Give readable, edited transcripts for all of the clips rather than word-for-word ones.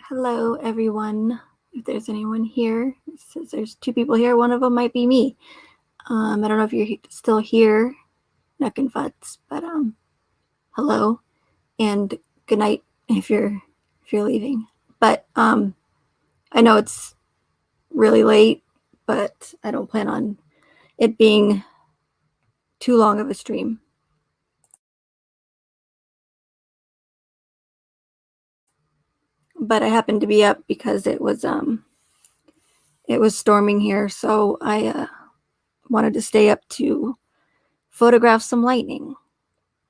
Hello, everyone. If there's anyone here, it says there's two people here. One of them might be me. I don't know if you're still here, Nuck and Futz, but hello and good night if you're leaving. But I know it's really late, but I don't plan on it being too long of a stream. But I happened to be up because it was storming here, so I wanted to stay up to photograph some lightning.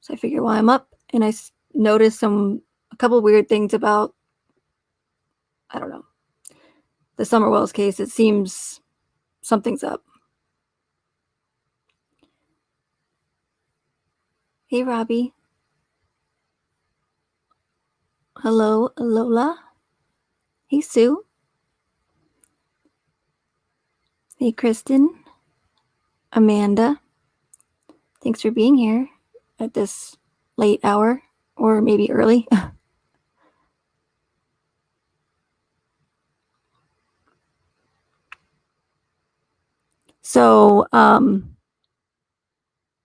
So I figured while I'm up, and I noticed a couple weird things about, I don't know, the Summer Wells case. It seems something's up. Hey, Robbie. Hello, Lola. Hey, Sue. Hey, Kristen. Amanda. Thanks for being here at this late hour, or maybe early. So,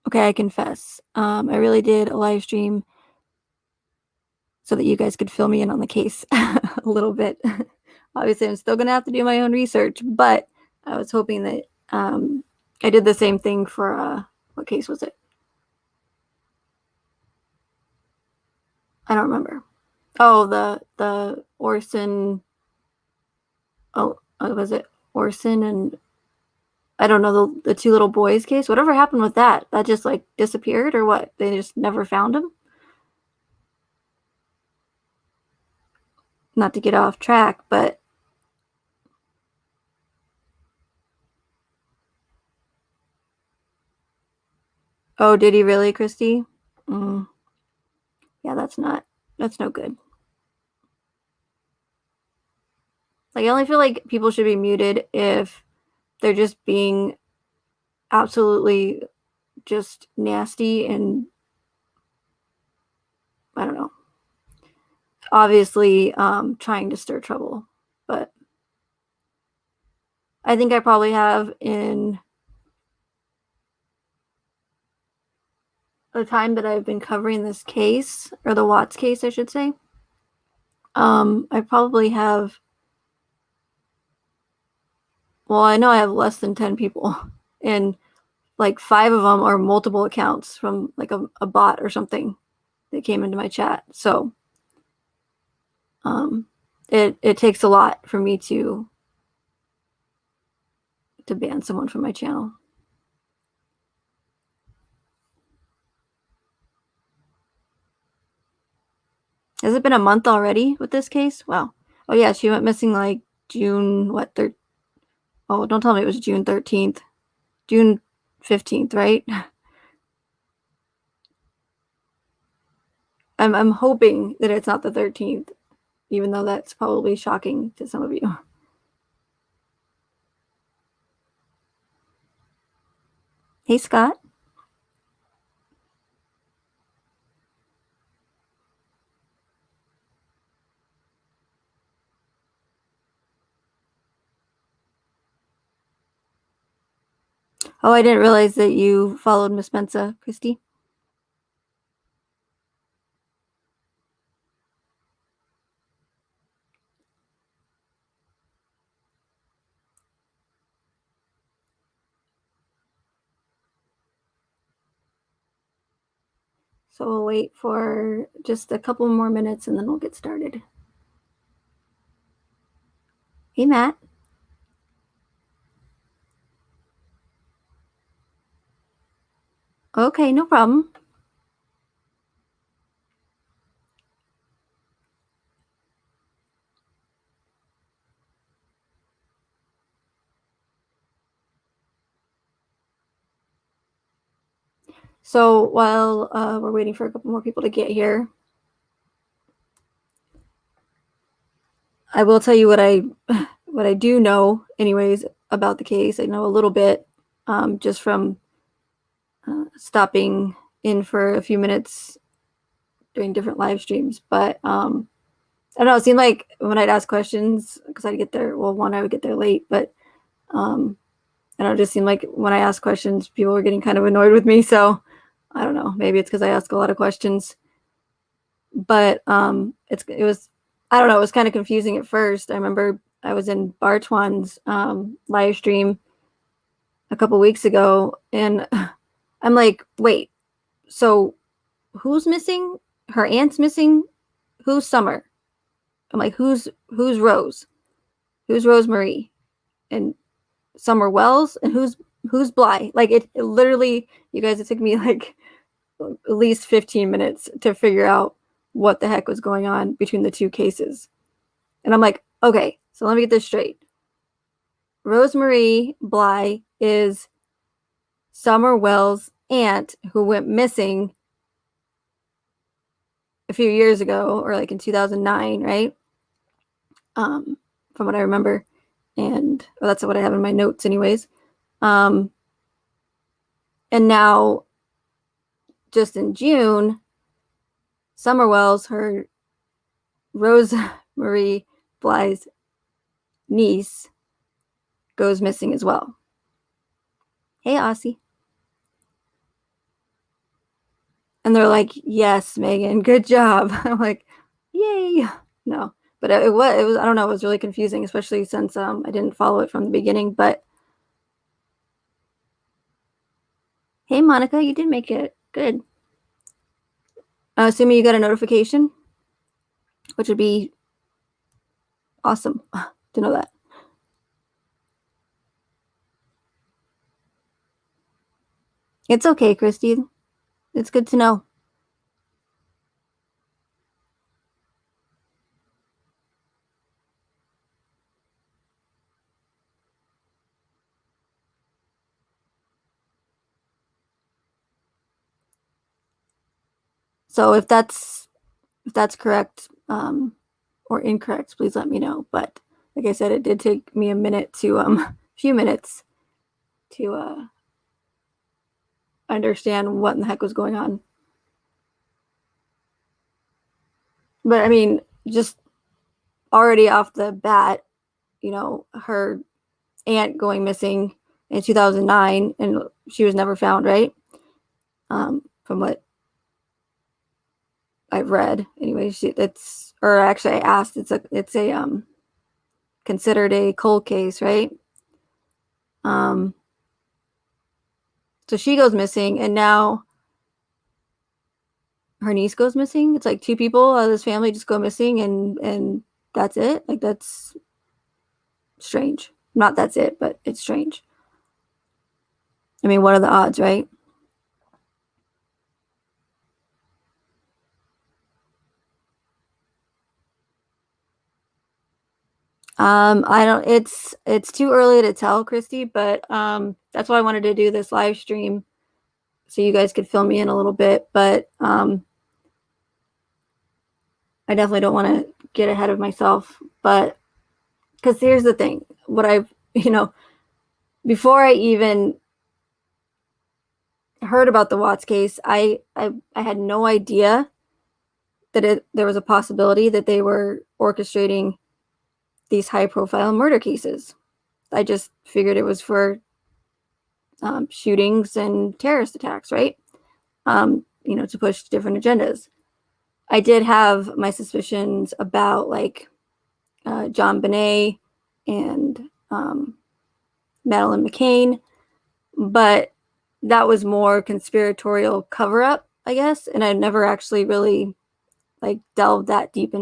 okay, I confess. I really did a live stream so that you guys could fill me in on the case a little bit. Obviously, I'm still going to have to do my own research, but I was hoping that I did the same thing for, what case was it? I don't remember. Oh, the Orson, was it Orson and, I don't know, the two little boys case? Whatever happened with that? That just like disappeared or what? They just never found him? Not to get off track, but oh, did he really, Christy? Yeah, that's no good. Like, I only feel like people should be muted if they're just being absolutely just nasty and, I don't know, obviously trying to stir trouble. But I think I probably have, in the time that I've been covering this case, or the Watts case, I should say, I probably have, well, I know I have less than 10 people, and like 5 of them are multiple accounts from like a bot or something that came into my chat. So it takes a lot for me to ban someone from my channel. Has it been a month already with this case? Wow. Oh yeah, she went missing like June, oh, don't tell me it was June 13th. June 15th, right? I'm hoping that it's not the 13th, even though that's probably shocking to some of you. Hey, Scott. Oh, I didn't realize that you followed Miss Mensa, Christy. So we'll wait for just a couple more minutes and then we'll get started. Hey, Matt. Okay, no problem. So while we're waiting for a couple more people to get here, I will tell you what I do know, anyways, about the case. I know a little bit, just from stopping in for a few minutes doing different live streams. But I I don't know. It seemed like when I'd ask questions, because I'd get there, well, one, I would get there late, but I don't know, it just seemed like when I asked questions, people were getting kind of annoyed with me. So I don't know. Maybe it's because I ask a lot of questions. But it was, I don't know, it was kind of confusing at first. I remember I was in Bartwan's live stream a couple weeks ago, and I'm like, wait, so who's missing? Her aunt's missing. Who's Summer? I'm like, who's Rose? Who's Rosemary? And Summer Wells? And who's Bly? Like it literally, you guys, it took me like at least 15 minutes to figure out what the heck was going on between the two cases. And I'm like, okay, so let me get this straight. Rosemary Bly is Summer Wells' aunt who went missing a few years ago, or like in 2009, right? From what I remember. And well, that's what I have in my notes anyways. And now, just in June, Summer Wells, her Rosemary Bly's niece, goes missing as well. Hey, Aussie. And they're like, yes, Megan, good job. I'm like, yay. No, but it was, I don't know, it was really confusing, especially since I didn't follow it from the beginning. But hey, Monica, you did make it. Good. Assuming you got a notification, which would be awesome to know that. It's okay, Christy. It's good to know. So if that's correct or incorrect, please let me know. But like I said, it did take me a minute to few minutes to understand what in the heck was going on. But I mean, just already off the bat, you know, her aunt going missing in 2009, and she was never found, right? From what I've read, anyway, it's, or actually, I asked. It's a considered a cold case, right? So she goes missing, and now her niece goes missing. It's like two people out of this family just go missing, and that's it. Like, that's strange. Not that's it, but it's strange. I mean, what are the odds, right? I don't, it's too early to tell, Christy, but that's why I wanted to do this live stream so you guys could fill me in a little bit. But I definitely don't want to get ahead of myself. But because here's the thing, what I've, before I even heard about the Watts case, I had no idea that there was a possibility that they were orchestrating these high profile murder cases. I just figured it was for shootings and terrorist attacks, right? To push different agendas. I did have my suspicions about like John Bonet and Madeleine McCann, but that was more conspiratorial cover up, I guess. And I never actually really like delved that deep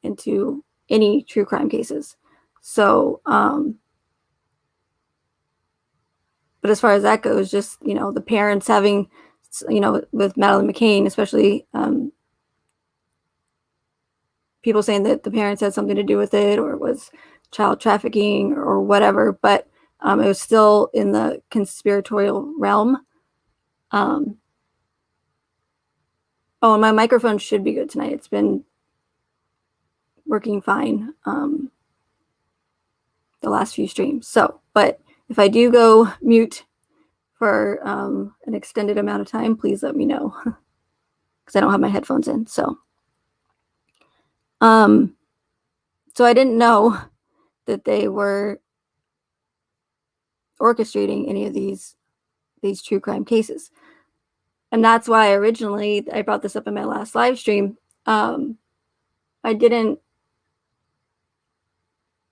into any true crime cases. So, but as far as that goes, just, the parents having, with Madeleine McCann, especially, people saying that the parents had something to do with it, or it was child trafficking or whatever, but it was still in the conspiratorial realm. Oh, and my microphone should be good tonight. It's been working fine the last few streams. So, but if I do go mute for an extended amount of time, please let me know, because I don't have my headphones in. So, So I didn't know that they were orchestrating any of these true crime cases. And that's why originally I brought this up in my last live stream. I didn't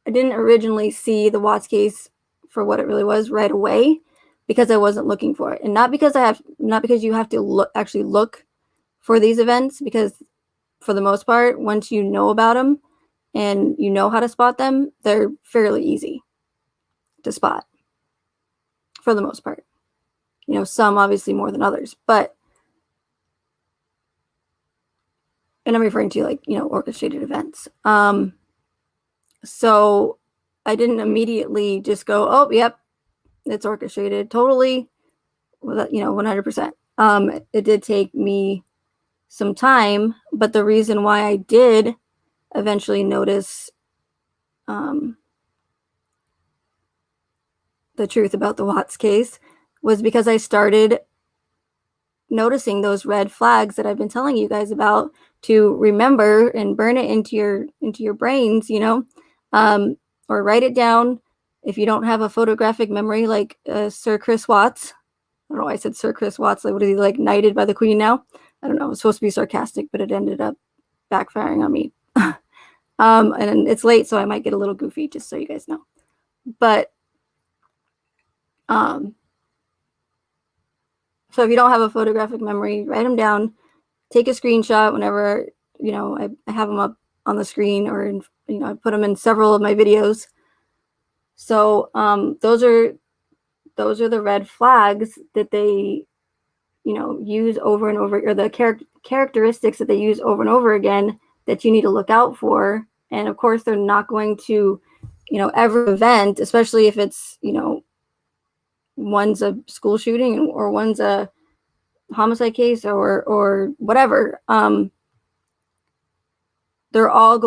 originally see the Watts case for what it really was right away, because I wasn't looking for it. And not because you have to actually look for these events, because for the most part, once you know about them and you know how to spot them, they're fairly easy to spot for the most part. Some obviously more than others, but, and I'm referring to orchestrated events. So I didn't immediately just go, oh, yep, it's orchestrated totally, 100%. It did take me some time, but the reason why I did eventually notice the truth about the Watts case was because I started noticing those red flags that I've been telling you guys about, to remember and burn it into your brains, or write it down. If you don't have a photographic memory like Sir Chris Watts, I don't know why I said Sir Chris Watts, like what is he, like knighted by the Queen now? I don't know. It was supposed to be sarcastic, but it ended up backfiring on me. And it's late, so I might get a little goofy, just so you guys know. But so if you don't have a photographic memory, write them down, take a screenshot whenever, I have them up on the screen, or, I put them in several of my videos. So those are the red flags that they, use over and over, or the characteristics that they use over and over again that you need to look out for. And of course, they're not going to, every event, especially if it's, one's a school shooting or one's a homicide case or whatever. They're all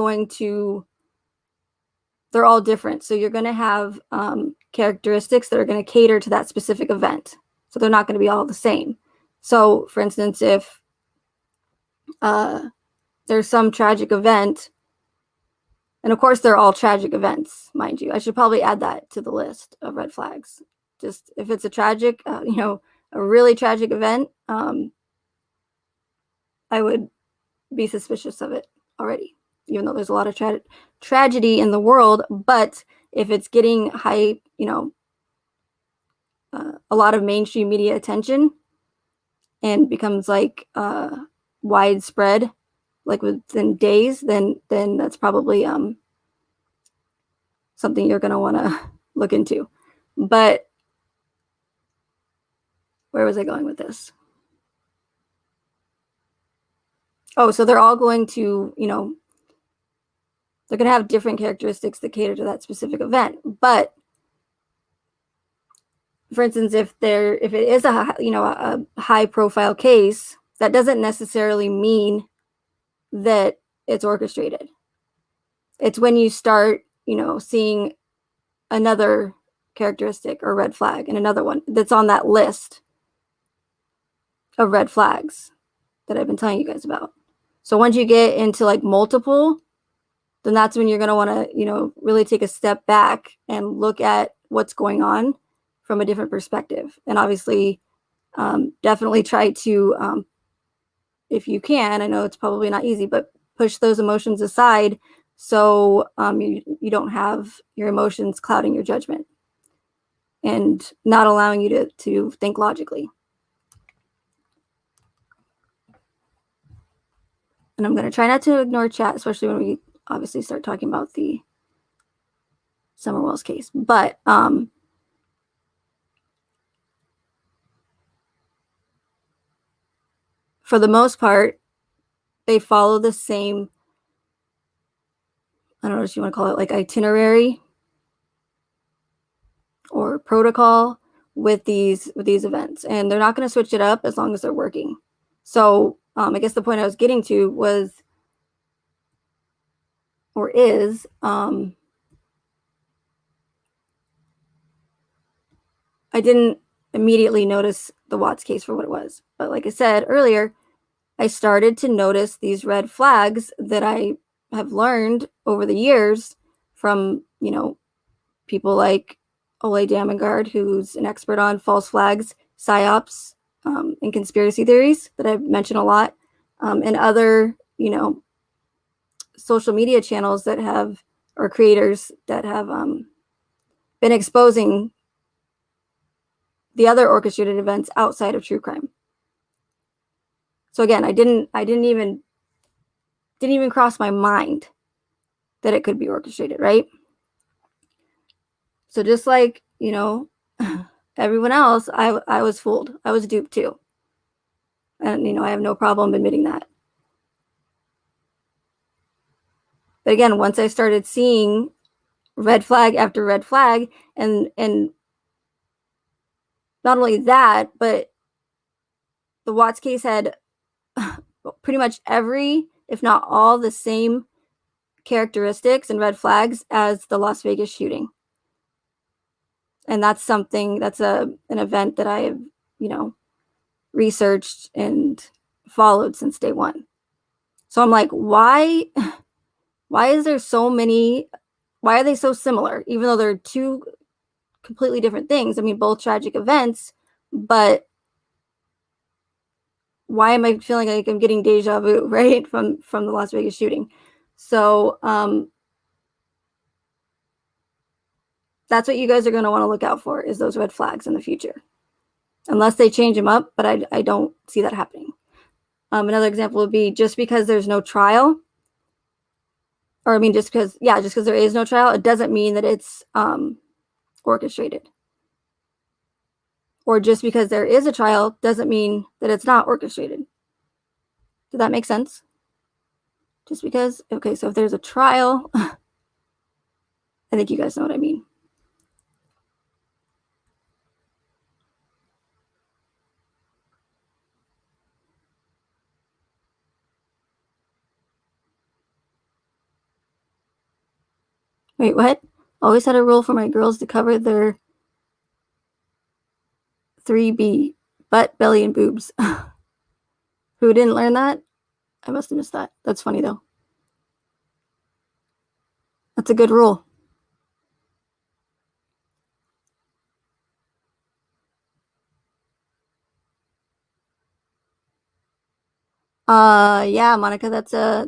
different. So you're going to have characteristics that are going to cater to that specific event. So they're not going to be all the same. So for instance, if there's some tragic event, and of course they're all tragic events, mind you, I should probably add that to the list of red flags. Just if it's a tragic, a really tragic event, I would be suspicious of it already, even though there's a lot of tragedy in the world. But if it's getting high, a lot of mainstream media attention and becomes like widespread, like within days, then that's probably something you're going to want to look into. But where was I going with this? Oh, so they're all going to, they're going to have different characteristics that cater to that specific event. But for instance, if it is a high profile case, that doesn't necessarily mean that it's orchestrated. It's when you start, seeing another characteristic or red flag and another one that's on that list of red flags that I've been telling you guys about. So once you get into like multiple, then that's when you're going to want to, really take a step back and look at what's going on from a different perspective. And obviously, definitely try to, if you can, I know it's probably not easy, but push those emotions aside, so you don't have your emotions clouding your judgment and not allowing you to think logically. And I'm going to try not to ignore chat, especially when we obviously start talking about the Summerwell's case. But for the most part, they follow the same, I don't know what you want to call it, like itinerary or protocol with these events. And they're not going to switch it up as long as they're working. So I guess the point I was getting to was, or is, I didn't immediately notice the Watts case for what it was. But like I said earlier, I started to notice these red flags that I have learned over the years from, people like Ole Damengard, who's an expert on false flags, psyops, and conspiracy theories that I've mentioned a lot, and other, social media channels that have, or creators that have been exposing the other orchestrated events outside of true crime. So again, I didn't even cross my mind that it could be orchestrated, right? So just like, everyone else, I was fooled. I was duped too. And, I have no problem admitting that. But again, once I started seeing red flag after red flag, and not only that, but the Watts case had pretty much every, if not all, the same characteristics and red flags as the Las Vegas shooting. And that's an event that I have, researched and followed since day one. So I'm like, why is there so many, why are they so similar, even though they're two completely different things? I mean, both tragic events, but why am I feeling like I'm getting deja vu, right, from the Las Vegas shooting? So that's what you guys are going to want to look out for, is those red flags in the future, unless they change them up, but I don't see that happening. Another example would be, just because there's no trial, or I mean, just because there is no trial, it doesn't mean that it's orchestrated. Or just because there is a trial doesn't mean that it's not orchestrated. Did that make sense? Just because, okay, so if there's a trial, I think you guys know what I mean. Wait, what? Always had a rule for my girls to cover their 3B, butt, belly, and boobs. Who didn't learn that? I must have missed that. That's funny, though. That's a good rule. Yeah, Monica, that's a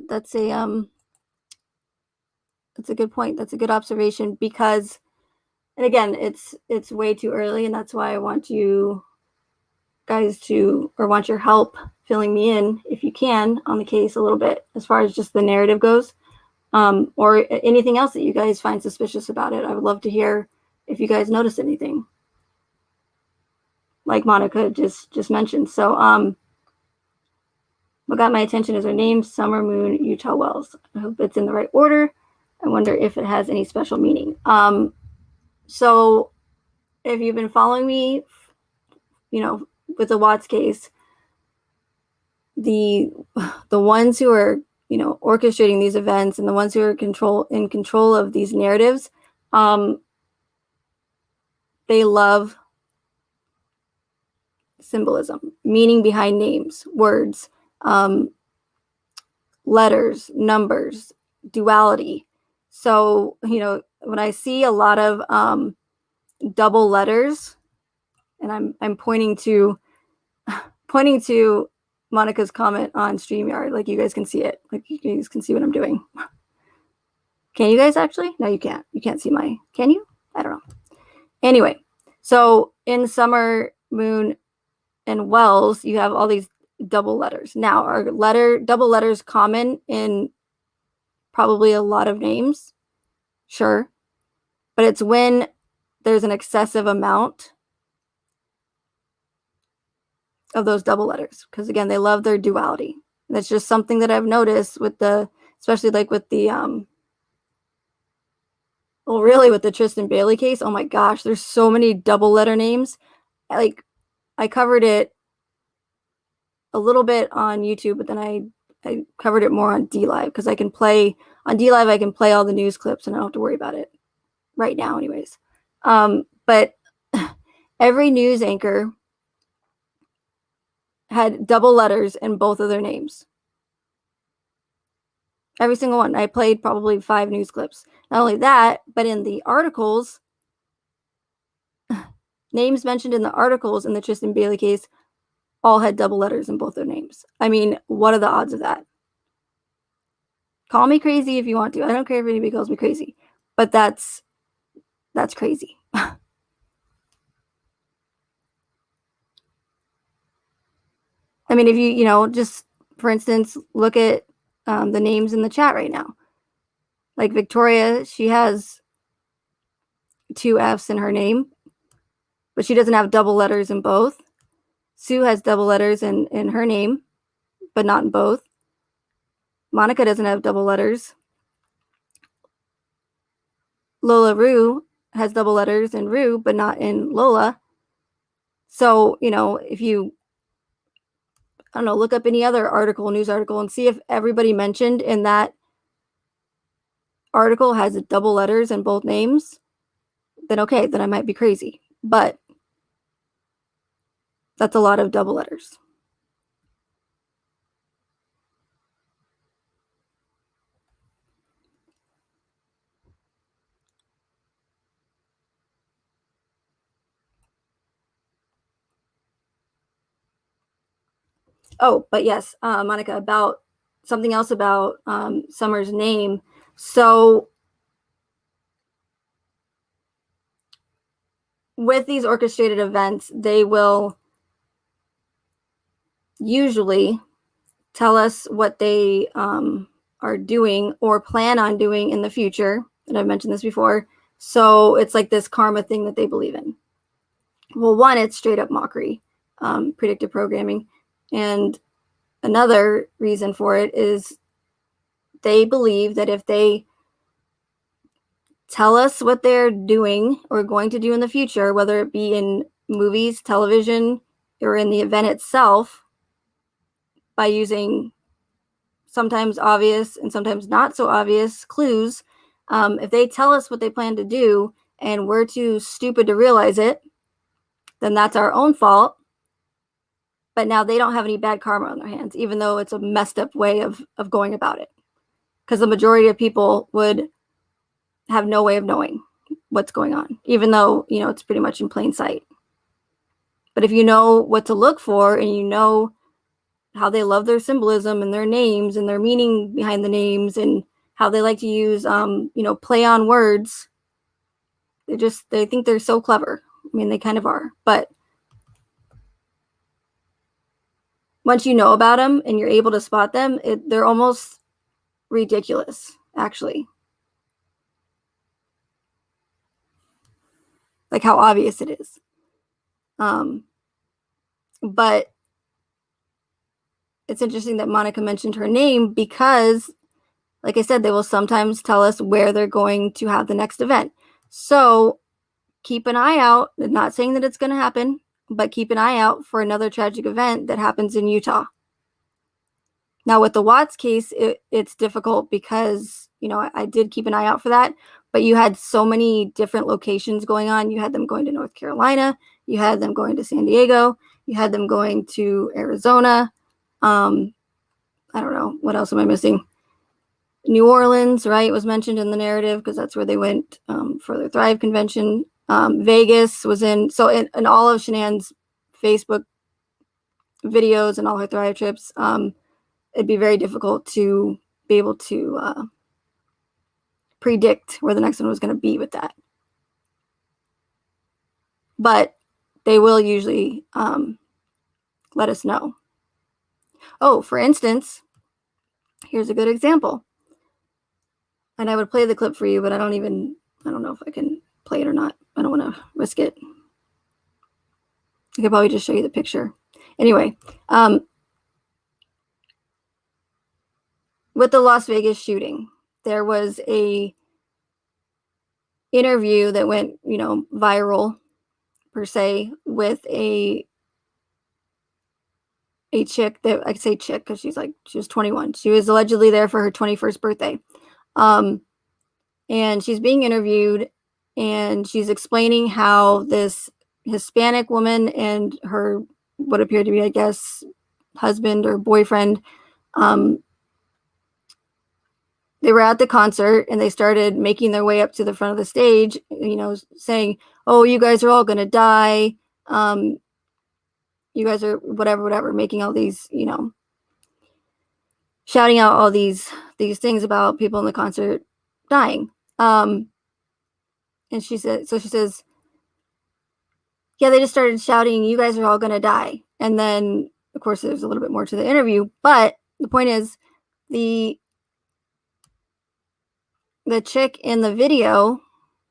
good point. That's a good observation, because, and again, it's way too early, and that's why I want you guys to, or want your help filling me in, if you can, on the case a little bit, as far as just the narrative goes, or anything else that you guys find suspicious about it. I would love to hear if you guys notice anything, like Monica just mentioned. So what got my attention is her name, Summer Moon Utah Wells. I hope it's in the right order. I wonder if it has any special meaning. So if you've been following me, with the Watts case, the ones who are, orchestrating these events, and the ones who are in control of these narratives, they love symbolism, meaning behind names, words, letters, numbers, duality. So, when I see a lot of double letters, and I'm pointing to Monica's comment on StreamYard, like you guys can see it, like you guys can see what I'm doing. Can you guys actually? No, you can't. You can't see can you? I don't know. Anyway, so in Summer, Moon, and Wells, you have all these double letters. Now, are double letters common in probably a lot of names? Sure. But it's when there's an excessive amount of those double letters, because again, they love their duality. And it's just something that I've noticed with especially like with the well, really with the Tristan Bailey case. Oh my gosh, there's so many double letter names. Like, I covered it a little bit on YouTube, but then I covered it more on DLive, because I can play on DLive. I can play all the news clips, and I don't have to worry about it right now, anyways. But every news anchor had double letters in both of their names. Every single one. I played probably 5 news clips. Not only that, but in the articles, names mentioned in the articles in the Tristan Bailey case all had double letters in both their names. I mean, what are the odds of that? Call me crazy if you want to. I don't care if anybody calls me crazy, but that's crazy. I mean, if you just for instance, look at the names in the chat right now. Like Victoria, she has 2 F's in her name, but she doesn't have double letters in both. Sue has double letters in her name, but not in both. Monica doesn't have double letters. Lola Rue has double letters in Rue, but not in Lola. So, if you, I don't know, look up any other news article, and see if everybody mentioned in that article has double letters in both names, then okay, then I might be crazy. But that's a lot of double letters. Oh, but yes, Monica, about something else about Summer's name. So with these orchestrated events, they will usually tell us what they are doing or plan on doing in the future. And I've mentioned this before. So it's like this karma thing that they believe in. Well, one, it's straight up mockery, predictive programming. And another reason for it is they believe that if they tell us what they're doing or going to do in the future, whether it be in movies, television, or in the event itself, by using sometimes obvious and sometimes not so obvious clues, if they tell us what they plan to do and we're too stupid to realize it, then that's our own fault. But now they don't have any bad karma on their hands, even though it's a messed up way of going about it. Because the majority of people would have no way of knowing what's going on, even though, it's pretty much in plain sight. But if you know what to look for and you know how they love their symbolism and their names and their meaning behind the names and how they like to use, play on words, they think they're so clever. I mean, they kind of are. But once you know about them and you're able to spot them, they're almost ridiculous, actually. Like how obvious it is. But it's interesting that Monica mentioned her name because, like I said, they will sometimes tell us where they're going to have the next event. So keep an eye out. I'm not saying that it's going to happen, but keep an eye out for another tragic event that happens in Utah. Now, with the Watts case, it's difficult because, I did keep an eye out for that, but you had so many different locations going on. You had them going to North Carolina. You had them going to San Diego. You had them going to Arizona. I don't know. What else am I missing? New Orleans, right, was mentioned in the narrative because that's where they went for their Thrive convention. Vegas was in. So in all of Shanann's Facebook videos and all her Thrive trips, it'd be very difficult to be able to predict where the next one was going to be with that. But they will usually let us know. Oh, for instance, here's a good example. And I would play the clip for you, but I don't know if I can play it or not. I don't want to risk it. I could probably just show you the picture. Anyway, with the Las Vegas shooting, there was a interview that went, viral per se with a chick that I say chick because she was 21. She was allegedly there for her 21st birthday. And she's being interviewed and she's explaining how this Hispanic woman and her, what appeared to be, I guess, husband or boyfriend, they were at the concert and they started making their way up to the front of the stage, saying, "Oh, you guys are all going to die. Um, you guys are whatever, making all these, shouting out all these things about people in the concert dying." And she says, "Yeah, they just started shouting, 'You guys are all going to die.'" And then, of course, there's a little bit more to the interview, but the point is, the chick in the video,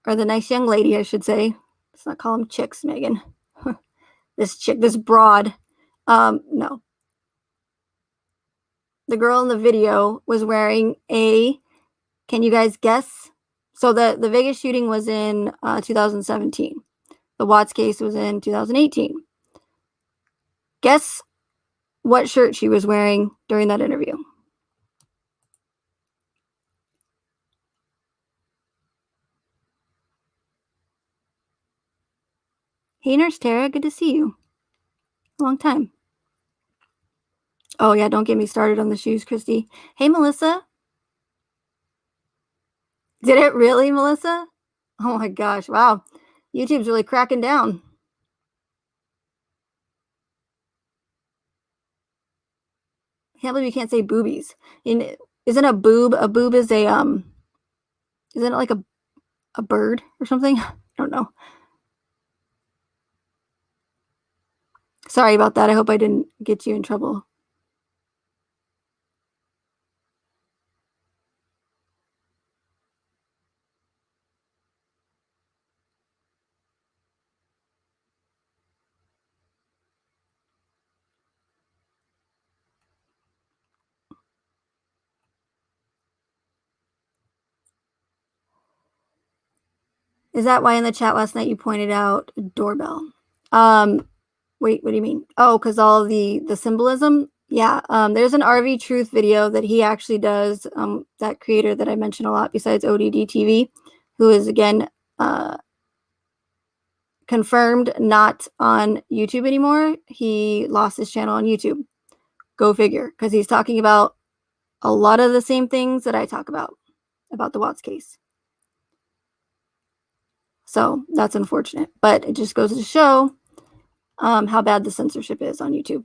or the nice young lady, I should say. Let's not call them chicks, Megan. This chick, this broad. No. The girl in the video was wearing a, can you guys guess? So the Vegas shooting was in 2017. The Watts case was in 2018. Guess what shirt she was wearing during that interview. Hey, Nurse Tara, good to see you. Long time. Oh, yeah, don't get me started on the shoes, Christy. Hey, Melissa. Did it really, Melissa? Oh my gosh, wow. YouTube's really cracking down. I can't believe you can't say boobies. Isn't a boob is a isn't it like a bird or something? I don't know. Sorry about that. I hope I didn't get you in trouble. Is that why in the chat last night you pointed out doorbell? Wait, what do you mean? Oh, because all of the symbolism. Yeah, there's an RV Truth video that he actually does. That creator that I mention a lot, besides ODD TV, who is again confirmed not on YouTube anymore. He lost his channel on YouTube. Go figure, because he's talking about a lot of the same things that I talk about the Watts case. So that's unfortunate, but it just goes to show how bad the censorship is on YouTube.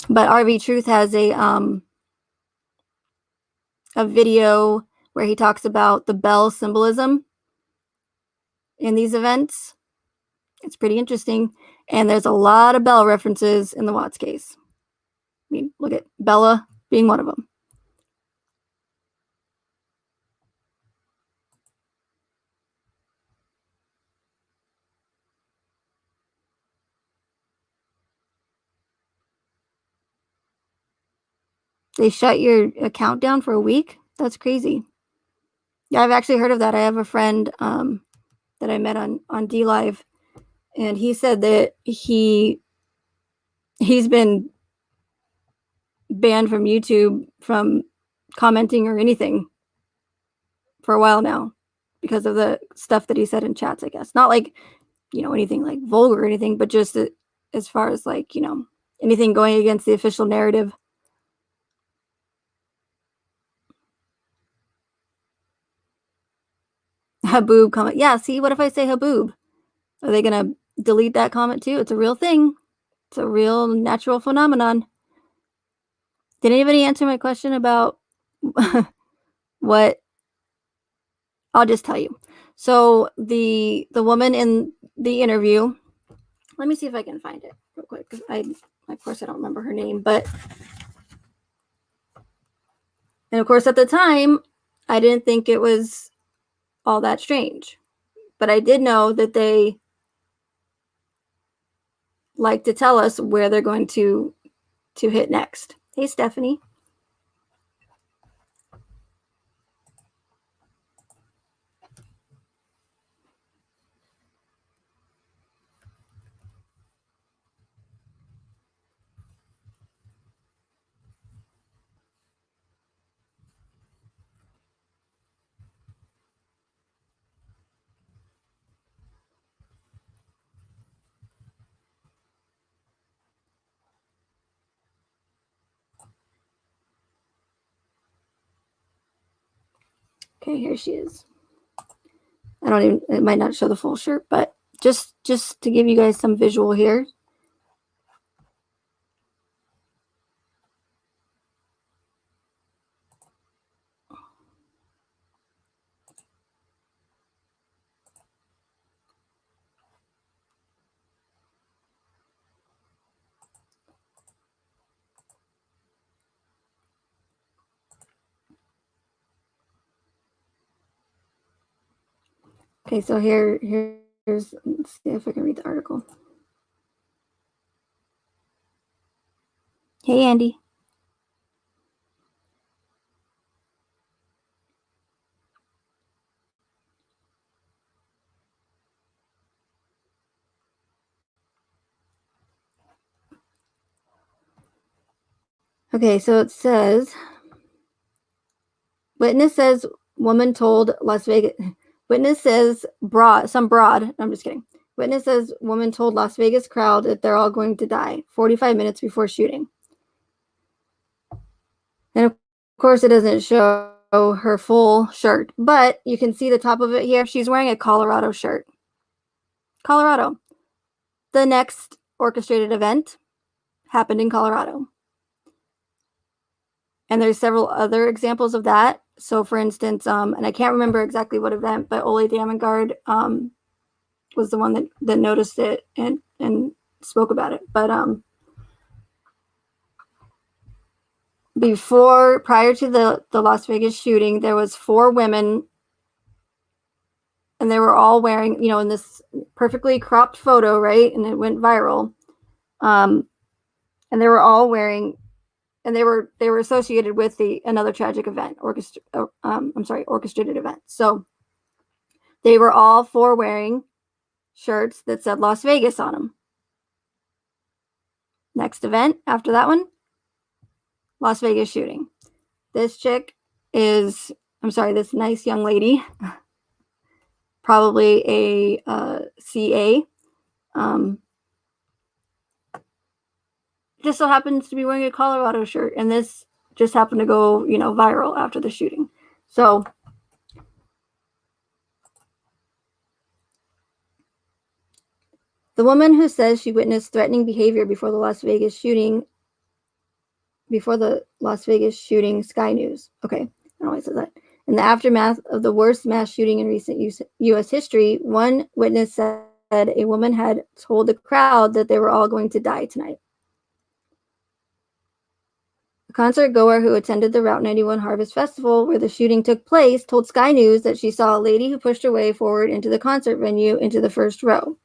But RV Truth has a video where he talks about the bell symbolism in these events. It's pretty interesting, and there's a lot of bell references in the Watts case. I mean, look at Bella being one of them. They shut your account down for a week? That's crazy. Yeah, I've actually heard of that. I have a friend that I met on D Live, and he said that he's been banned from YouTube from commenting or anything for a while now because of the stuff that he said in chats, I guess. Not like, anything like vulgar or anything, but just as far as like, anything going against the official narrative. Haboob comment. Yeah, see, what if I say Haboob? Are they going to delete that comment too? It's a real thing. It's a real natural phenomenon. Did anybody answer my question about what? I'll just tell you. So the woman in the interview, let me see if I can find it real quick, because of course I don't remember her name, but, and of course at the time I didn't think it was all that strange, but I did know that they like to tell us where they're going to hit next. Hey, Stephanie. Okay, here she is. It might not show the full shirt, but just to give you guys some visual here. Okay, so here's, let's see if I can read the article. Hey, Andy. Okay, so it says, witness says woman told Las Vegas, witness says some broad, I'm just kidding. Witness says woman told Las Vegas crowd that they're all going to die 45 minutes before shooting. And of course, it doesn't show her full shirt, but you can see the top of it here. She's wearing a Colorado shirt. Colorado. The next orchestrated event happened in Colorado. And there's several other examples of that. So for instance, and I can't remember exactly what event, but Ole Damengard was the one that noticed it and spoke about it. But prior to the Las Vegas shooting, there was 4 women, and they were all wearing, in this perfectly cropped photo, right? And it went viral. And they were all wearing, and they were associated with another tragic event, orchestrated event. So they were all 4 wearing shirts that said Las Vegas on them. Next event after that one, Las Vegas shooting. This chick is, this nice young lady, probably a CA, just so happens to be wearing a Colorado shirt, and this just happened to go, viral after the shooting. So the woman who says she witnessed threatening behavior before the Las Vegas shooting, Sky News. Okay, I don't know why it says that. In the aftermath of the worst mass shooting in recent U.S. history, one witness said a woman had told the crowd that they were all going to die tonight. A concert goer who attended the Route 91 Harvest Festival, where the shooting took place, told Sky News that she saw a lady who pushed her way forward into the concert venue into the first row.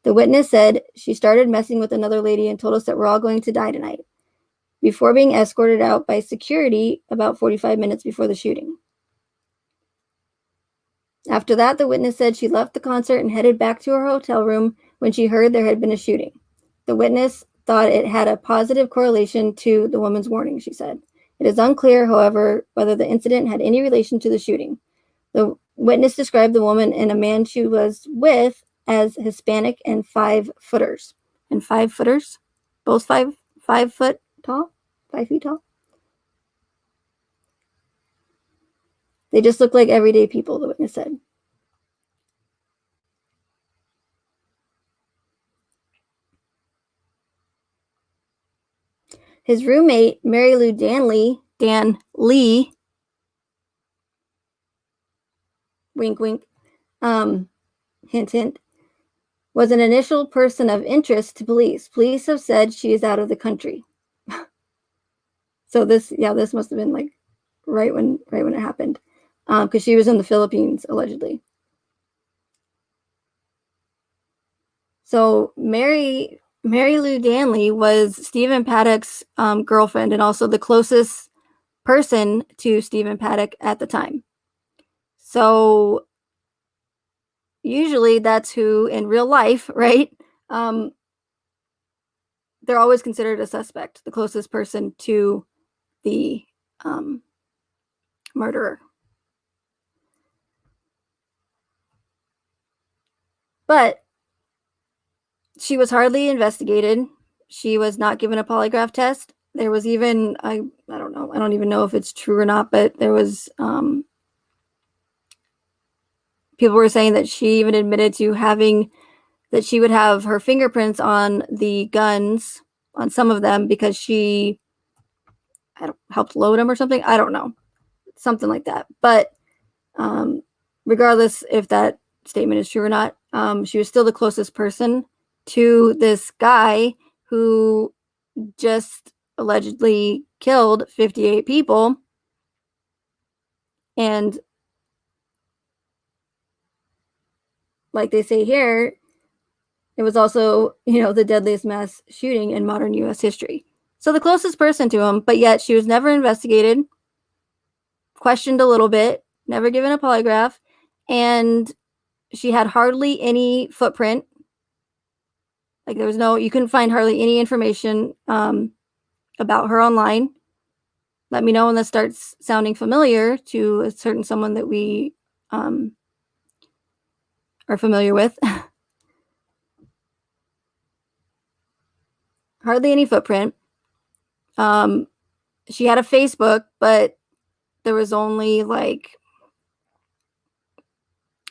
The witness said she started messing with another lady and told us that we're all going to die tonight, before being escorted out by security about 45 minutes before the shooting. After that, the witness said she left the concert and headed back to her hotel room when she heard there had been a shooting. The witness thought it had a positive correlation to the woman's warning, she said. It is unclear, however, whether the incident had any relation to the shooting. The witness described the woman and a man she was with as Hispanic and 5-footers. And 5-footers? Both 5 foot tall? 5 feet tall? They just look like everyday people, the witness said. His roommate, Mary Lou Dan Lee, wink, wink, hint, hint, was an initial person of interest to police. Police have said she is out of the country. So this must have been like right when it happened, because she was in the Philippines allegedly. So Mary Lou Danley was Stephen Paddock's girlfriend, and also the closest person to Stephen Paddock at the time. So usually that's who in real life, right? They're always considered a suspect, the closest person to the murderer. But she was hardly investigated. She was not given a polygraph test. There was even, I don't know, I don't even know if it's true or not, but there was people were saying that she even admitted to having, that she would have her fingerprints on the guns, on some of them, because she helped load them or something. I don't know. Something like that. But regardless if that statement is true or not, she was still the closest person to this guy who just allegedly killed 58 people. And like they say here, it was also, the deadliest mass shooting in modern U.S. history. So the closest person to him, but yet she was never investigated, questioned a little bit, never given a polygraph, and she had hardly any footprint. Like there was no, you couldn't find hardly any information about her online. Let me know when this starts sounding familiar to a certain someone that we are familiar with. Hardly any footprint. She had a Facebook, but there was only like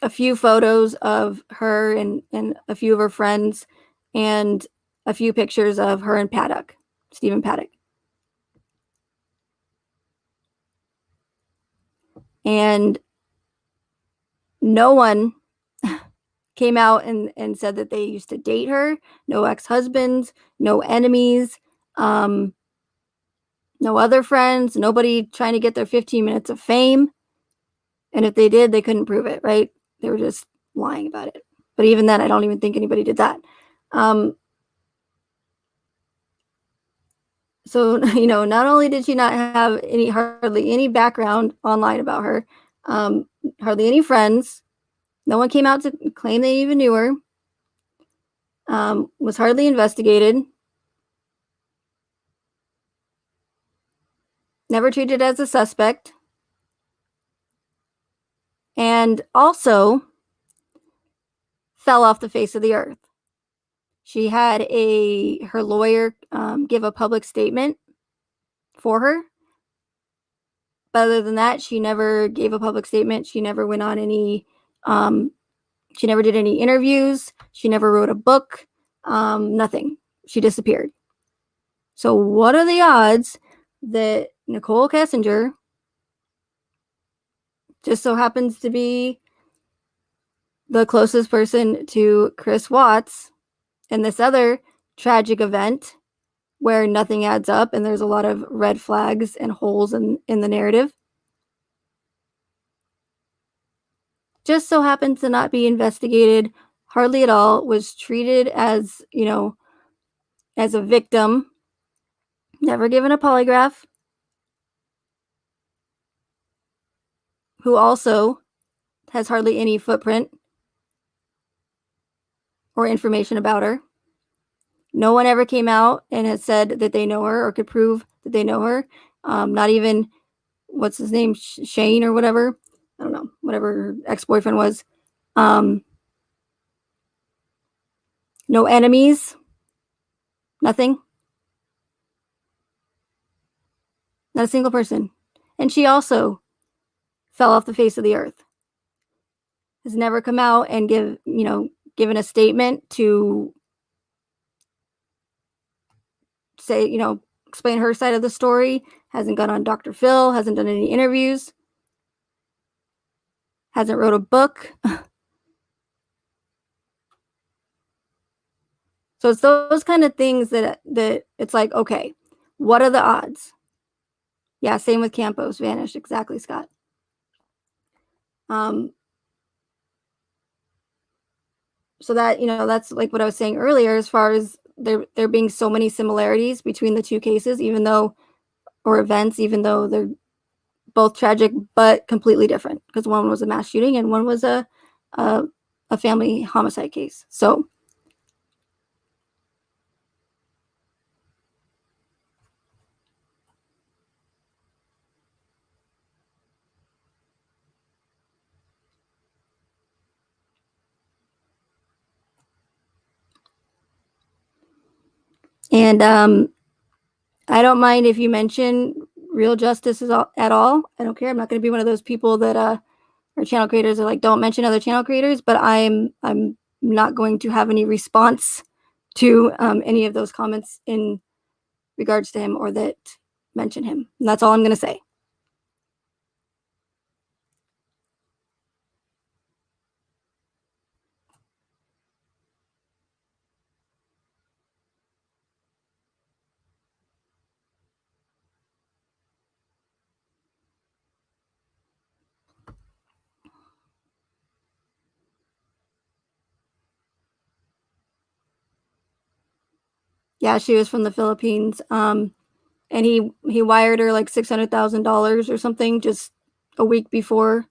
a few photos of her and a few of her friends, and a few pictures of her and Paddock, Stephen Paddock. And no one came out and said that they used to date her. No ex-husbands, no enemies, no other friends, nobody trying to get their 15 minutes of fame. And if they did, they couldn't prove it, right? They were just lying about it. But even then, I don't even think anybody did that. So, not only did she not have hardly any background online about her, hardly any friends, no one came out to claim they even knew her, was hardly investigated, never treated as a suspect, and also fell off the face of the earth. She had her lawyer give a public statement for her. But other than that, she never gave a public statement. She never went on any, she never did any interviews. She never wrote a book, nothing. She disappeared. So what are the odds that Nicole Kessinger just so happens to be the closest person to Chris Watts in this other tragic event where nothing adds up and there's a lot of red flags and holes in the narrative, just so happens to not be investigated hardly at all, was treated as, as a victim, never given a polygraph, who also has hardly any footprint or information about her. No one ever came out and has said that they know her or could prove that they know her. Not even, what's his name, Shane or whatever. I don't know, whatever her ex-boyfriend was. No enemies. Nothing. Not a single person. And she also fell off the face of the earth. Has never come out and given a statement to say, explain her side of the story. Hasn't gone on Dr. Phil, hasn't done any interviews, hasn't wrote a book. So it's those kind of things that it's like, okay, what are the odds? Yeah, same with Campos, vanished. Exactly, Scott. So that, that's like what I was saying earlier, as far as there being so many similarities between the two cases, or events, even though they're both tragic, but completely different, because one was a mass shooting and one was a family homicide case. So and I don't mind if you mention real justice at all. I don't care. I'm not going to be one of those people that or channel creators are like, don't mention other channel creators, but I'm not going to have any response to any of those comments in regards to him or that mention him. And that's all I'm going to say. Yeah, she was from the Philippines. And he wired her like $600,000 or something just a week before.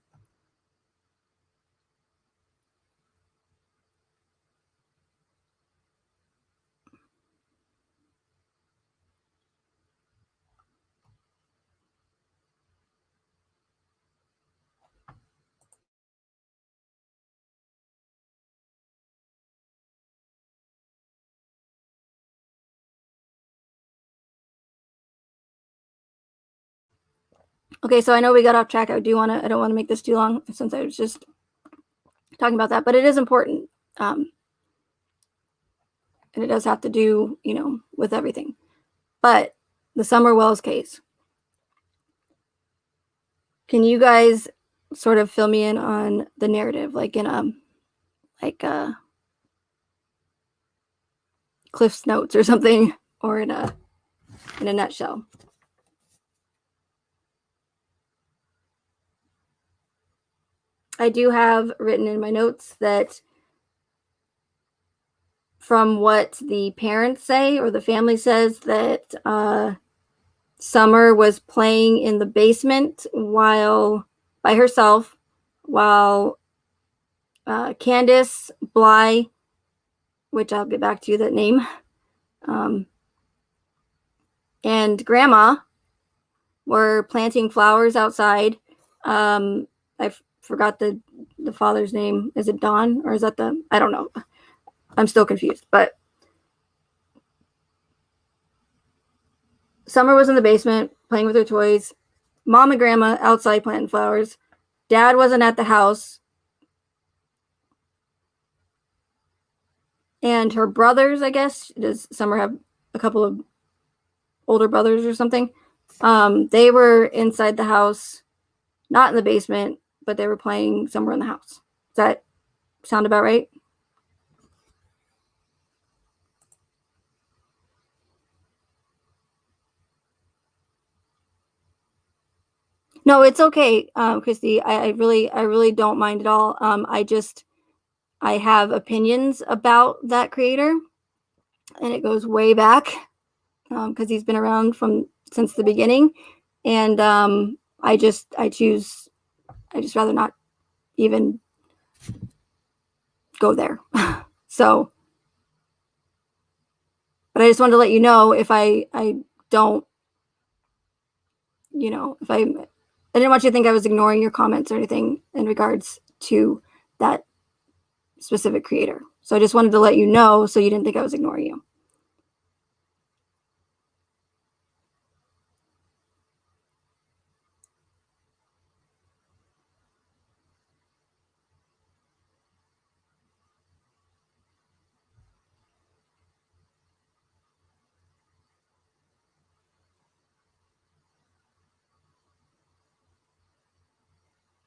Okay, so I know we got off track. I don't want to make this too long since I was just talking about that, but it is important. And it does have to do, with everything. But the Summer Wells case. Can you guys sort of fill me in on the narrative, like in Cliff's Notes or something, or in a nutshell? I do have written in my notes that from what the parents say or the family says that Summer was playing in the basement while by herself, while Candace, Bly, which I'll get back to that name, and Grandma were planting flowers outside. I forgot the father's name. Is it Don or is that I don't know. I'm still confused. But Summer was in the basement playing with her toys. Mom and Grandma outside planting flowers. Dad wasn't at the house. And her brothers, I guess, does Summer have a couple of older brothers or something? They were inside the house, not in the basement, but they were playing somewhere in the house. Does that sound about right? No, it's okay, Christy. I really don't mind at all. I have opinions about that creator, and it goes way back because he's been around since the beginning, and I just rather not even go there. So, but I just wanted to let you know if I don't, if I didn't want you to think I was ignoring your comments or anything in regards to that specific creator. So I just wanted to let you know so you didn't think I was ignoring you.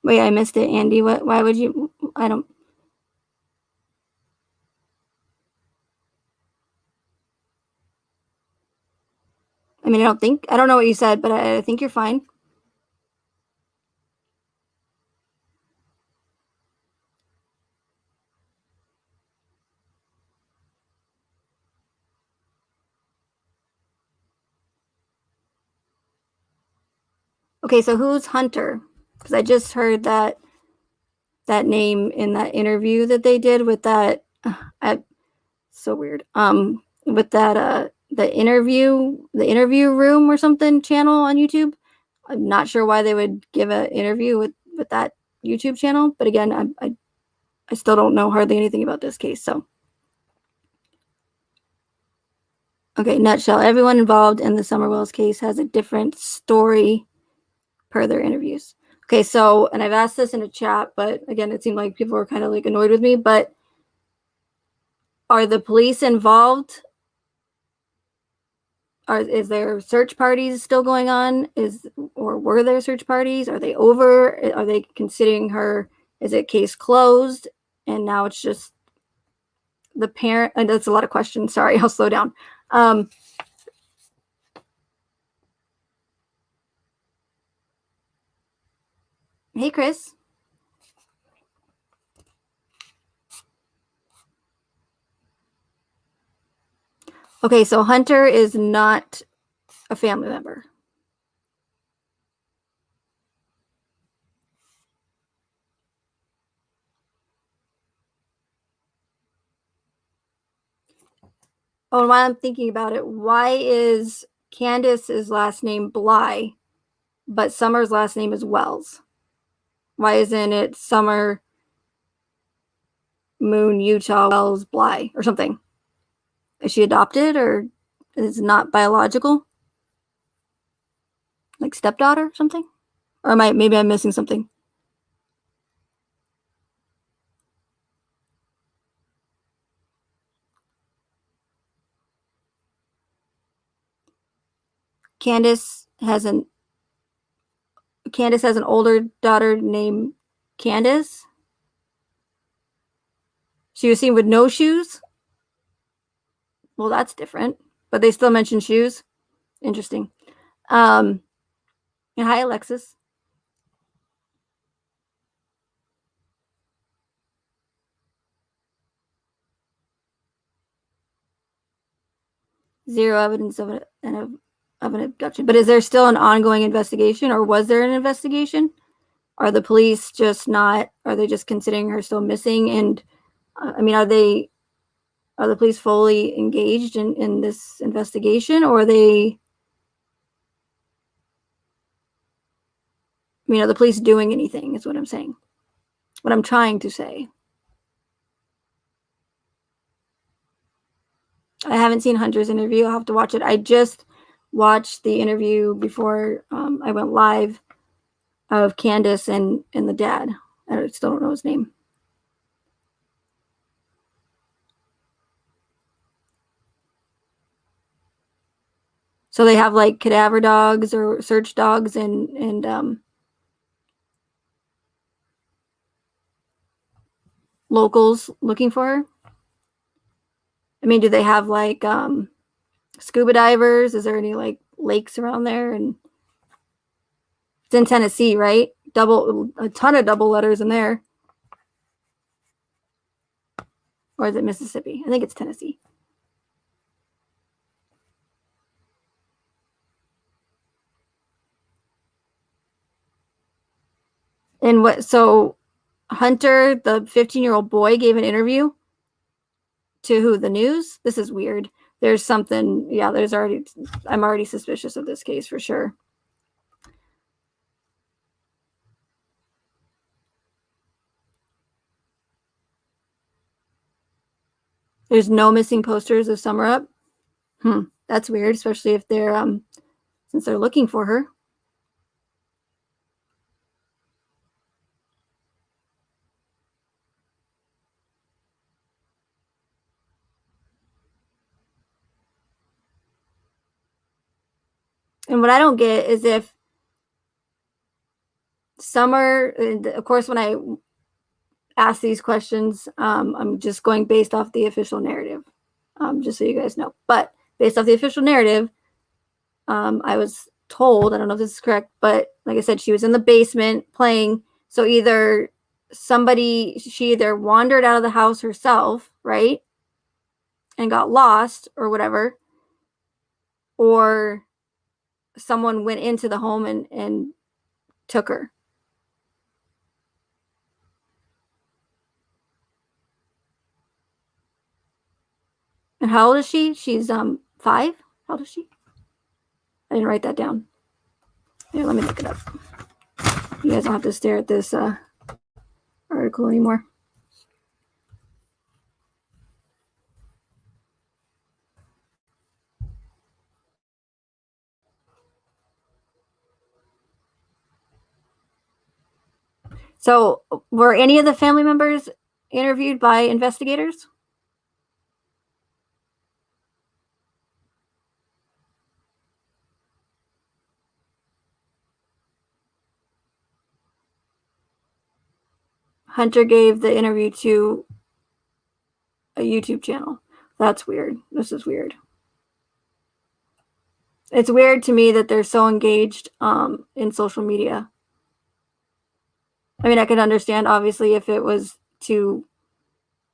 Wait, I missed it, Andy. Why would you? I don't. I mean, I don't know what you said, but I think you're fine. Okay, so who's Hunter? Because I just heard that name in that interview that they did with that. So weird. With that the interview room or something channel on YouTube. I'm not sure why they would give an interview with that YouTube channel, but again, I still don't know hardly anything about this case. So, okay, nutshell. Everyone involved in the Summer Wells case has a different story per their interviews. Okay, so, and I've asked this in a chat, but again, it seemed like people were kind of like annoyed with me, but are the police involved? Is there search parties still going on? Or were there search parties? Are they over? Are they considering her? Is it case closed? And now it's just the parent. And that's a lot of questions. Sorry, I'll slow down. Hey, Chris. Okay, so Hunter is not a family member. Oh, and while I'm thinking about it, why is Candace's last name Bly, but Summer's last name is Wells? Why isn't it Summer, Moon, Utah, Wells, Bly, or something? Is she adopted or is it not biological? Like stepdaughter or something? Or maybe I'm missing something? Candace has an Candace has an older daughter named Candace. She was seen with no shoes. Well, that's different, but they still mention shoes. Interesting. And hi, Alexis. Zero evidence of an abduction. But is there still an ongoing investigation, or was there an investigation? Are the police just not? Are they just considering her still missing? And I mean, are the police fully engaged in this investigation, or are they? I mean, are the police doing anything? Is what I'm saying. What I'm trying to say. I haven't seen Hunter's interview. I'll have to watch it. I just watched the interview before I went live of Candace and the dad. I still don't know his name. So they have like cadaver dogs or search dogs and locals looking for her. I mean, do they have like scuba divers? Is there any like lakes around there? And it's in Tennessee, right? A ton of double letters in there. Or is it Mississippi? I think it's Tennessee. And what? So Hunter, the 15-year-old boy, gave an interview to who? The news? This is weird. There's something. Yeah, I'm already suspicious of this case for sure. There's no missing posters of Summer Up. That's weird, especially if they're since they're looking for her. And what I don't get is if Summer, of course, when I ask these questions, I'm just going based off the official narrative, just so you guys know. But based off the official narrative, I was told, I don't know if this is correct, but like I said, she was in the basement playing. So she either wandered out of the house herself, right? And got lost or whatever, or someone went into the home and took her. And how old is she? She's 5. How old is she? I didn't write that down. Here, let me look it up. You guys don't have to stare at this article anymore. So, were any of the family members interviewed by investigators? Hunter gave the interview to a YouTube channel. That's weird. This is weird. It's weird to me that they're so engaged in social media. I mean, I could understand, obviously, if it was to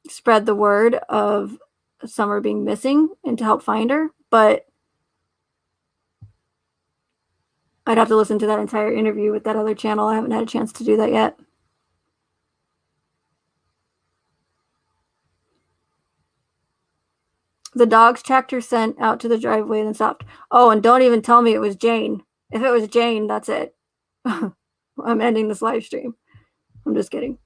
spread the word of Summer being missing and to help find her, but I'd have to listen to that entire interview with that other channel. I haven't had a chance to do that yet. The dogs tracked her scent out to the driveway and then stopped. Oh, and don't even tell me it was Jane. If it was Jane, that's it. I'm ending this live stream. I'm just kidding.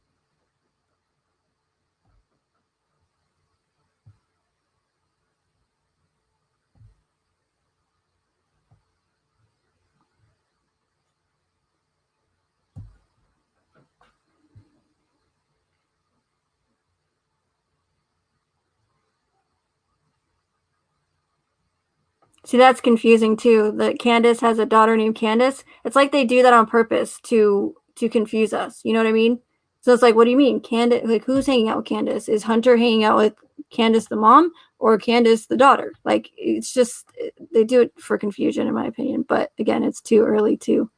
See, that's confusing too. That Candace has a daughter named Candace. It's like they do that on purpose to confuse us. You know what I mean? So it's like, what do you mean, Candace? Like, who's hanging out with Candace? Is Hunter hanging out with Candace the mom or Candace the daughter? Like, it's just they do it for confusion, in my opinion. But again, it's too early to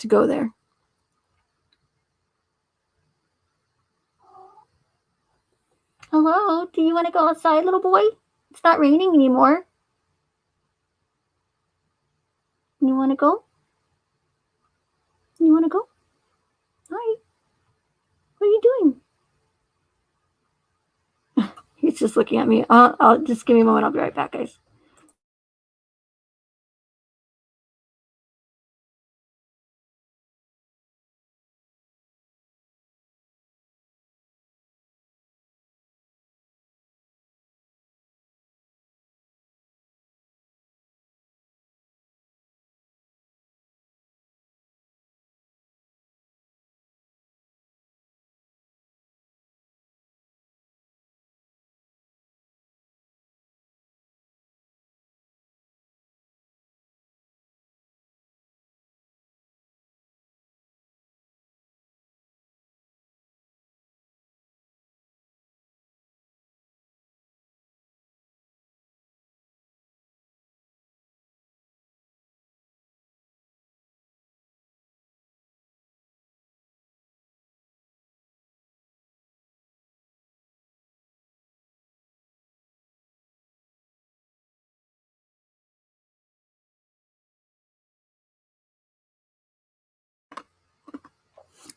go there. Hello, do you want to go outside, little boy? It's not raining anymore. You want to go? You want to go? Hi. What are you doing? He's just looking at me. I'll just give me a moment. I'll be right back, guys.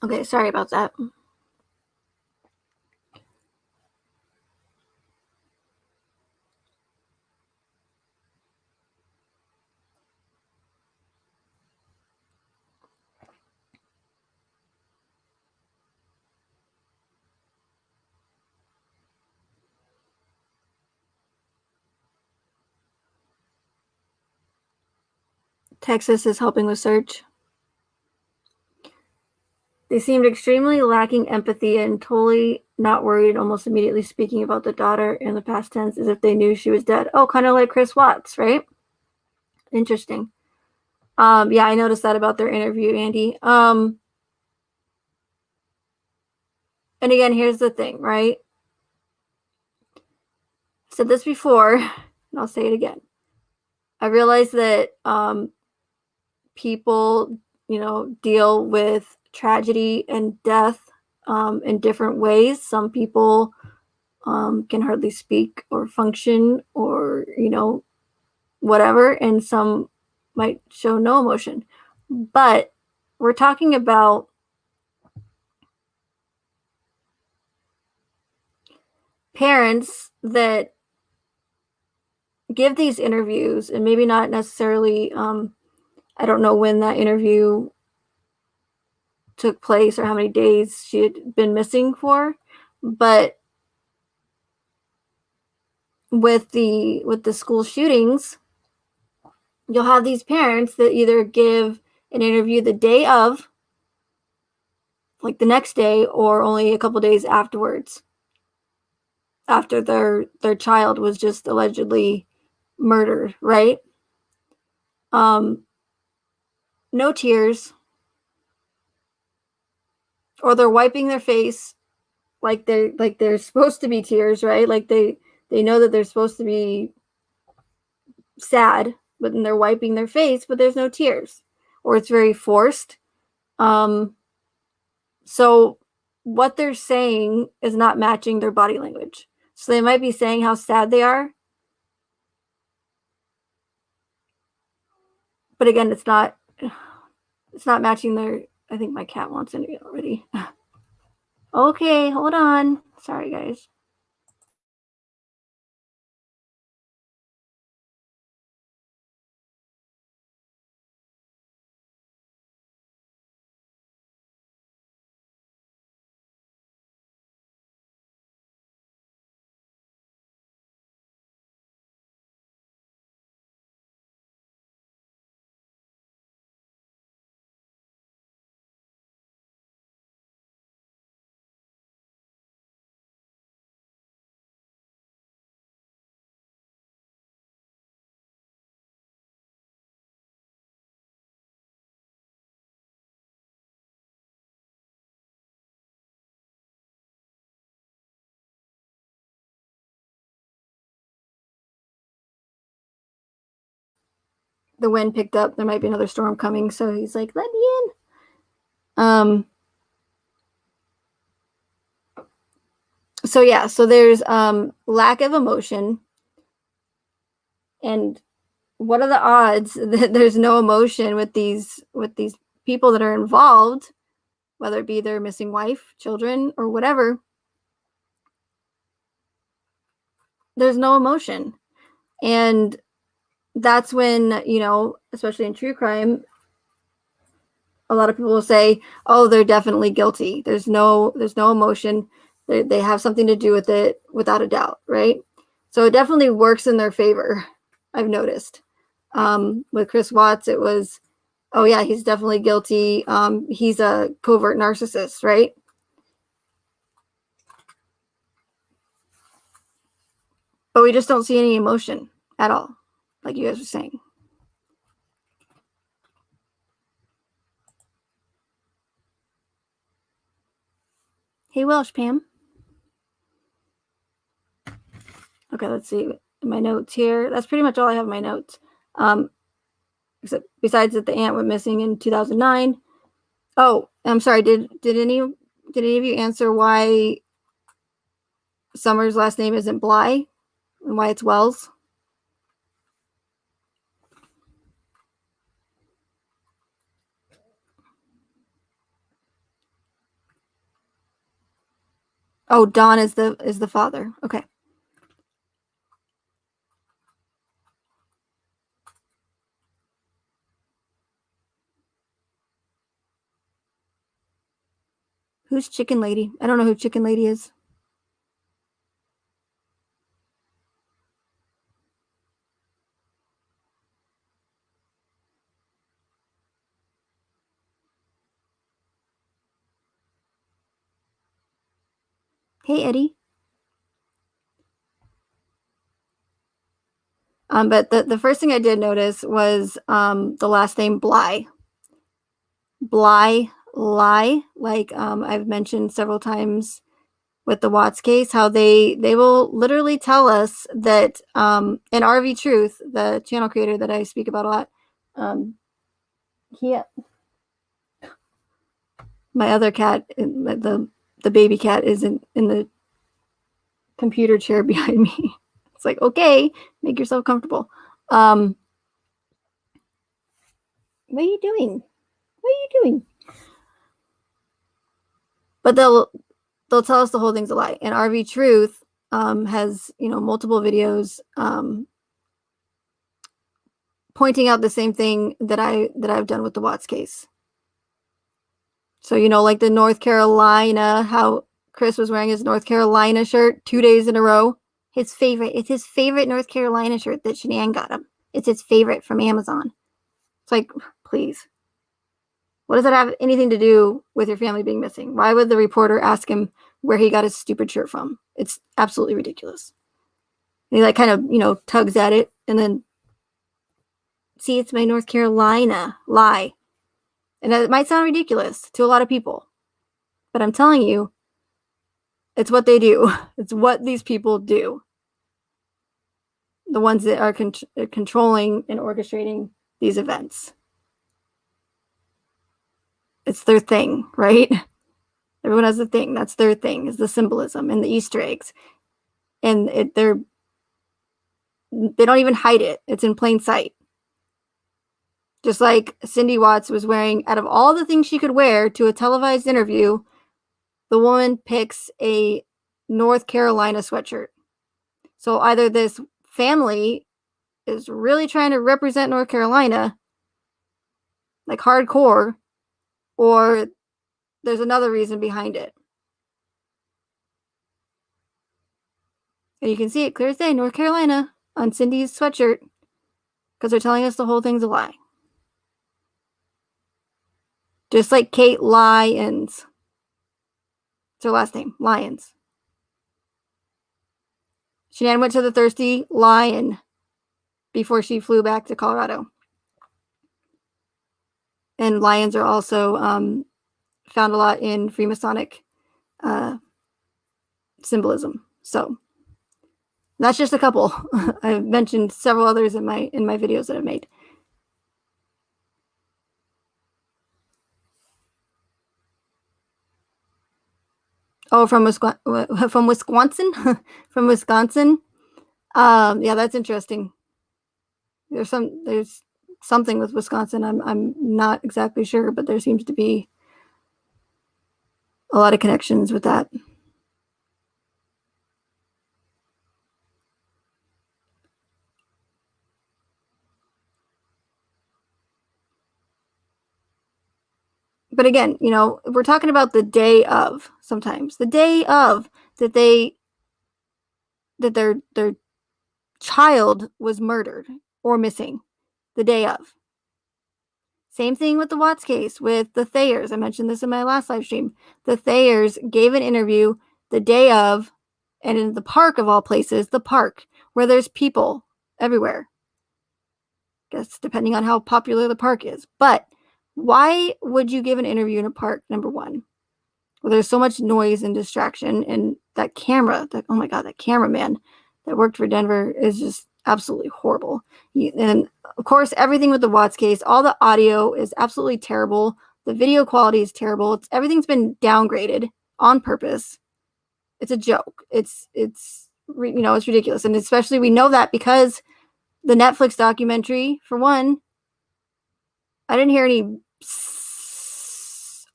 Okay, sorry about that. Texas is helping with search. They seemed extremely lacking empathy and totally not worried, almost immediately speaking about the daughter in the past tense as if they knew she was dead. Oh, kind of like Chris Watts, right? Interesting. Yeah, I noticed that about their interview, Andy. And again, here's the thing, right? I said this before, and I'll say it again. I realize that people, deal with tragedy and death in different ways. Some people can hardly speak or function or, whatever, and some might show no emotion. But we're talking about parents that give these interviews and maybe not necessarily, I don't know when that interview took place or how many days she had been missing for, but with the school shootings, you'll have these parents that either give an interview the day of like the next day or only a couple days afterwards, after their child was just allegedly murdered, right? No tears, or they're wiping their face like they're supposed to be tears, right? Like they know that they're supposed to be sad, but then they're wiping their face, but there's no tears, or it's very forced. So what they're saying is not matching their body language. So they might be saying how sad they are, but again, it's not matching their. I think my cat wants in it already. Okay, hold on. Sorry, guys. The wind picked up. There might be another storm coming, so he's like, "Let me in." So yeah, so there's lack of emotion, and what are the odds that there's no emotion with these people that are involved, whether it be their missing wife, children, or whatever? There's no emotion, and that's when, you know, especially in true crime, a lot of people will say, "Oh, they're definitely guilty. There's no emotion. They have something to do with it, without a doubt," right? So it definitely works in their favor. I've noticed. With Chris Watts, it was, "Oh yeah, he's definitely guilty. He's a covert narcissist," right? But we just don't see any emotion at all, like you guys were saying. Hey, Welsh, Pam. Okay, let's see my notes here. That's pretty much all I have in my notes. Except besides that the aunt went missing in 2009. Oh, I'm sorry. Did any of you answer why Summer's last name isn't Bly and why it's Wells? Oh, Don is the father. Okay. Who's Chicken Lady? I don't know who Chicken Lady is. Hey, Eddie. But the first thing I did notice was the last name Bly. Bly, lie. Like I've mentioned several times with the Watts case, how they will literally tell us that in RV Truth, the channel creator that I speak about a lot, he, my other cat, the baby cat, is in the computer chair behind me. It's like, okay, make yourself comfortable. What are you doing? What are you doing? But they'll tell us the whole thing's a lie. And RV Truth has, you know, multiple videos pointing out the same thing that I've done with the Watts case. So, you know, like the North Carolina, how Chris was wearing his North Carolina shirt 2 days in a row. It's his favorite North Carolina shirt that Shanann got him. It's his favorite from Amazon. It's like, please. What does that have anything to do with your family being missing? Why would the reporter ask him where he got his stupid shirt from? It's absolutely ridiculous. And he like kind of, tugs at it and then, see, it's my North Carolina lie. And it might sound ridiculous to a lot of people, but I'm telling you, it's what they do. It's what these people do. The ones that are controlling and orchestrating these events. It's their thing, right? Everyone has a thing. That's their thing, is the symbolism and the Easter eggs. And they don't even hide it. It's in plain sight. Just like Cindy Watts was wearing, out of all the things she could wear to a televised interview, the woman picks a North Carolina sweatshirt. So either this family is really trying to represent North Carolina, like hardcore, or there's another reason behind it. And you can see it clear as day, North Carolina, on Cindy's sweatshirt, because they're telling us the whole thing's a lie. Just like Kate Lyons. It's her last name, Lyons. Shanann went to the Thirsty Lion before she flew back to Colorado. And lions are also found a lot in Freemasonic symbolism. So that's just a couple. I've mentioned several others in my videos that I've made. Oh, from Wisconsin. From Wisconsin. Yeah, that's interesting. There's something with Wisconsin. I'm not exactly sure, but there seems to be a lot of connections with that. But again, we're talking about the day of, sometimes the day of that their child was murdered or missing, the day of. Same thing with the Watts case with the Thayers. I mentioned this in my last live stream. The Thayers gave an interview the day of, and in the park of all places, the park where there's people everywhere. I guess depending on how popular the park is. But why would you give an interview in a park, number one? Well, there's so much noise and distraction, and that camera, oh my God, that cameraman that worked for Denver is just absolutely horrible. And of course, everything with the Watts case, all the audio is absolutely terrible. The video quality is terrible. Everything's been downgraded on purpose. It's a joke. It's ridiculous. And especially we know that because the Netflix documentary, for one, I didn't hear any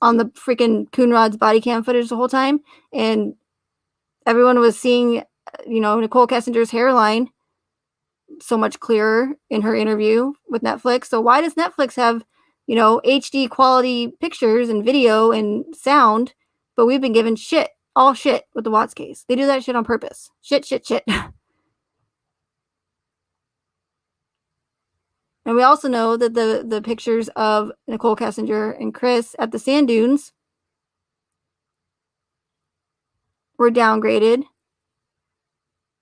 on the freaking Coonrod's body cam footage the whole time. And everyone was seeing, Nicole Kessinger's hairline so much clearer in her interview with Netflix. So why does Netflix have, HD quality pictures and video and sound, but we've been given all shit with the Watts case? They do that shit on purpose. Shit. And we also know that the pictures of Nicole Kessinger and Chris at the sand dunes were downgraded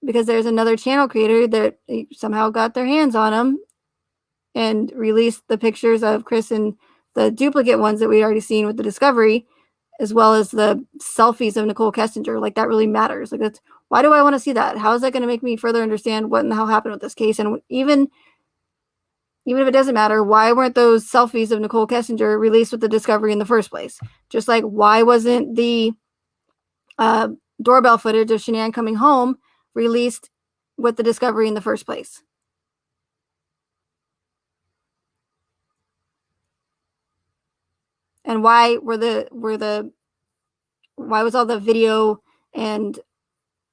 because there's another channel creator that somehow got their hands on them and released the pictures of Chris and the duplicate ones that we'd already seen with the Discovery, as well as the selfies of Nicole Kessinger. Like, that really matters. Like, why do I want to see that? How is that going to make me further understand what in the hell happened with this case? And even if it doesn't matter, why weren't those selfies of Nicole Kessinger released with the Discovery in the first place? Just like, why wasn't the doorbell footage of Shanann coming home released with the Discovery in the first place? And why was all the video and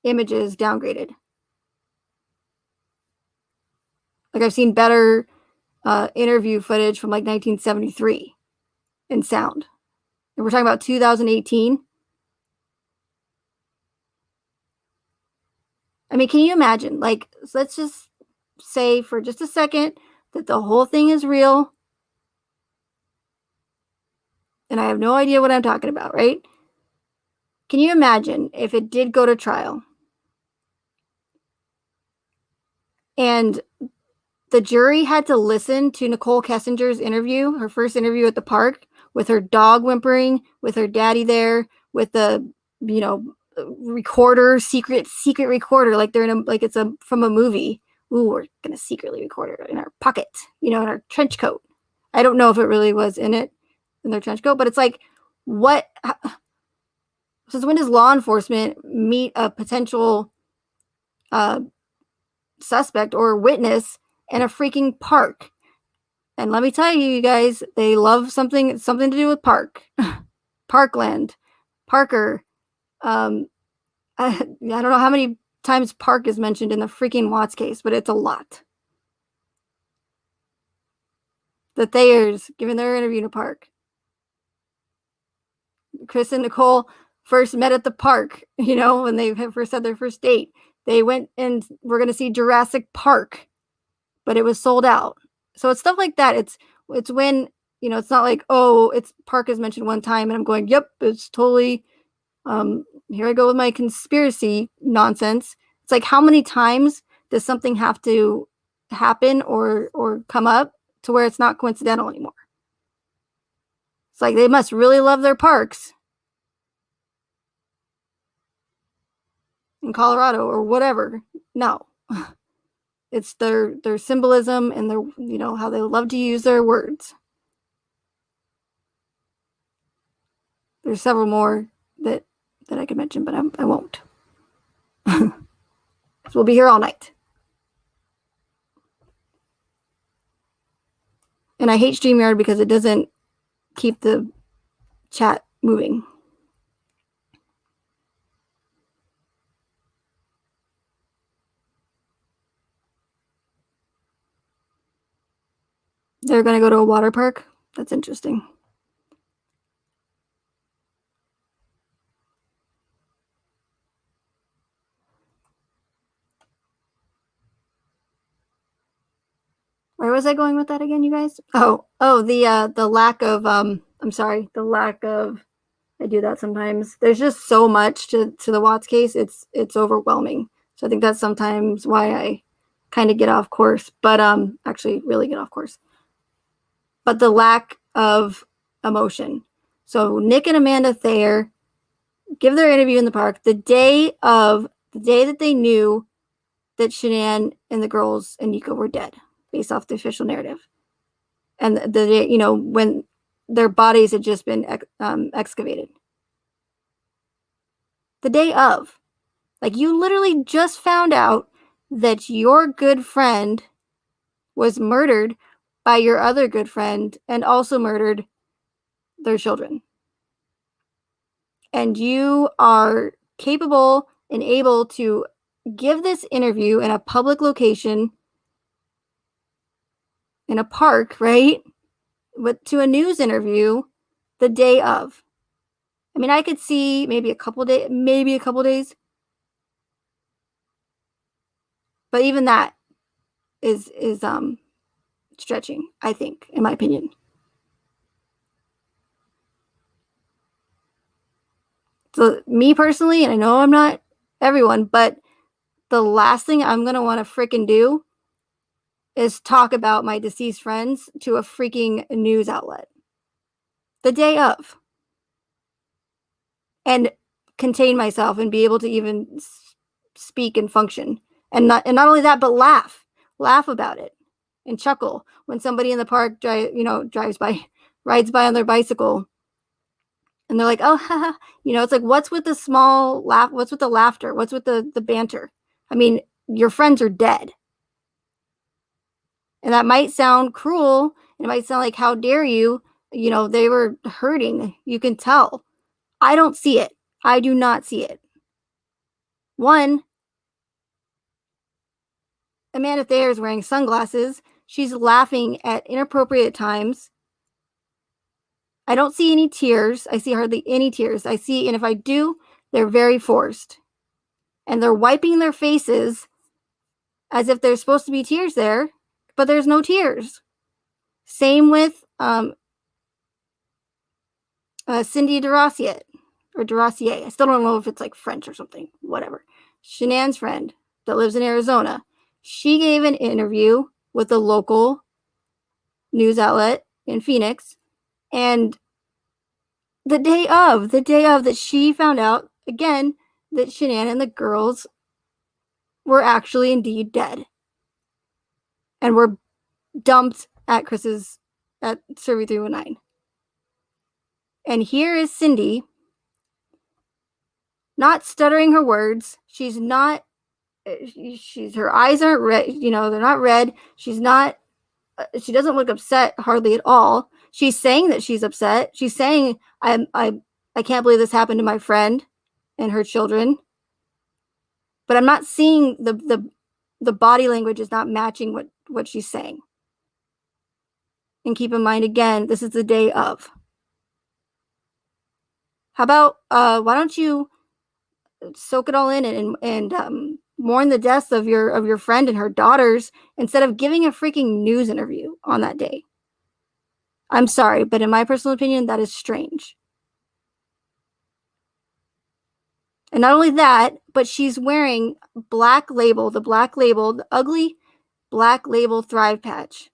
images downgraded? Like, I've seen better interview footage from like 1973 in sound. And we're talking about 2018. I mean, can you imagine? Like, so let's just say for just a second that the whole thing is real. and I have no idea what I'm talking about, right? Can you imagine if it did go to trial and the jury had to listen to Nicole Kessinger's interview, her first interview at the park, with her dog whimpering, with her daddy there, with the, you know, recorder, secret recorder, like they're in a, like it's a from a movie. Ooh, we're gonna secretly record it in our pocket, in our trench coat. I don't know if it really was in their trench coat, but it's like, what? Since when does law enforcement meet a potential uh, suspect or witness in a freaking park? And let me tell you, you guys, they love something to do with park, Parkland, Parker. I don't know how many times park is mentioned in the freaking Watts case, but it's a lot. The Thayers giving their interview in a park. Chris and Nicole first met at the park, when they first had their first date. They went and we're going to see Jurassic Park, but it was sold out. So it's stuff like that. It's when, it's not like, oh, it's park is mentioned one time and I'm going, yep, it's totally, here I go with my conspiracy nonsense. It's like, how many times does something have to happen or come up to where it's not coincidental anymore? It's like they must really love their parks in Colorado or whatever. No. It's their symbolism and their, how they love to use their words. There's several more that I could mention, but I won't. So we'll be here all night. And I hate StreamYard because it doesn't keep the chat moving. They're going to go to a water park? That's interesting. Where was I going with that again, you guys? Oh, the lack of, I'm sorry, the lack of, I do that sometimes. There's just so much to the Watts case. It's overwhelming. So I think that's sometimes why I kind of get off course, but actually really get off course. But the lack of emotion. So Nick and Amanda Thayer give their interview in the park the day that they knew that Shanann and the girls and Nico were dead, based off the official narrative. And when their bodies had just been excavated. The day of. Like, you literally just found out that your good friend was murdered by your other good friend and also murdered their children. And you are capable and able to give this interview in a public location, in a park, right? To a news interview the day of. I mean, I could see maybe a couple days. But even that is stretching, I think, in my opinion. So me personally, and I know I'm not everyone, but the last thing I'm going to want to freaking do is talk about my deceased friends to a freaking news outlet the day of, and contain myself and be able to even speak and function, and not only that, but laugh about it and chuckle when somebody in the park rides by on their bicycle and they're like, oh, haha. It's like, what's with the small laugh? What's with the laughter? What's with the banter? I mean, your friends are dead. And that might sound cruel. And it might sound like, how dare you? They were hurting. You can tell. I don't see it. I do not see it. One, Amanda Thayer is wearing sunglasses. She's laughing at inappropriate times. I don't see any tears. I see hardly any tears. And if I do, they're very forced. And they're wiping their faces as if there's supposed to be tears there, but there's no tears. Same with Cindy DeRossier, or DeRossier. I still don't know if it's like French or something. Whatever. Shanann's friend that lives in Arizona. She gave an interview with a local news outlet in Phoenix, and the day of that she found out again that Shanann and the girls were actually indeed dead and were dumped at Chris's at Survey 319. And here is Cindy, not stuttering her words. She's not. She's her eyes aren't red. You know, they're not red. She's not. She doesn't look upset hardly at all. She's saying that she's upset. She's saying, I can't believe this happened to my friend and her children. But I'm not seeing the body language is not matching what she's saying. And keep in mind, again, this is the day of. How about why don't you soak it all in and mourn the deaths of your friend and her daughters instead of giving a freaking news interview on that day? I'm sorry, but in my personal opinion, that is strange. And not only that, but she's wearing Black Label, the ugly Black Label Thrive patch.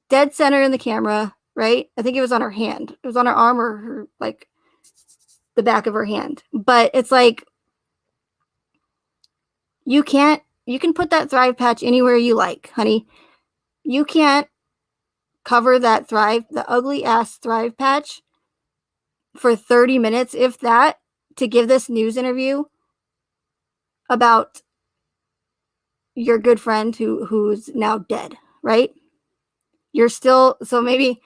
Dead center in the camera, right? I think it was on her hand. It was on her arm or her, like, the back of her hand. But it's like, you can put that Thrive patch anywhere you like, honey. You can't cover that the ugly ass Thrive patch for 30 minutes, if that, to give this news interview about your good friend who's now dead, right? You're still, so maybe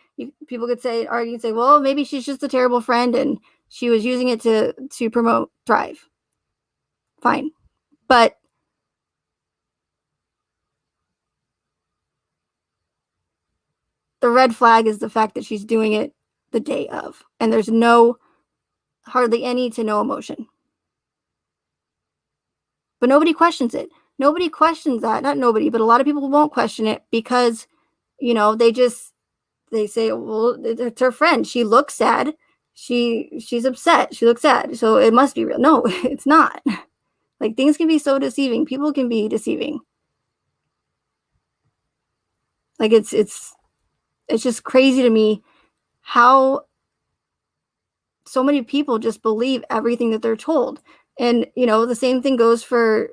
people could argue and say, well, maybe she's just a terrible friend and she was using it to promote Thrive. Fine. But the red flag is the fact that she's doing it the day of, and there's hardly any to no emotion. But nobody questions it. Nobody questions that. Not nobody, but a lot of people won't question it because, they say, well, it's her friend. She looks sad. She's upset. She looks sad. So it must be real. No, it's not. Like, things can be so deceiving. People can be deceiving. Like, it's just crazy to me how so many people just believe everything that they're told. And, the same thing goes for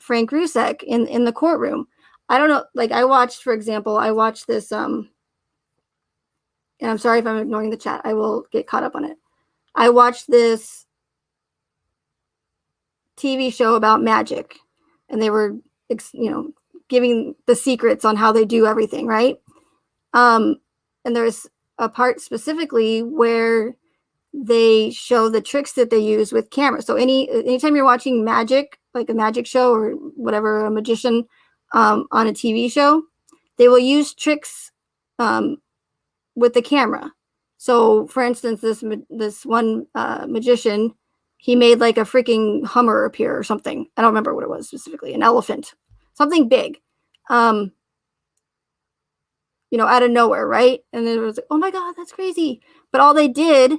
Frank Rusek in the courtroom. I don't know. Like, for example, I watched this, and I'm sorry if I'm ignoring the chat. I will get caught up on it. I watched this TV show about magic, and they were, giving the secrets on how they do everything, right? And there's a part specifically where they show the tricks that they use with cameras. So anytime you're watching magic, like a magic show or whatever, a magician on a TV show, they will use tricks with the camera. So, for instance, this one magician, he made like a freaking Hummer appear or something. I don't remember what it was specifically. An elephant, something big, out of nowhere, right? And then it was like, oh my God, that's crazy. But all they did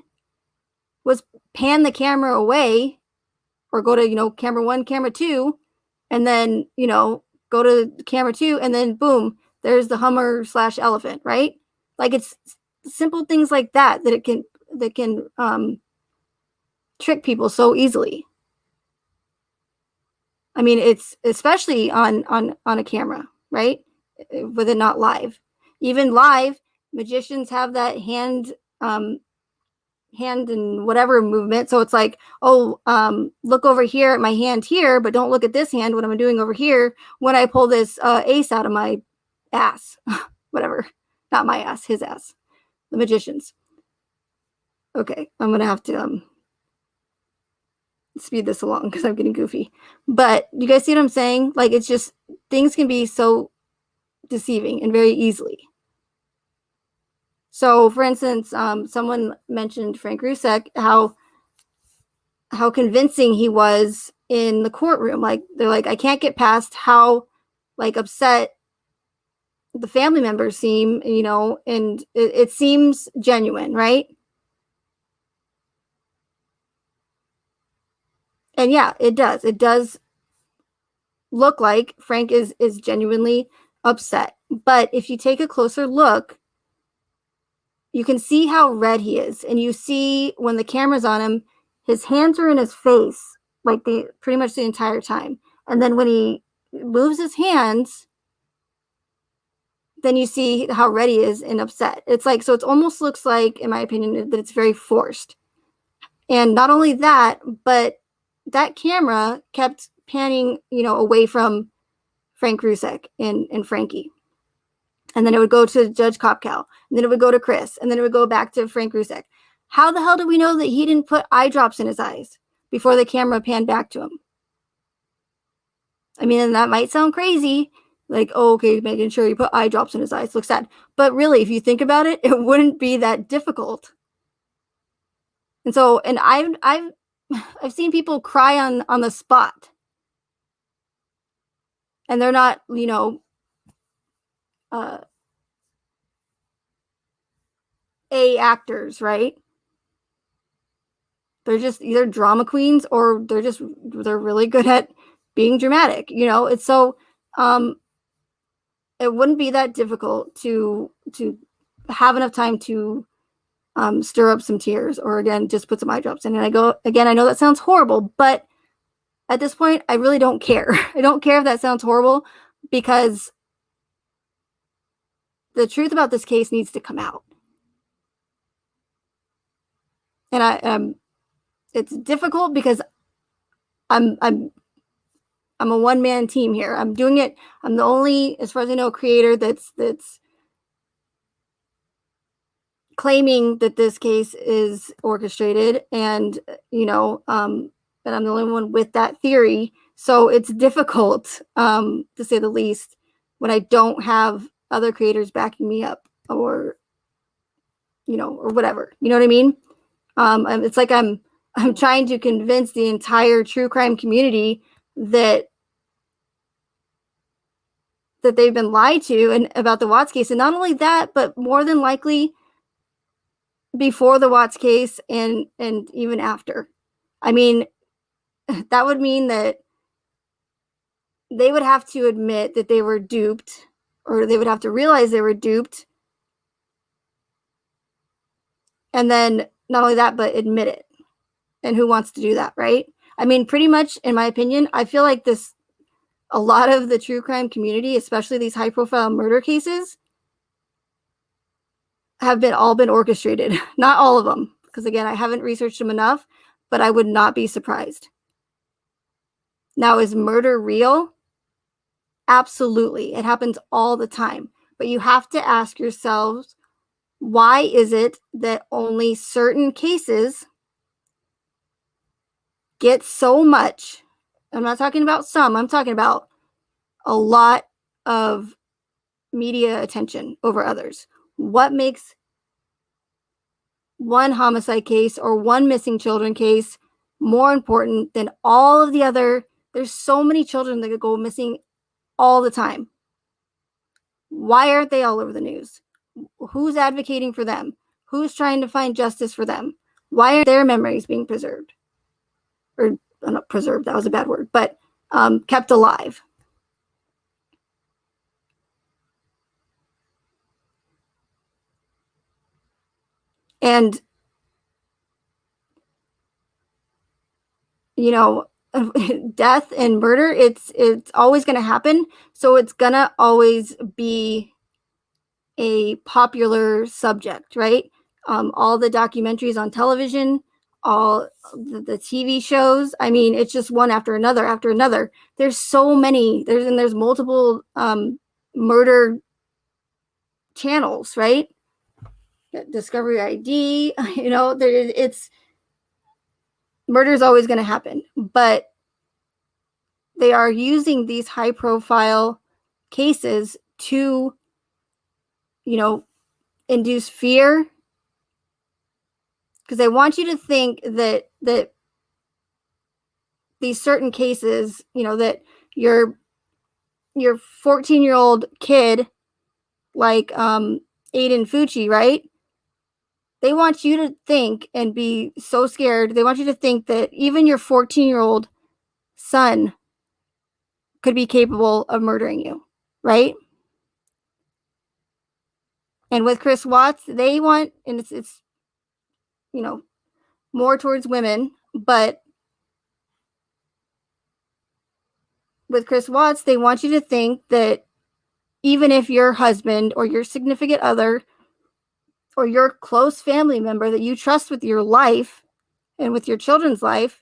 was pan the camera away, or go to, camera 1, camera 2, and then, go to camera 2, and then boom, there's the Hummer / elephant, right? Like, it's simple things like that can trick people so easily. I mean, it's especially on a camera, right? With it not live. Even live, magicians have that hand and whatever movement. So it's like, oh, look over here at my hand here, but don't look at this hand, what I'm doing over here when I pull this ace out of my ass. Whatever. Not my ass, his ass. The magicians. Okay, I'm going to have to speed this along because I'm getting goofy. But you guys see what I'm saying? Like, it's just, things can be so deceiving and very easily. So, for instance, someone mentioned Frank Rusek, how convincing he was in the courtroom. Like, they're like, I can't get past how, like, upset, the family members seem, and it seems genuine, right? And yeah, it does. It does look like Frank is genuinely upset. But if you take a closer look, you can see how red he is. And you see when the camera's on him, his hands are in his face, like pretty much the entire time. And then when he moves his hands, then you see how red he is and upset. It's like, so it almost looks like, in my opinion, that it's very forced. And not only that, but that camera kept panning, away from Frank Rusek and Frankie. And then it would go to Judge Kopkow, and then it would go to Chris, and then it would go back to Frank Rusek. How the hell do we know that he didn't put eye drops in his eyes before the camera panned back to him? I mean, and that might sound crazy, like, oh, okay, making sure you put eye drops in his eyes looks sad. But really, if you think about it, it wouldn't be that difficult. And so, and I've seen people cry on the spot, and they're not, A actors, right? They're just either drama queens or they're really good at being dramatic. It's so it wouldn't be that difficult to have enough time to stir up some tears, or again, just put some eye drops in. And I go, again, I know that sounds horrible, but at this point, I really don't care. I don't care if that sounds horrible, because the truth about this case needs to come out. And it's difficult because I'm a one-man team here. I'm doing it. I'm the only, as far as I know, creator that's claiming that this case is orchestrated, and that I'm the only one with that theory. So it's difficult, to say the least, when I don't have other creators backing me up, or or whatever. You know what I mean? It's like I'm trying to convince the entire true crime community that they've been lied to, and about the Watts case. And not only that, but more than likely before the Watts case, and even after. I mean, that would mean that they would have to admit that they were duped, or they would have to realize they were duped. And then not only that, but admit it. And who wants to do that, right? I mean, pretty much, in my opinion, I feel like a lot of the true crime community, especially these high profile murder cases, have all been orchestrated. Not all of them, because again, I haven't researched them enough, but I would not be surprised. Now, is murder real? Absolutely. It happens all the time. But you have to ask yourselves, why is it that only certain cases get so much? I'm not talking about some, I'm talking about a lot of media attention over others. What makes one homicide case or one missing children case more important than all of the other? There's so many children that go missing all the time. Why aren't they all over the news? Who's advocating for them? Who's trying to find justice for them? Why aren't their memories being preserved? Or not preserved, that was a bad word, but kept alive. And death and murder, it's always going to happen. So it's going to always be a popular subject, right? All the documentaries on television, all the TV shows. I mean, it's just one after another after another. There's so many. There's multiple murder channels, right? Discovery ID. It's murder is always going to happen, but they are using these high profile cases to, induce fear, because they want you to think that these certain cases, that your 14-year-old kid like Aiden Fucci, right? They want you to think and be so scared. They want you to think that even your 14-year-old son could be capable of murdering you, right? And with Chris Watts, they want, and it's you know, more towards women, but with Chris Watts, they want you to think that even if your husband or your significant other or your close family member that you trust with your life and with your children's life,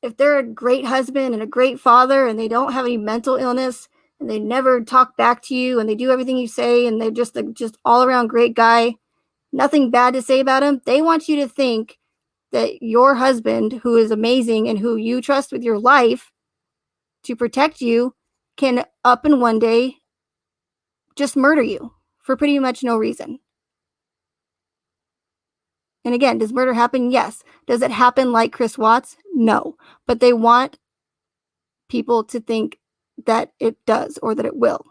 if they're a great husband and a great father and they don't have any mental illness and they never talk back to you and they do everything you say and they're just all around great guy, nothing bad to say about him, they want you to think that your husband, who is amazing and who you trust with your life to protect you, can up and one day just murder you for pretty much no reason. And again, does murder happen? Yes. Does it happen like Chris Watts? No. But they want people to think that it does or that it will.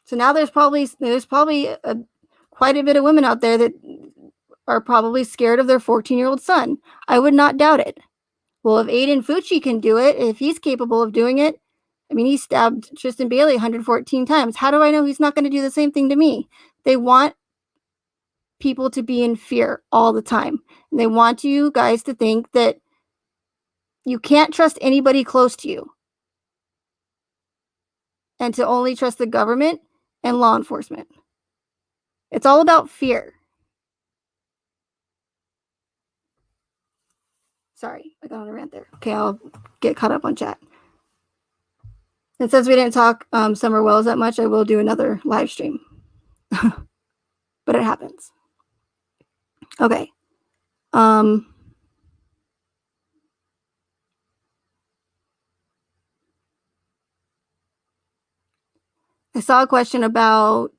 So now there's probably quite a bit of women out there that are probably scared of their 14-year-old son. I would not doubt it. Well, if Aiden Fucci can do it, if he's capable of doing it, I mean, he stabbed Tristan Bailey 114 times. How do I know he's not going to do the same thing to me? They want people to be in fear all the time. And they want you guys to think that you can't trust anybody close to you and to only trust the government and law enforcement. It's all about fear. Sorry, I got on a rant there. Okay, I'll get caught up on chat. And since we didn't talk Summer Wells that much, I will do another live stream. But it happens. Okay. I saw a question about,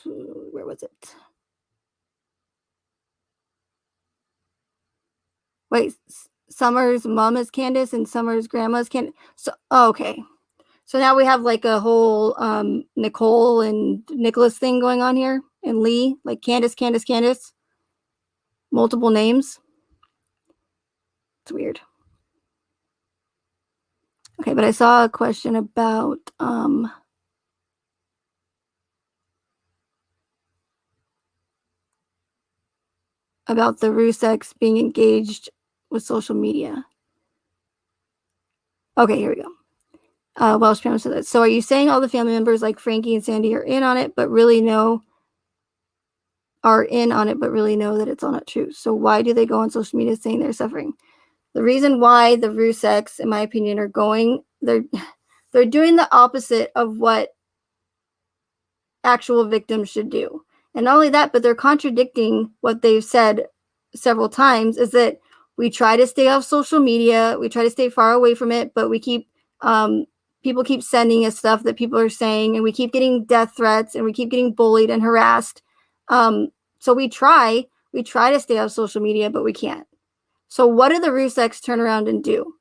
where was it? Wait, Summer's mom is Candace and Summer's grandma is Candace. So, okay. So now we have like a whole Nicole and Nicholas thing going on here, and Lee, like Candace. Multiple names. It's weird. Okay, but I saw a question about the Ruseks being engaged with social media. Okay, here we go. Welsh family said that. So are you saying all the family members like Frankie and Sandy are in on it, but really know that it's all not true? So why do they go on social media saying they're suffering? The reason why the Ruseks, in my opinion, are going, they're doing the opposite of what actual victims should do. And not only that, but they're contradicting what they've said several times, is that we try to stay off social media, we try to stay far away from it, but we keep people keep sending us stuff that people are saying, and we keep getting death threats, and we keep getting bullied and harassed. So we try to stay off social media, but we can't. So what do the Ruseks turn around and do?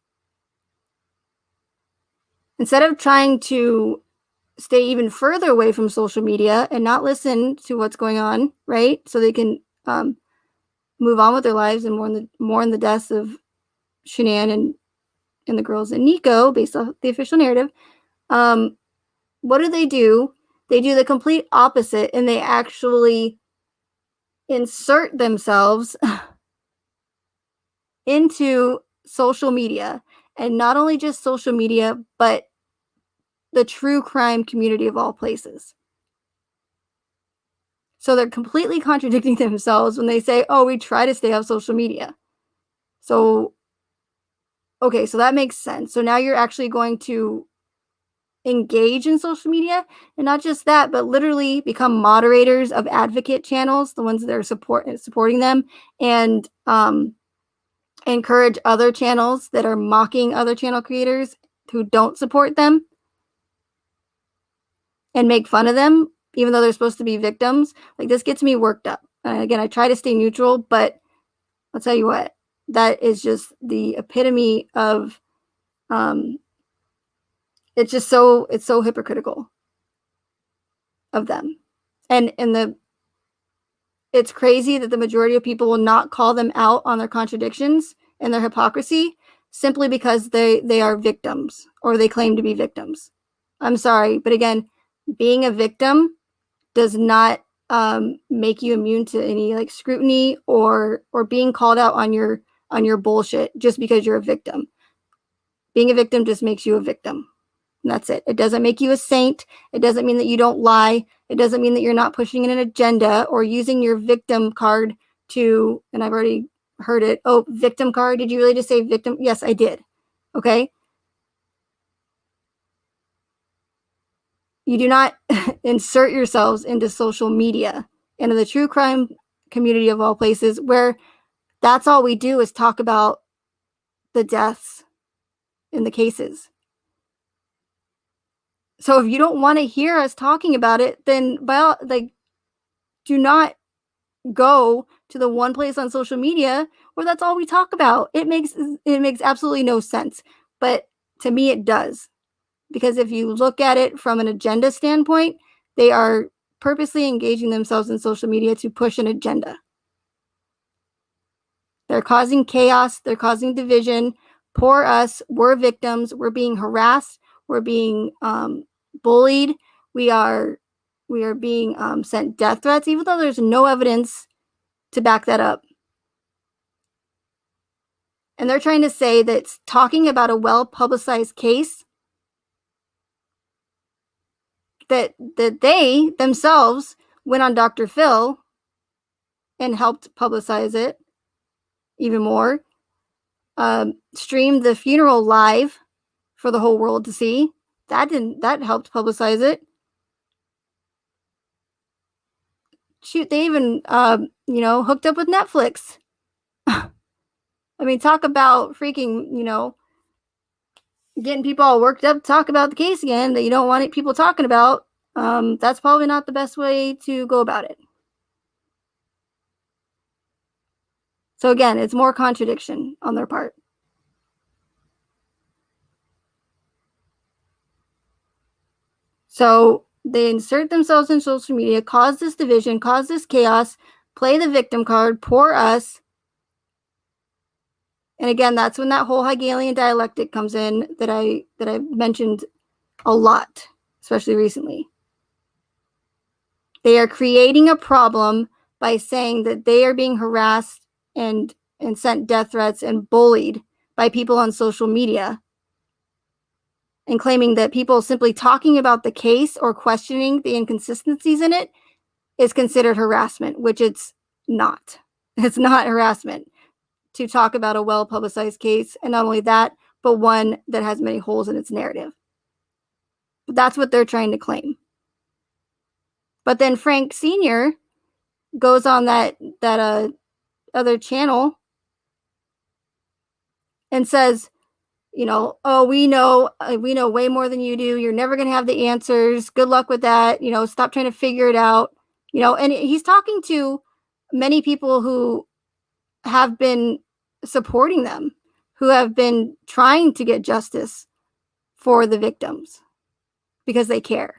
Instead of trying to stay even further away from social media and not listen to what's going on, right? So they can move on with their lives and mourn the deaths of Shanann and the girls and Nico, based off the official narrative. What do? They do the complete opposite, and they actually insert themselves into social media, and not only just social media, but the true crime community of all places. So they're completely contradicting themselves when they say, oh, we try to stay off social media. So, okay, so that makes sense. So now you're actually going to engage in social media, and not just that, but literally become moderators of advocate channels, the ones that are supporting them, and encourage other channels that are mocking other channel creators who don't support them and make fun of them, even though they're supposed to be victims. Like, this gets me worked up. Again, I try to stay neutral, but I'll tell you what, that is just the epitome of it's so hypocritical of them. And it's crazy that the majority of people will not call them out on their contradictions and their hypocrisy simply because they are victims or they claim to be victims. I'm sorry, but again, being a victim does not make you immune to any like scrutiny or being called out on your bullshit just because you're a victim. Being a victim just makes you a victim. And that's it. It doesn't make you a saint. It doesn't mean that you don't lie. It doesn't mean that you're not pushing in an agenda or using your victim card to, and I've already heard it. Oh, victim card. Did you really just say victim? Yes, I did. Okay. You do not insert yourselves into social media and in the true crime community of all places where that's all we do is talk about the deaths in the cases. So if you don't want to hear us talking about it, then do not go to the one place on social media where that's all we talk about. It makes absolutely no sense. But to me it does. Because if you look at it from an agenda standpoint, they are purposely engaging themselves in social media to push an agenda. They're causing chaos, they're causing division. Poor us, we're victims, we're being harassed, we're being bullied, we are being sent death threats, even though there's no evidence to back that up. And they're trying to say that talking about a well-publicized case that they themselves went on Dr. Phil and helped publicize it even more, streamed the funeral live for the whole world to see. That helped publicize it. Shoot, they even hooked up with Netflix. I mean, talk about freaking, getting people all worked up to talk about the case again that you don't want people talking about. That's probably not the best way to go about it. So again, it's more contradiction on their part. So they insert themselves in social media, cause this division, cause this chaos, play the victim card, poor us. And again, that's when that whole Hegelian dialectic comes in that I mentioned a lot, especially recently. They are creating a problem by saying that they are being harassed and sent death threats and bullied by people on social media, and claiming that people simply talking about the case or questioning the inconsistencies in it is considered harassment, which it's not. It's not harassment to talk about a well-publicized case, and not only that, but one that has many holes in its narrative. That's what they're trying to claim. But then Frank Sr. goes on that other channel and says, oh, we know way more than you do. You're never going to have the answers. Good luck with that. Stop trying to figure it out. And he's talking to many people who have been supporting them, who have been trying to get justice for the victims because they care.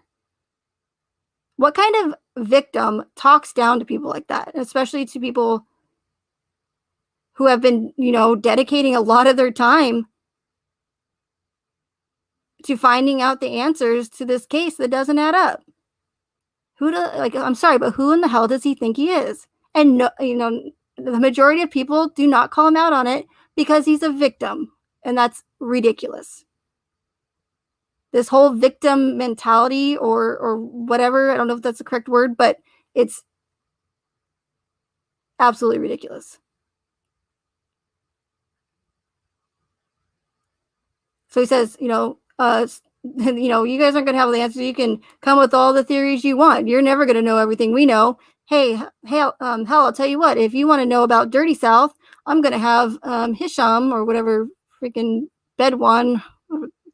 What kind of victim talks down to people like that, especially to people who have been, dedicating a lot of their time to finding out the answers to this case that doesn't add up? I'm sorry, but who in the hell does he think he is? And no, the majority of people do not call him out on it because he's a victim, and that's ridiculous. This whole victim mentality or whatever, I don't know if that's the correct word, but it's absolutely ridiculous. So he says, you guys aren't going to have the answers. You can come with all the theories you want. You're never going to know everything we know. Hey, hell, I'll tell you what, if you want to know about Dirty South, I'm going to have Hisham or whatever freaking Bedouin,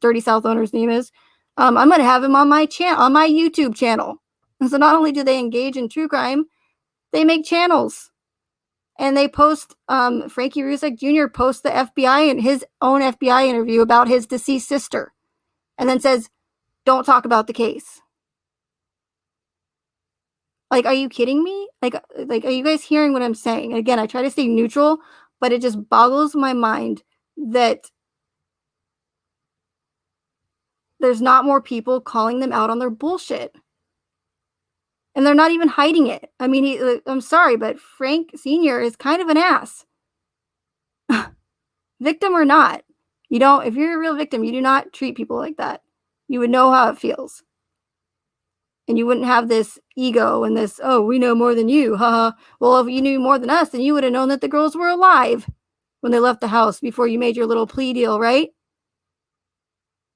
Dirty South owner's name is. I'm going to have him on my YouTube channel. And so not only do they engage in true crime, they make channels and they post Frankie Rusek Jr. posts the FBI and his own FBI interview about his deceased sister, and then says, "Don't talk about the case." Like, are you kidding me? Like, are you guys hearing what I'm saying? Again, I try to stay neutral, but it just boggles my mind that there's not more people calling them out on their bullshit. And they're not even hiding it. I mean, I'm sorry, but Frank Sr. is kind of an ass. Victim or not. You don't, if you're a real victim, you do not treat people like that. You would know how it feels. And you wouldn't have this ego and this, oh, we know more than you. Haha. Well, if you knew more than us, then you would have known that the girls were alive when they left the house before you made your little plea deal, right?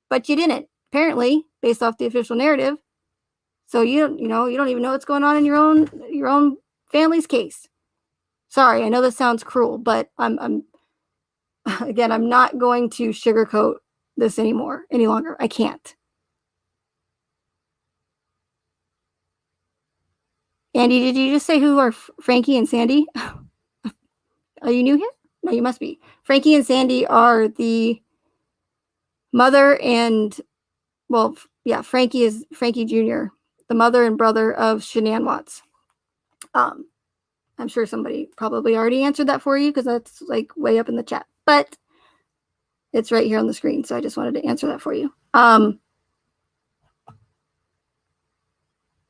But you didn't, apparently, based off the official narrative. So you don't even know what's going on in your own family's case. Sorry, I know this sounds cruel, but I'm again, I'm not going to sugarcoat this any longer. I can't. Andy, did you just say who are Frankie and Sandy? Are you new here? No, you must be. Frankie and Sandy are the mother and, well, yeah, Frankie is Frankie Jr., the mother and brother of Shanann Watts. I'm sure somebody probably already answered that for you because that's like way up in the chat, but it's right here on the screen. So I just wanted to answer that for you.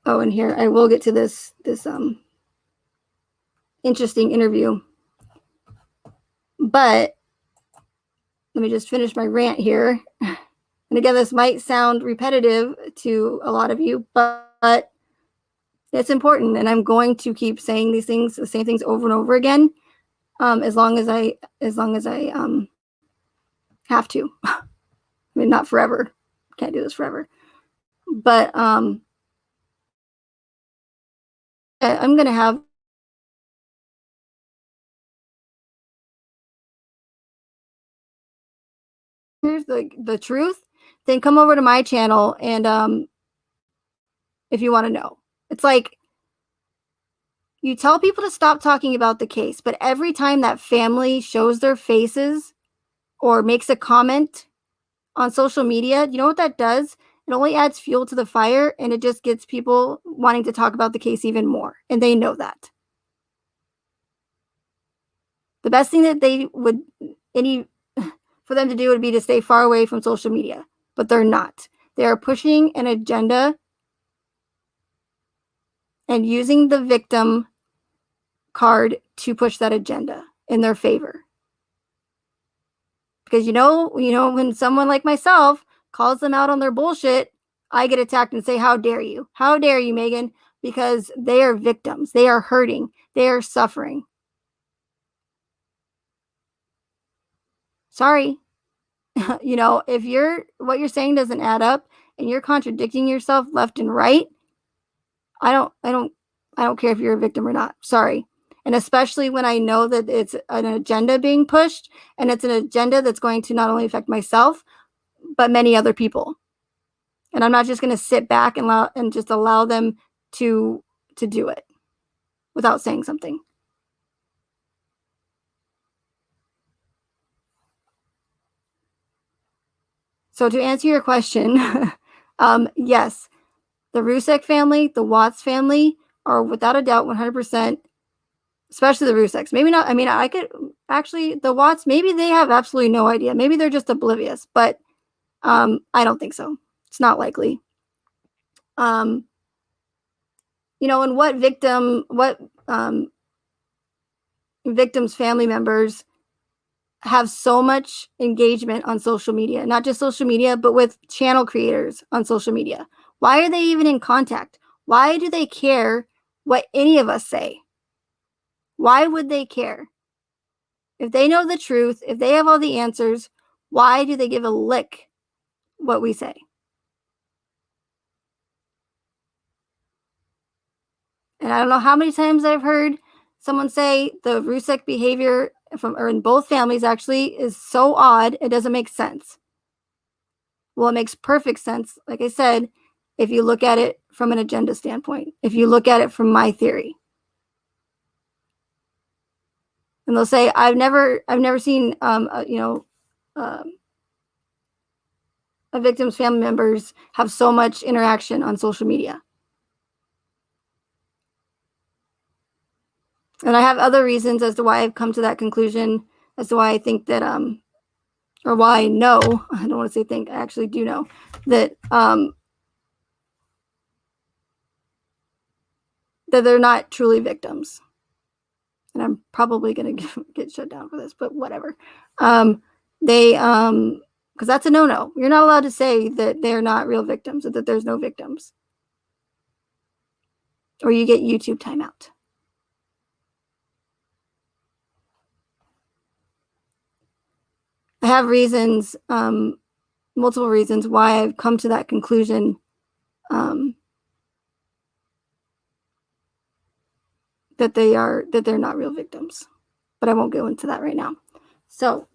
Oh, and here I will get to this interesting interview, but let me just finish my rant here. And again, this might sound repetitive to a lot of you, but it's important, and I'm going to keep saying these things, the same things over and over again, as long as I have to. I mean, not forever. Can't do this forever. But I'm going to have here's the truth, then come over to my channel and if you want to know. It's like you tell people to stop talking about the case, but every time that family shows their faces or makes a comment on social media, you know what that does? It only adds fuel to the fire, and it just gets people wanting to talk about the case even more, and they know that. The best thing that they would for them to do would be to stay far away from social media, but they're not. They are pushing an agenda and using the victim card to push that agenda in their favor. Because when someone like myself calls them out on their bullshit, I get attacked and say, how dare you? How dare you, Megan? Because they are victims. They are hurting. They are suffering. Sorry. If what you're saying doesn't add up and you're contradicting yourself left and right, I don't care if you're a victim or not. Sorry. And especially when I know that it's an agenda being pushed, and it's an agenda that's going to not only affect myself, but many other people. And I'm not just going to sit back and just allow them to do it without saying something. So to answer your question, yes, the Rusek family, the Watts family are without a doubt 100%, especially the Ruseks. Maybe not. I mean, I could actually, the Watts, maybe they have absolutely no idea. Maybe they're just oblivious, but I don't think so. It's not likely. And what victims' family members have so much engagement on social media, not just social media, but with channel creators on social media. Why are they even in contact? Why do they care what any of us say? Why would they care? If they know the truth, if they have all the answers, why do they give a lick what we say? And I don't know how many times I've heard someone say the Rusek behavior in both families actually is so odd, it doesn't make sense. Well, it makes perfect sense, like I said, if you look at it from an agenda standpoint, if you look at it from my theory. And they'll say, I've never seen, a victim's family members have so much interaction on social media. And I have other reasons as to why I've come to that conclusion, as to why I think that, or why I know, I don't want to say think, I actually do know that, that they're not truly victims. And I'm probably going to get shut down for this, but whatever. Because that's a no-no. You're not allowed to say that they're not real victims or that there's no victims. Or you get YouTube timeout. I have reasons, multiple reasons why I've come to that conclusion. That they're not real victims, but I won't go into that right now. So,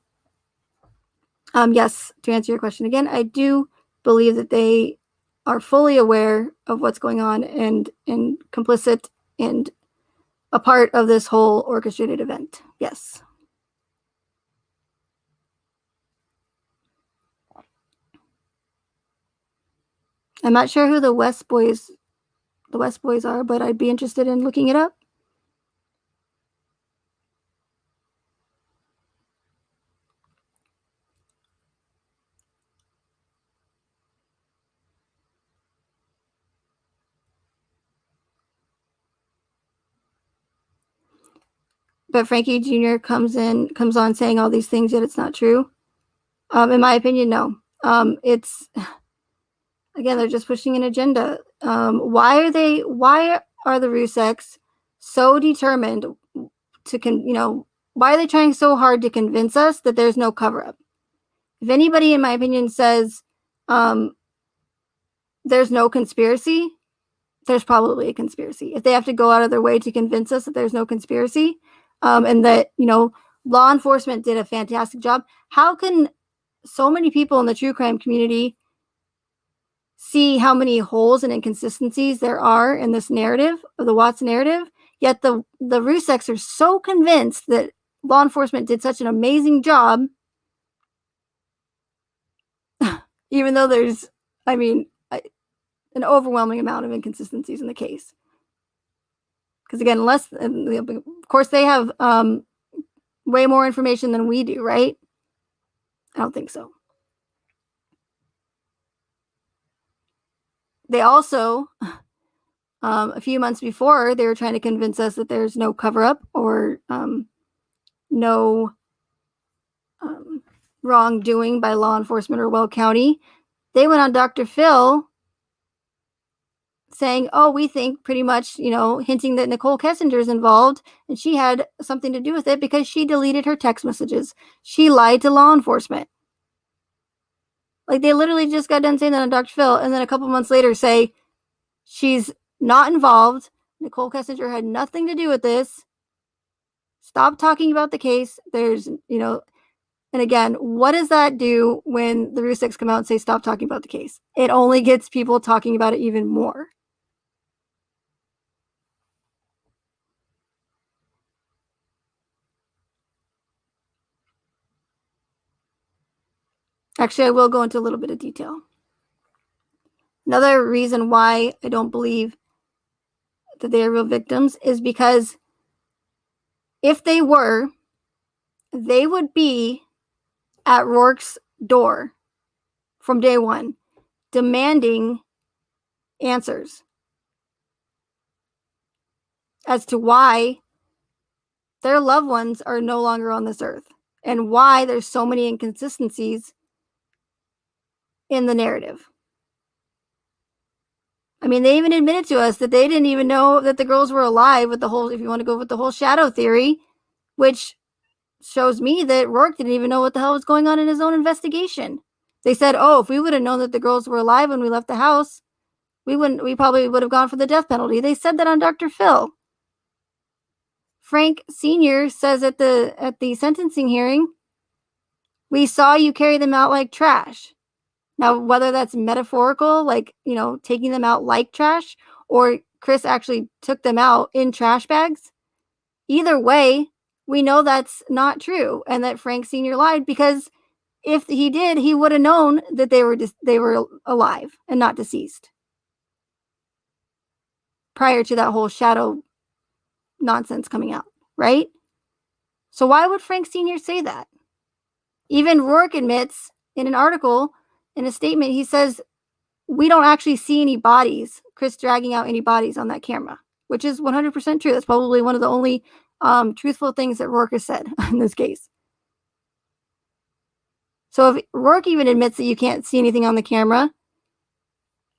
yes, to answer your question again, I do believe that they are fully aware of what's going on and complicit and a part of this whole orchestrated event. Yes. I'm not sure who the West Boys are, but I'd be interested in looking it up. But Frankie Jr. comes on saying all these things, yet it's not true. In my opinion, no. It's, again, they're just pushing an agenda. Why are the Ruseks so determined to why are they trying so hard to convince us that there's no cover-up? If anybody, in my opinion, says there's no conspiracy, there's probably a conspiracy. If they have to go out of their way to convince us that there's no conspiracy, and that, law enforcement did a fantastic job, how can so many people in the true crime community see how many holes and inconsistencies there are in this narrative of the Watts narrative, yet the Ruseks are so convinced that law enforcement did such an amazing job, even though there's, an overwhelming amount of inconsistencies in the case. Because again, of course, they have way more information than we do, right? I don't think so. They also, a few months before, they were trying to convince us that there's no cover-up or no wrongdoing by law enforcement or Weld County. They went on Dr. Phil saying, oh, we think pretty much, hinting that Nicole Kessinger is involved and she had something to do with it because she deleted her text messages. She lied to law enforcement. Like, they literally just got done saying that on Dr. Phil, and then a couple months later say she's not involved. Nicole Kessinger had nothing to do with this. Stop talking about the case. There's, and again, what does that do when the Ruseks come out and say stop talking about the case? It only gets people talking about it even more. Actually, I will go into a little bit of detail. Another reason why I don't believe that they are real victims is because if they were, they would be at Rourke's door from day one, demanding answers as to why their loved ones are no longer on this earth and why there's so many inconsistencies in the narrative. They even admitted to us that they didn't even know that the girls were alive with the whole, if you want to go with the whole shadow theory, which shows me that Rourke didn't even know what the hell was going on in his own investigation. They said, oh, if we would have known that the girls were alive when we left the house, we probably would have gone for the death penalty. They said that on Dr. Phil. Frank Sr. says at the sentencing hearing, we saw you carry them out like trash. Now, whether that's metaphorical, like, taking them out like trash, or Chris actually took them out in trash bags, either way, we know that's not true and that Frank Sr. lied, because if he did, he would have known that they were alive and not deceased prior to that whole shadow nonsense coming out, right? So why would Frank Sr. say that? Even Rourke admits in an article, in a statement, he says, we don't actually see any bodies, Chris dragging out any bodies on that camera, which is 100% true. That's probably one of the only truthful things that Rourke has said in this case. So if Rourke even admits that you can't see anything on the camera,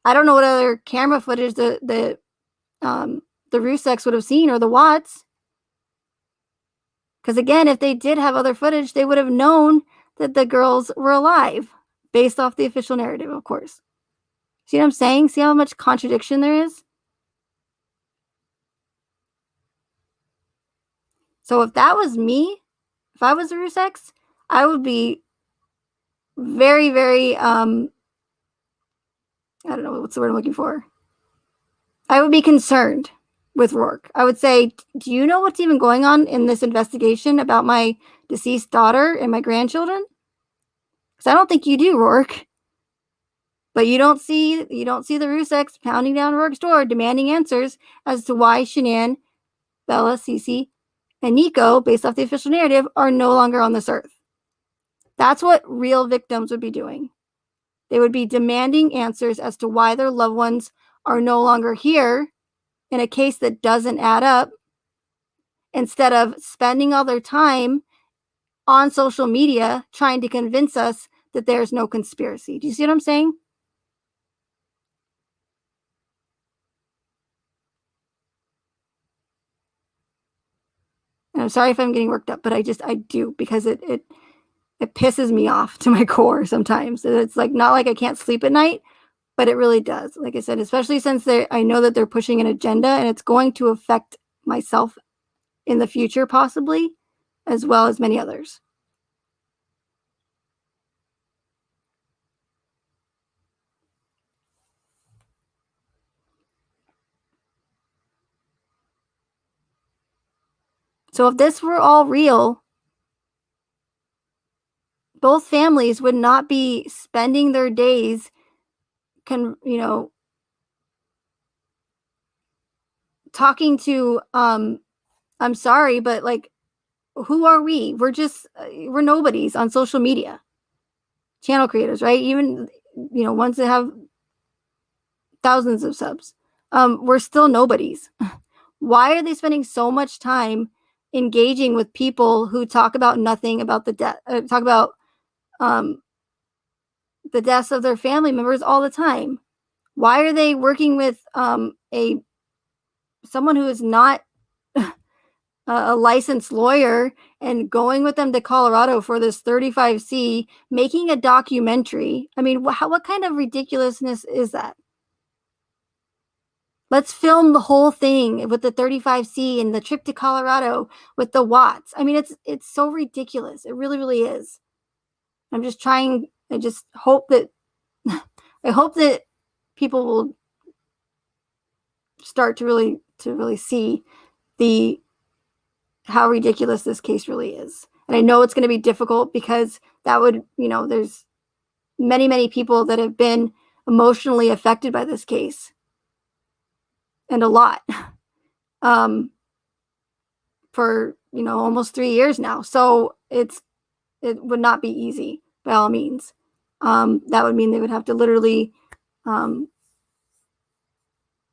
I don't know what other camera footage the Ruseks would have seen, or the Watts. Because again, if they did have other footage, they would have known that the girls were alive, based off the official narrative, of course. See what I'm saying? See how much contradiction there is? So if that was me, if I was a Ruseks, I would be very, very, I don't know what's the word I'm looking for. I would be concerned with Rourke. I would say, do you know what's even going on in this investigation about my deceased daughter and my grandchildren? Because I don't think you do, Rourke. But you don't see the Ruseks pounding down Rourke's door, demanding answers as to why Shanann, Bella, Cece, and Nico, based off the official narrative, are no longer on this earth. That's what real victims would be doing. They would be demanding answers as to why their loved ones are no longer here in a case that doesn't add up, instead of spending all their time on social media trying to convince us that there's no conspiracy. Do you see what I'm saying? And I'm sorry if I'm getting worked up, but I do, because it pisses me off to my core sometimes. It's like, not like I can't sleep at night, but it really does. Like I said, especially since I know that they're pushing an agenda and it's going to affect myself in the future, possibly, as well as many others. So if this were all real, both families would not be spending their days, talking to, I'm sorry, but like, who are we? We're nobodies on social media. Channel creators, right? Even, ones that have thousands of subs. We're still nobodies. Why are they spending so much time engaging with people who talk about nothing about the death, talk about the deaths of their family members all the time? Why are they working with someone who is not a licensed lawyer and going with them to Colorado for this 35C, making a documentary? I mean, what kind of ridiculousness is that? Let's film the whole thing with the 35C and the trip to Colorado with the Watts. I mean, it's so ridiculous. It really, really is. I just hope that I hope that people will start to really see how ridiculous this case really is. And I know it's going to be difficult, because that would, there's many, many people that have been emotionally affected by this case, and a lot, for, almost 3 years now. So it would not be easy by all means. That would mean they would have to literally, again,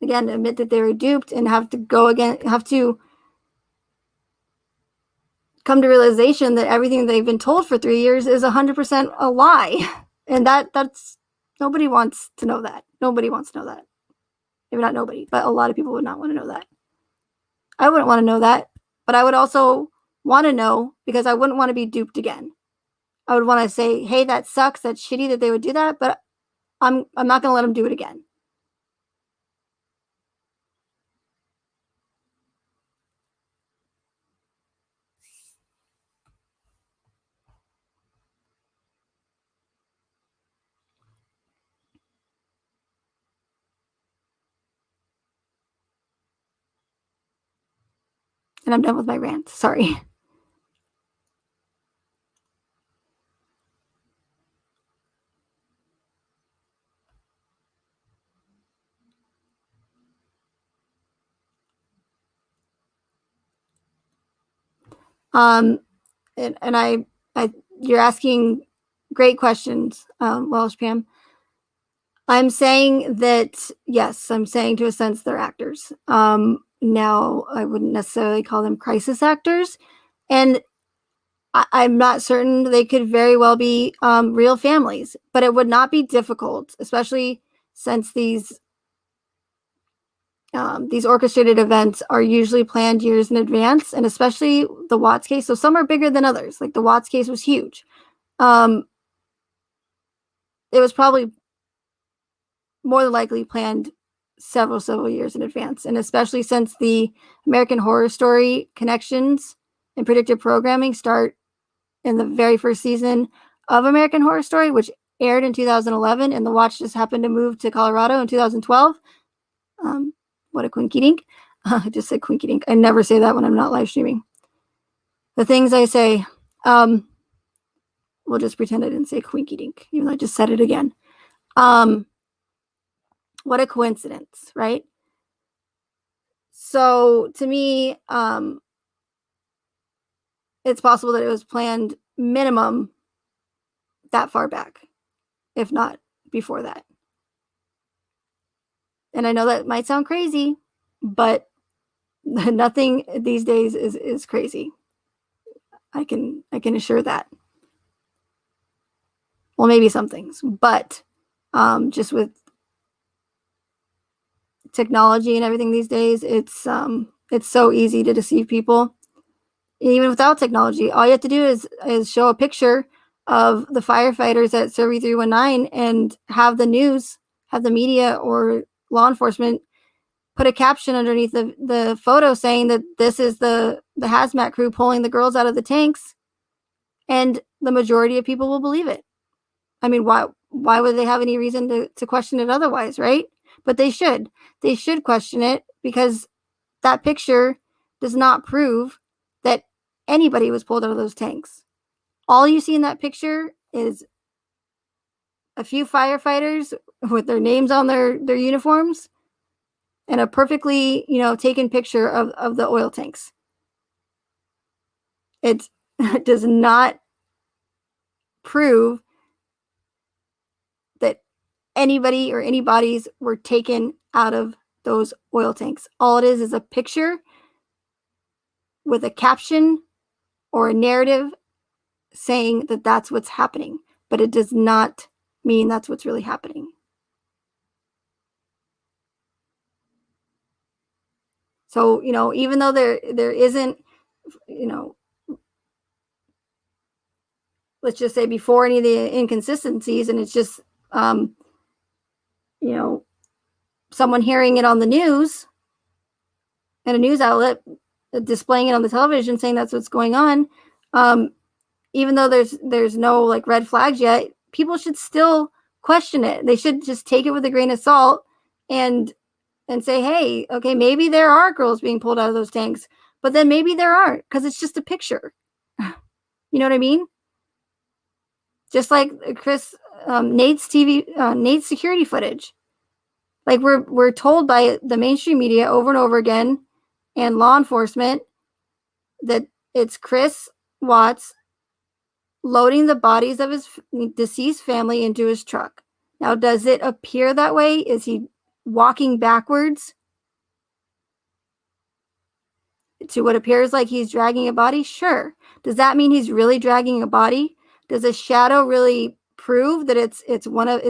admit that they were duped, and have to come to realization that everything they've been told for 3 years is 100% a lie. And that's, nobody wants to know that. Nobody wants to know that. Maybe not nobody, but a lot of people would not want to know that. I wouldn't want to know that, but I would also want to know, because I wouldn't want to be duped again. I would want to say, hey, that sucks. That's shitty that they would do that, but I'm not going to let them do it again. And I'm done with my rant. Sorry. And you're asking great questions, Welsh Pam. I'm saying that, yes, I'm saying to a sense they're actors. Now, I wouldn't necessarily call them crisis actors. And I'm not certain they could very well be real families, but it would not be difficult, especially since these orchestrated events are usually planned years in advance, and especially the Watts case. So some are bigger than others. Like the Watts case was huge. It was probably more than likely planned several years in advance, and especially since the American Horror Story connections and predictive programming start in the very first season of American Horror Story, which aired in 2011, and the watch just happened to move to Colorado in 2012. What a quinky dink. I just said quinky dink. I never say that when I'm not live streaming. The things I say, we'll just pretend I didn't say quinky dink, even though I just said it again. What a coincidence, right? So to me, it's possible that it was planned minimum that far back, if not before that. And I know that might sound crazy, but nothing these days is crazy. I can assure that. Well, maybe some things, but just with technology and everything these days, it's so easy to deceive people. Even without technology, all you have to do is show a picture of the firefighters at Survey 319 and have the news, have the media or law enforcement put a caption underneath the photo saying that this is the hazmat crew pulling the girls out of the tanks, and the majority of people will believe it. I mean, why would they have any reason to question it otherwise, right? But they should question it, because that picture does not prove that anybody was pulled out of those tanks. All you see in that picture is a few firefighters with their names on their uniforms and a perfectly, taken picture of the oil tanks. It does not prove that anybody or any bodies were taken out of those oil tanks. All it is a picture with a caption or a narrative saying that that's what's happening, but it does not mean that's what's really happening. So, even though there isn't, let's just say before any of the inconsistencies, and it's just, someone hearing it on the news and a news outlet displaying it on the television saying that's what's going on, even though there's no like red flags yet, people should still question it. They should just take it with a grain of salt and say, hey, okay, maybe there are girls being pulled out of those tanks, but then maybe there aren't, because it's just a picture. You know what I mean? Just like Nate's security footage. Like we're told by the mainstream media over and over again, and law enforcement, that it's Chris Watts loading the bodies of his deceased family into his truck. Now, does it appear that way? Is he walking backwards to what appears like he's dragging a body? Sure. Does that mean he's really dragging a body? Does a shadow really prove that it's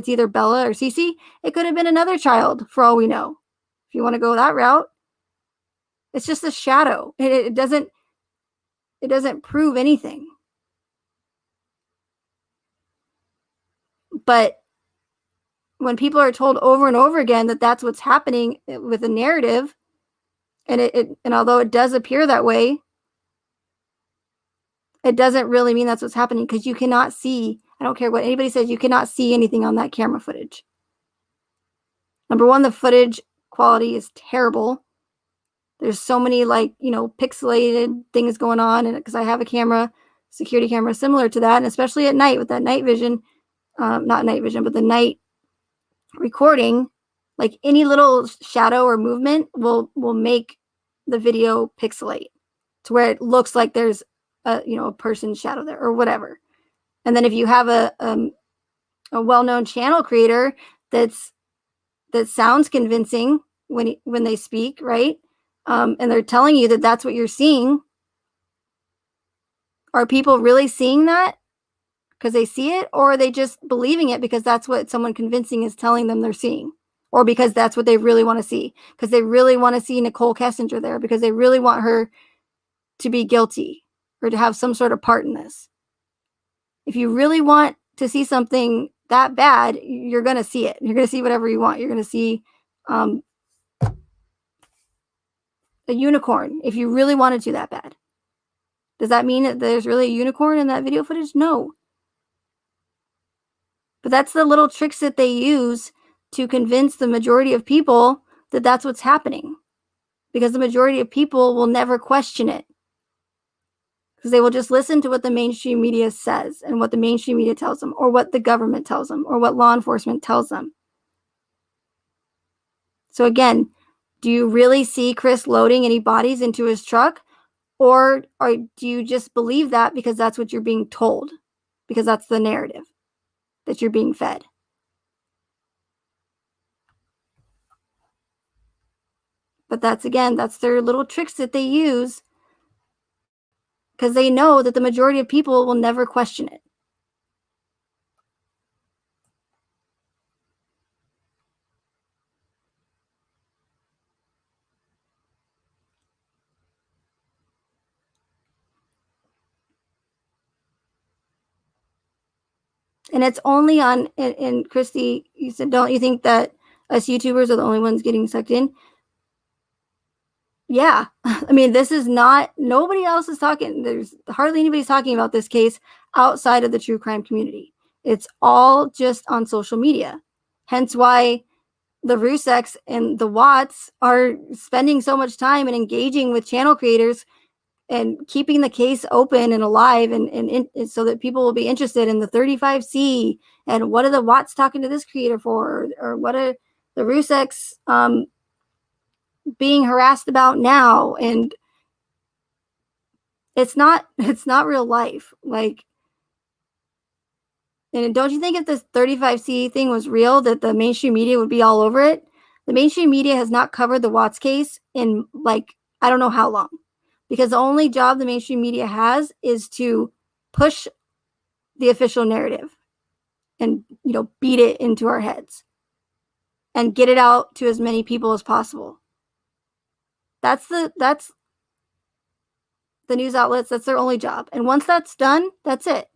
either Bella or Cece? It could have been another child, for all we know. If you want to go that route, it's just a shadow. It doesn't prove anything. But when people are told over and over again that that's what's happening with a narrative, and although it does appear that way, it doesn't really mean that's what's happening, because you cannot see. I don't care what anybody says, you cannot see anything on that camera footage. Number one, the footage quality is terrible. There's so many pixelated things going on, and because I have a security camera similar to that, and especially at night with that night vision, not night vision, but the night recording, like any little shadow or movement will make the video pixelate to where it looks like there's a person's shadow there or whatever. And then if you have a well-known channel creator that sounds convincing when they speak, right? And they're telling you that that's what you're seeing. Are people really seeing that because they see it, or are they just believing it because that's what someone convincing is telling them they're seeing, or because that's what they really want to see, because they really want to see Nicole Kessinger there, because they really want her to be guilty or to have some sort of part in this? If you really want to see something that bad, you're going to see it. You're going to see whatever you want. You're going to see a unicorn if you really wanted to that bad. Does that mean that there's really a unicorn in that video footage? No. But that's the little tricks that they use to convince the majority of people that that's what's happening. Because the majority of people will never question it. Because they will just listen to what the mainstream media says and what the mainstream media tells them, or what the government tells them, or what law enforcement tells them. So again, do you really see Chris loading any bodies into his truck? Or do you just believe that because that's what you're being told? Because that's the narrative that you're being fed. But that's their little tricks that they use, because they know that the majority of people will never question it. And it's only on, and Christy, you said, don't you think that us YouTubers are the only ones getting sucked in? Yeah. I mean, this is not, nobody else is talking. There's hardly anybody's talking about this case outside of the true crime community. It's all just on social media. Hence why the Ruseks and the Watts are spending so much time and engaging with channel creators and keeping the case open and alive, and so that people will be interested in the 35C and what are the Watts talking to this creator for, or what are the Ruseks being harassed about now. And it's not real life. Like, and don't you think if this 35C thing was real, that the mainstream media would be all over it? The mainstream media has not covered the Watts case in, like, I don't know how long. Because the only job the mainstream media has is to push the official narrative and, beat it into our heads and get it out to as many people as possible. That's the news outlets. That's their only job. And once that's done, that's it.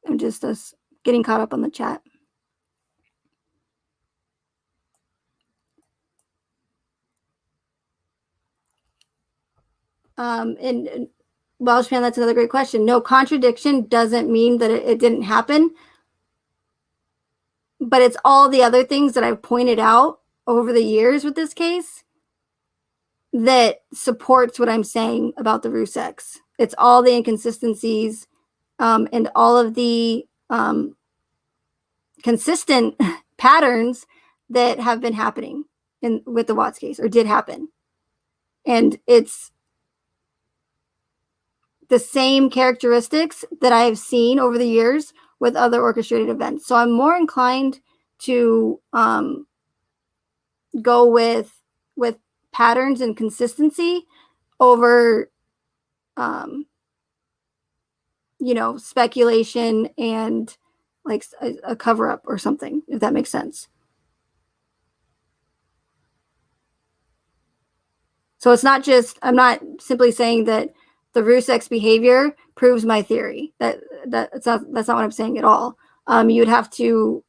I'm just getting caught up on the chat. And Welsh Pan, that's another great question. No, contradiction doesn't mean that it didn't happen, but it's all the other things that I've pointed out over the years with this case that supports what I'm saying about the Ruseks. It's all the inconsistencies and all of the consistent patterns that have been happening with the Watts case, or did happen. And it's the same characteristics that I have seen over the years with other orchestrated events. So I'm more inclined to go with patterns and consistency over speculation and like a cover up or something, if that makes sense. So it's not just, I'm not simply saying that the Ruseks behavior proves my theory. That's not what I'm saying at all. You'd have to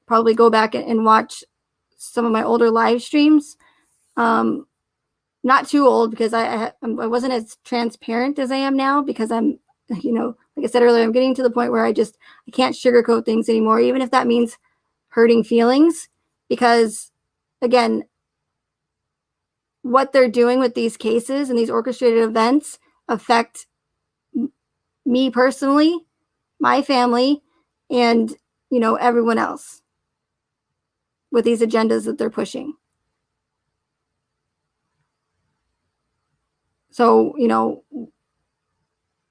probably go back and watch some of my older live streams. Not too old, because I wasn't as transparent as I am now, because I'm, like I said earlier, I'm getting to the point where I can't sugarcoat things anymore, even if that means hurting feelings, because, again, what they're doing with these cases and these orchestrated events affect me personally, my family, and, everyone else with these agendas that they're pushing. So,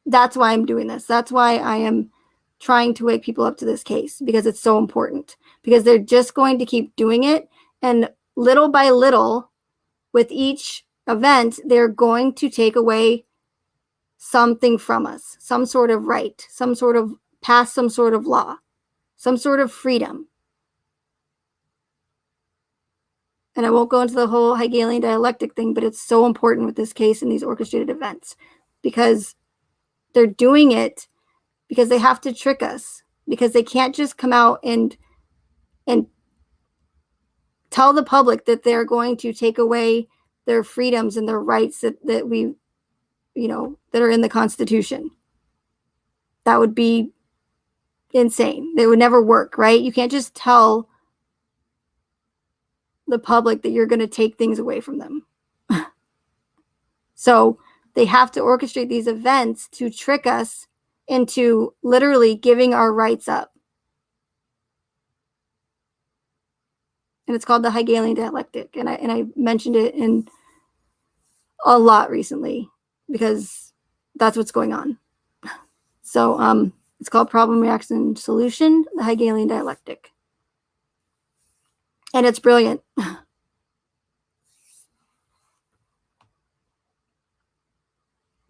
that's why I'm doing this. That's why I am trying to wake people up to this case, because it's so important, because they're just going to keep doing it. And little by little, with each event, they're going to take away something from us, some sort of right, some sort of pass, some sort of law, some sort of freedom. And I won't go into the whole Hegelian dialectic thing, but it's so important with this case and these orchestrated events, because they're doing it because they have to trick us, because they can't just come out and tell the public that they're going to take away their freedoms and their rights that we, that are in the Constitution. That would be insane. It would never work, right? You can't just tell the public that you're going to take things away from them. So they have to orchestrate these events to trick us into literally giving our rights up. And it's called the Hegelian dialectic. And I mentioned it in a lot recently because that's what's going on. So it's called problem, reaction, solution, the Hegelian dialectic. And it's brilliant.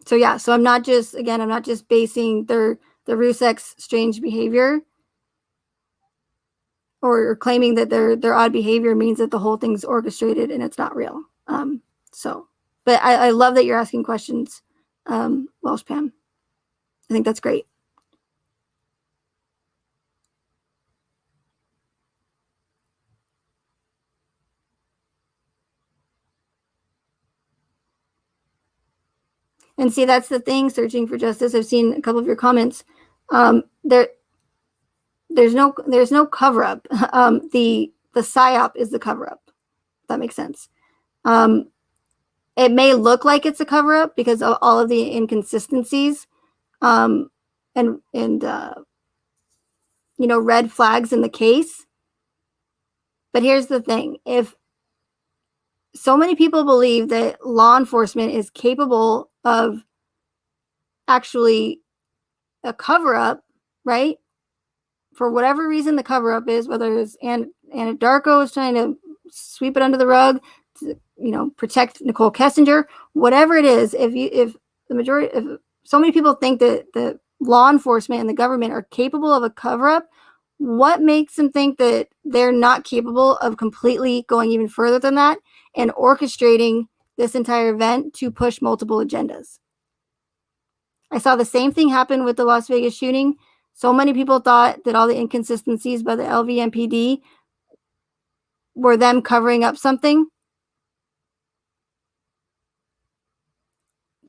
So yeah, so I'm not just basing the Russek's strange behavior or claiming that their odd behavior means that the whole thing's orchestrated and it's not real. But I love that you're asking questions, Welsh Pam. I think that's great. And see, that's the thing, searching for justice. I've seen a couple of your comments. There's no cover up. The psyop is the cover up. If that makes sense. It may look like it's a cover up because of all of the inconsistencies, and red flags in the case. But here's the thing: if so many people believe that law enforcement is capable of actually a cover-up, right? For whatever reason the cover-up is, whether it's Anadarko is trying to sweep it under the rug to, protect Nicole Kessinger, whatever it is, if so many people think that the law enforcement and the government are capable of a cover-up, what makes them think that they're not capable of completely going even further than that and orchestrating this entire event to push multiple agendas? I saw the same thing happen with the Las Vegas shooting. So many people thought that all the inconsistencies by the LVMPD were them covering up something,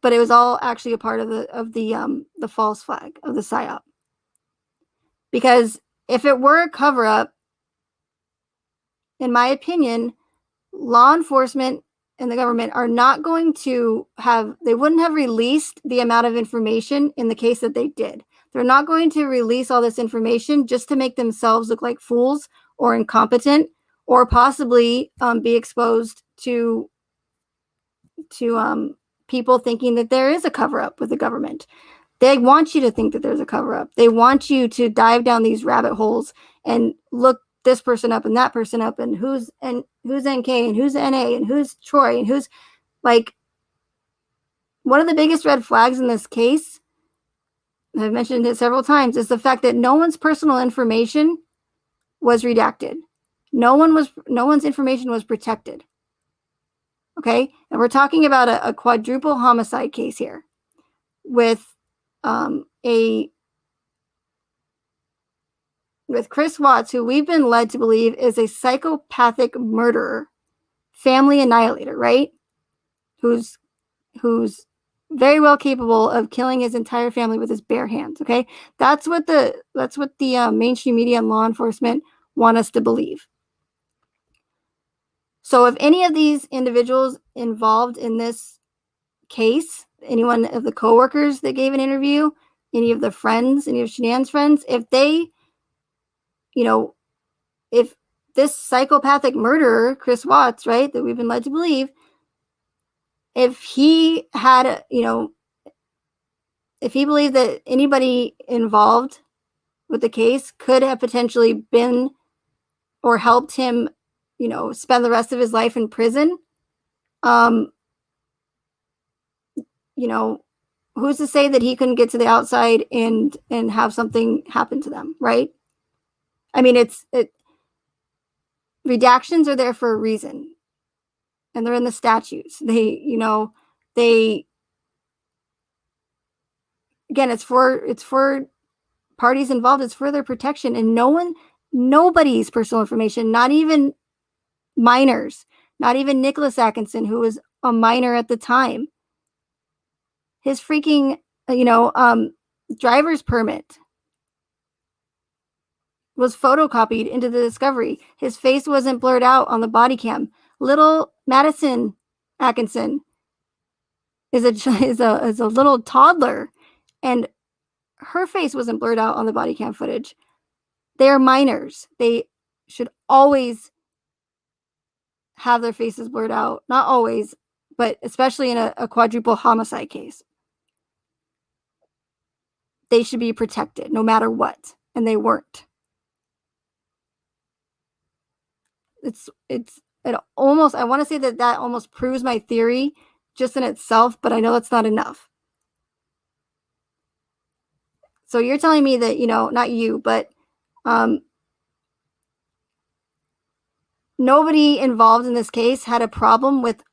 but it was all actually a part of the false flag of the psyop. Because if it were a cover up, in my opinion, law enforcement and the government are not going to they wouldn't have released the amount of information in the case that they did. They're not going to release all this information just to make themselves look like fools or incompetent, or possibly be exposed to people thinking that there is a cover up with the government. They want you to think that there's a cover up. They want you to dive down these rabbit holes and look this person up and that person up, and who's NK and who's NA and who's Troy and who's like. One of the biggest red flags in this case, I've mentioned it several times, is the fact that no one's personal information was redacted. No one's information was protected. Okay, and we're talking about a quadruple homicide case here with Chris Watts, who we've been led to believe is a psychopathic murderer, family annihilator, right? Who's very well capable of killing his entire family with his bare hands. Okay, that's what the mainstream media and law enforcement want us to believe. So if any of these individuals involved in this case, anyone of the coworkers that gave an interview, any of the friends, any of Shanann's friends, if they, if this psychopathic murderer, Chris Watts, right, that we've been led to believe, if he had, if he believed that anybody involved with the case could have potentially been or helped him, spend the rest of his life in prison, um, who's to say that he couldn't get to the outside and have something happen to them, right? I mean, redactions are there for a reason, and they're in the statutes. They again, it's for parties involved. It's for their protection, and nobody's personal information, not even minors, not even Nicholas Atkinson, who was a minor at the time. His freaking, driver's permit was photocopied into the discovery. His face wasn't blurred out on the body cam. Little Madison Atkinson is a little toddler, and her face wasn't blurred out on the body cam footage. They are minors. They should always have their faces blurred out. Not always, but especially in a quadruple homicide case. They should be protected no matter what, and they weren't. It almost, I want to say that almost proves my theory just in itself, but I know that's not enough. So you're telling me that, not you, but nobody involved in this case had a problem with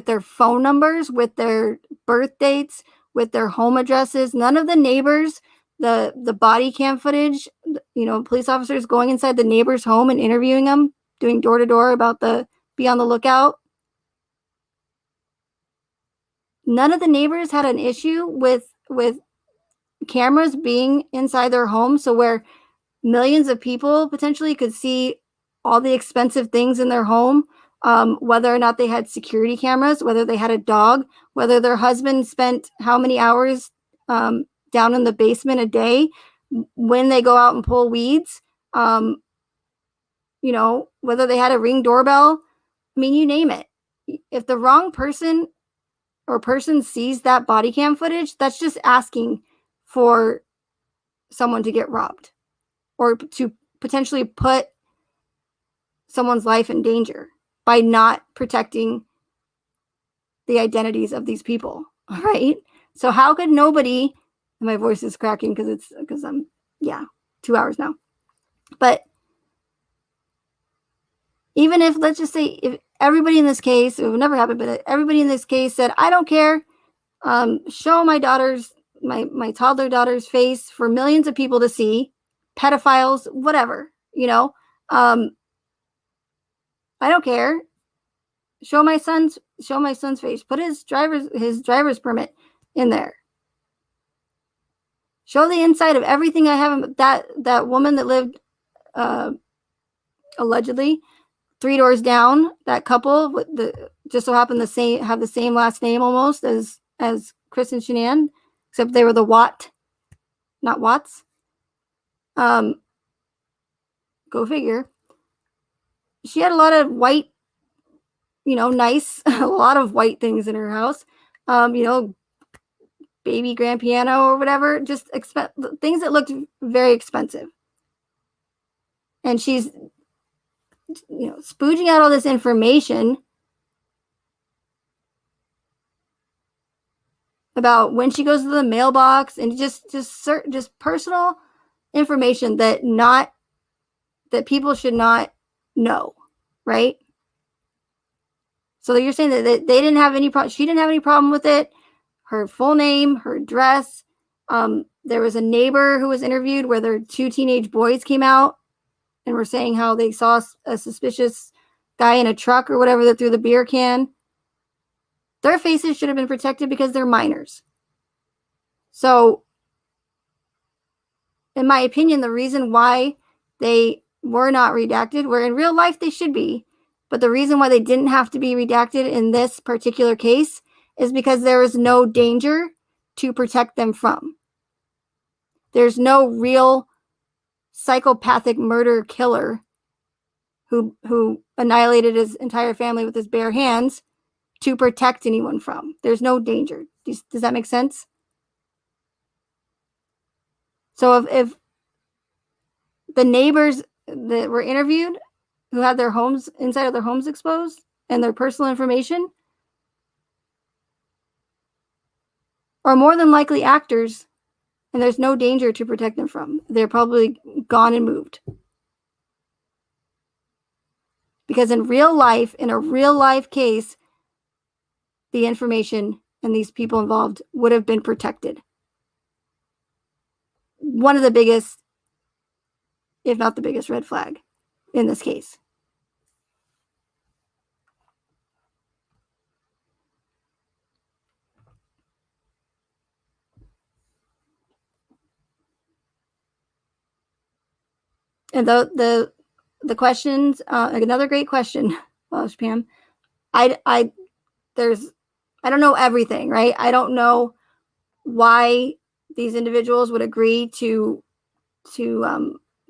their phone numbers, with their birth dates, with their home addresses. None of the neighbors, the body cam footage, police officers going inside the neighbor's home and interviewing them, doing door to door about be on the lookout. None of the neighbors had an issue with cameras being inside their home, so where millions of people potentially could see all the expensive things in their home, whether or not they had security cameras, whether they had a dog, whether their husband spent how many hours down in the basement a day when they go out and pull weeds, whether they had a Ring doorbell. I mean, you name it. If the wrong person or person sees that body cam footage, that's just asking for someone to get robbed or to potentially put someone's life in danger by not protecting the identities of these people, right? So how could nobody, and my voice is cracking because I'm 2 hours now, but even if, let's just say, if everybody in this case, it would never happen, but everybody in this case said, I don't care, show my toddler daughter's face for millions of people to see, pedophiles, whatever, I don't care. Show my son's face. Put his driver's permit in there. Show the inside of everything I have. That woman that lived allegedly 3 doors down, that couple with just so happened have the same last name almost as Chris and Shanann, except they were the Watt, not Watts. Go figure. She had a lot of white, nice, a lot of white things in her house. Baby grand piano or whatever, just things that looked very expensive. And she's, spooging out all this information about when she goes to the mailbox and just personal information that people should not know, right? So you're saying that they didn't have any problem. She didn't have any problem with it. Her full name, her address. There was a neighbor who was interviewed where their 2 teenage boys came out and were saying how they saw a suspicious guy in a truck or whatever that threw the beer can. Their faces should have been protected because they're minors. So, in my opinion, the reason why they were not redacted, where in real life they should be, But the reason why they didn't have to be redacted in this particular case is because there is no danger to protect them from. There's no real psychopathic murder killer who annihilated his entire family with his bare hands to protect anyone from. There's no danger. Does that make sense? So if the neighbors that were interviewed who had their homes, inside of their homes exposed and their personal information, are more than likely actors, and there's no danger to protect them from. They're probably gone and moved. Because in real life, in a real life case, the information and these people involved would have been protected. One of the biggest, if not the biggest, red flag in this case. And the questions, another great question, Pam. I don't know everything, right? I don't know why these individuals would agree to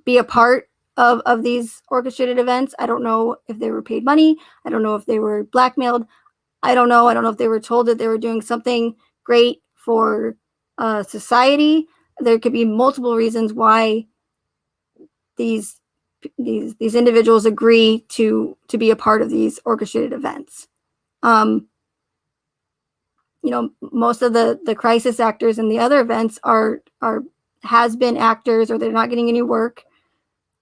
be a part of these orchestrated events. I don't know if they were paid money. I don't know if they were blackmailed. I don't know. I don't know if they were told that they were doing something great for society. There could be multiple reasons why these individuals agree to be a part of these orchestrated events. Most of the crisis actors in the other events are has-been actors, or they're not getting any work,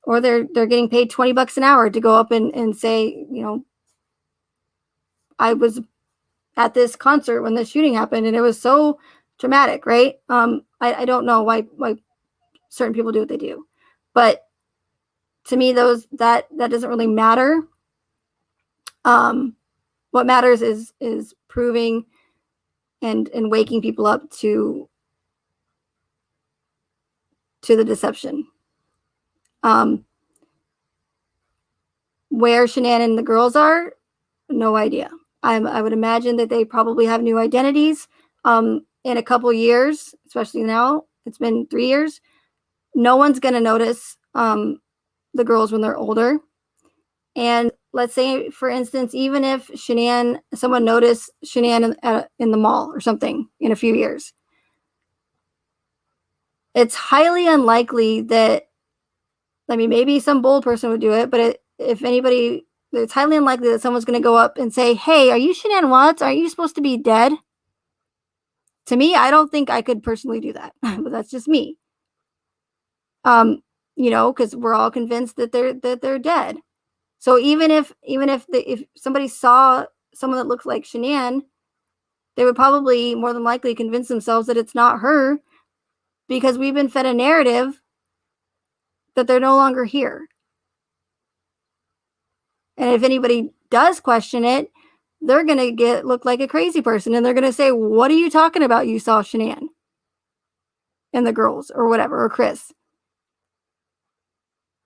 or they're getting paid $20 an hour to go up and say, I was at this concert when the shooting happened and it was so traumatic, right? I don't know why certain people do what they do, but to me, that doesn't really matter. What matters is proving and waking people up to the deception. Where Shanann and the girls are, no idea. I would imagine that they probably have new identities. In a couple years, especially now, it's been 3 years, no one's going to notice the girls when they're older. And let's say, for instance, even if someone noticed Shanann in the mall or something in a few years, it's highly unlikely that, maybe some bold person would do it, but if anybody, it's highly unlikely that someone's going to go up and say, hey, are you Shanann Watts? Are you supposed to be dead? To me, I don't think I could personally do that, but that's just me. Because we're all convinced that they're dead. So even if somebody saw someone that looks like Shanann, they would probably more than likely convince themselves that it's not her, because we've been fed a narrative that they're no longer here. And if anybody does question it, they're going to look like a crazy person, and they're going to say, what are you talking about? You saw Shanann and the girls or whatever, or Chris.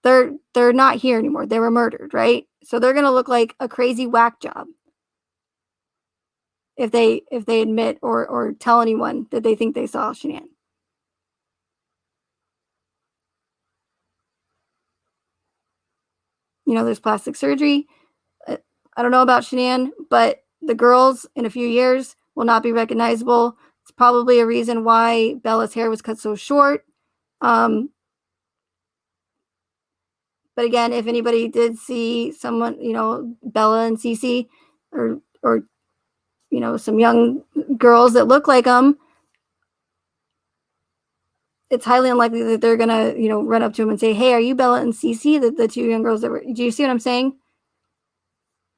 They're not here anymore. They were murdered, right? So they're going to look like a crazy whack job if they admit or tell anyone that they think they saw Shanann. There's plastic surgery. I don't know about Shanann, but the girls in a few years will not be recognizable. It's probably a reason why Bella's hair was cut so short. But again, if anybody did see someone, Bella and Cece, or some young girls that look like them, it's highly unlikely that they're gonna, run up to him and say, hey, are you Bella and Cece, the two young girls that were, do you see what I'm saying?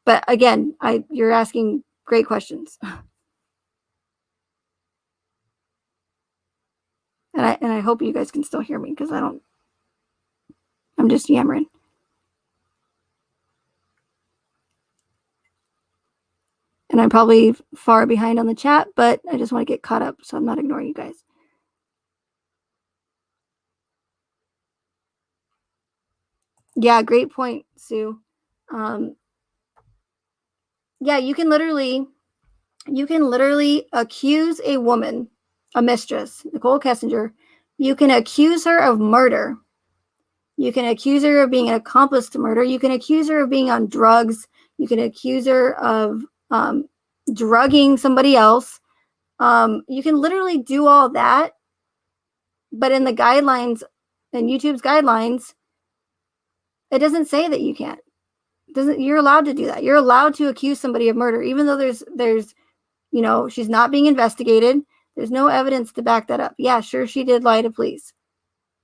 But again, you're asking great questions. And I hope you guys can still hear me, because I'm just yammering. And I'm probably far behind on the chat, but I just want to get caught up, so I'm not ignoring you guys. Yeah, great point, Sue. Yeah, you can literally accuse a woman, a mistress, Nicole Kessinger. You can accuse her of murder. You can accuse her of being an accomplice to murder. You can accuse her of being on drugs. You can accuse her of drugging somebody else. You can literally do all that, but in the guidelines, in YouTube's guidelines, it doesn't say that you can't. You're allowed to do that. You're allowed to accuse somebody of murder, even though there's she's not being investigated. There's no evidence to back that up. Yeah, sure, she did lie to police.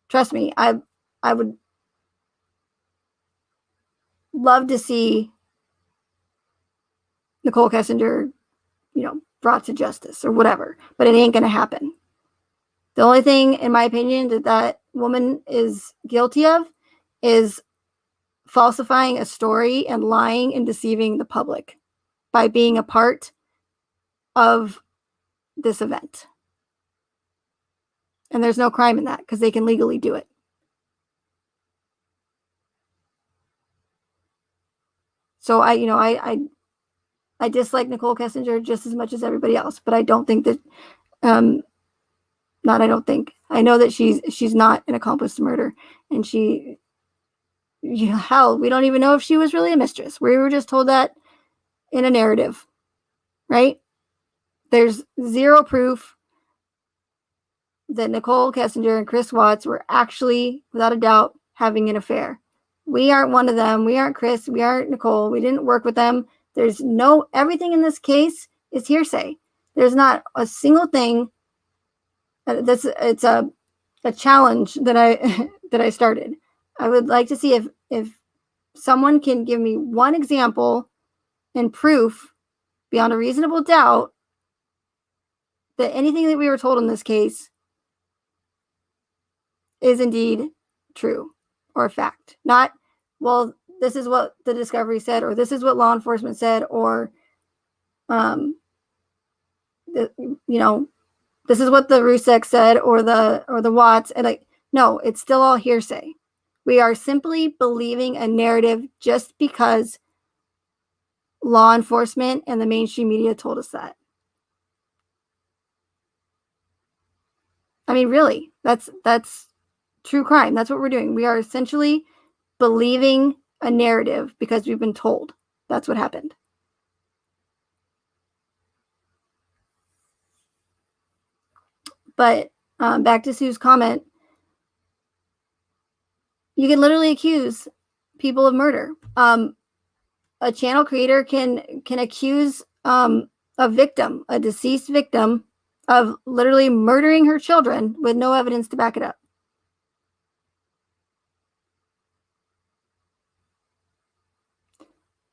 Trust me, I would love to see Nicole Kessinger, brought to justice or whatever, but it ain't going to happen. The only thing, in my opinion, that woman is guilty of is falsifying a story and lying and deceiving the public by being a part of this event. And there's no crime in that because they can legally do it. So I dislike Nicole Kessinger just as much as everybody else, but I don't think that not I don't think. I know that she's not an accomplice to murder, and hell, we don't even know if she was really a mistress. We were just told that in a narrative, right? There's zero proof that Nicole Kessinger and Chris Watts were actually, without a doubt, having an affair. We aren't one of them. We aren't Chris. We aren't Nicole. We didn't work with them. Everything in this case is hearsay. There's not a single thing. It's a challenge that I started. I would like to see if someone can give me one example and proof beyond a reasonable doubt that anything that we were told in this case is indeed true or fact. Not, well, this is what the discovery said, or this is what law enforcement said, or this is what the Rusek said, or the Watts, and no, it's still all hearsay. We are simply believing a narrative just because law enforcement and the mainstream media told us that. I mean, really, that's true crime. That's what we're doing. We are essentially believing a narrative because we've been told that's what happened. But back to Sue's comment, you can literally accuse people of murder. A channel creator can accuse a victim, a deceased victim, of literally murdering her children with no evidence to back it up.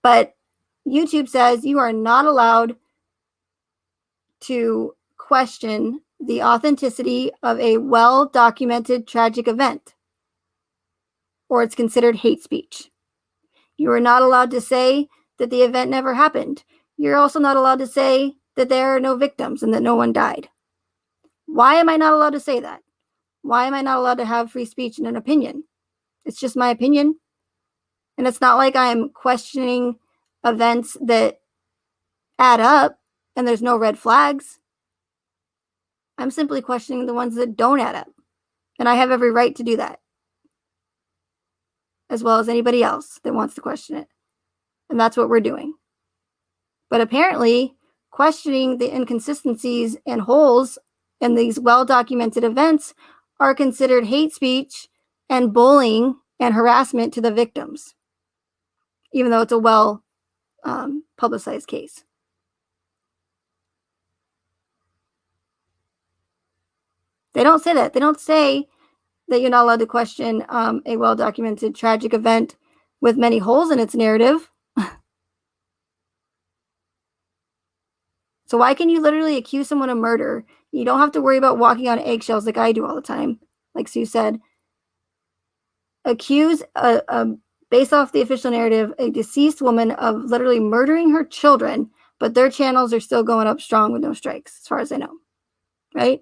But YouTube says you are not allowed to question the authenticity of a well-documented tragic event, or it's considered hate speech. You are not allowed to say that the event never happened. You're also not allowed to say that there are no victims and that no one died. Why am I not allowed to say that? Why am I not allowed to have free speech and an opinion? It's just my opinion. And it's not like I'm questioning events that add up and there's no red flags. I'm simply questioning the ones that don't add up. And I have every right to do that, as well as anybody else that wants to question it. And that's what we're doing. But apparently, questioning the inconsistencies and holes in these well-documented events are considered hate speech and bullying and harassment to the victims, even though it's a well publicized case. They don't say that. They don't say that you're not allowed to question a well-documented tragic event with many holes in its narrative. So why can you literally accuse someone of murder? You don't have to worry about walking on eggshells like I do all the time, like Sue said. Accuse, based off the official narrative, a deceased woman of literally murdering her children, but their channels are still going up strong with no strikes, as far as I know. Right?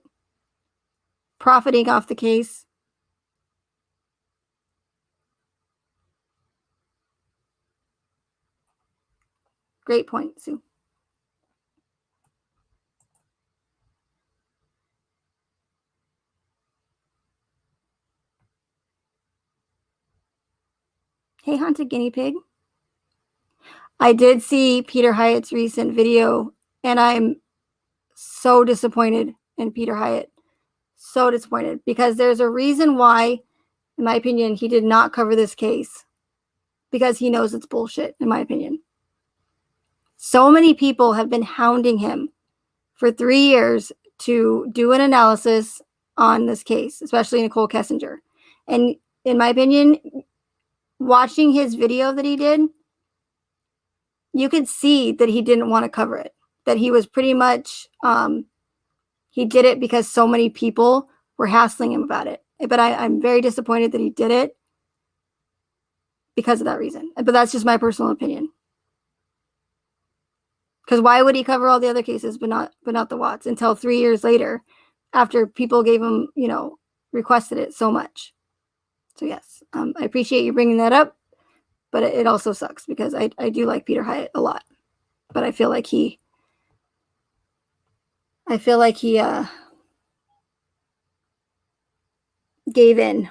Profiting off the case. Great point, Sue. Hey, Haunted Guinea Pig. I did see Peter Hyatt's recent video, and I'm so disappointed in Peter Hyatt. So disappointed, because there's a reason why, in my opinion, he did not cover this case, because he knows it's bullshit, in my opinion. So many people have been hounding him for 3 years to do an analysis on this case, especially Nicole Kessinger. And in my opinion, watching his video that he did, you could see that he didn't want to cover it, that he was pretty much, he did it because so many people were hassling him about it. But I'm very disappointed that he did it because of that reason. But that's just my personal opinion. Because why would he cover all the other cases but not the Watts until 3 years later, after people gave him, requested it so much? So yes, I appreciate you bringing that up, but it also sucks because I do like Peter Hyatt a lot, but I feel like he gave in.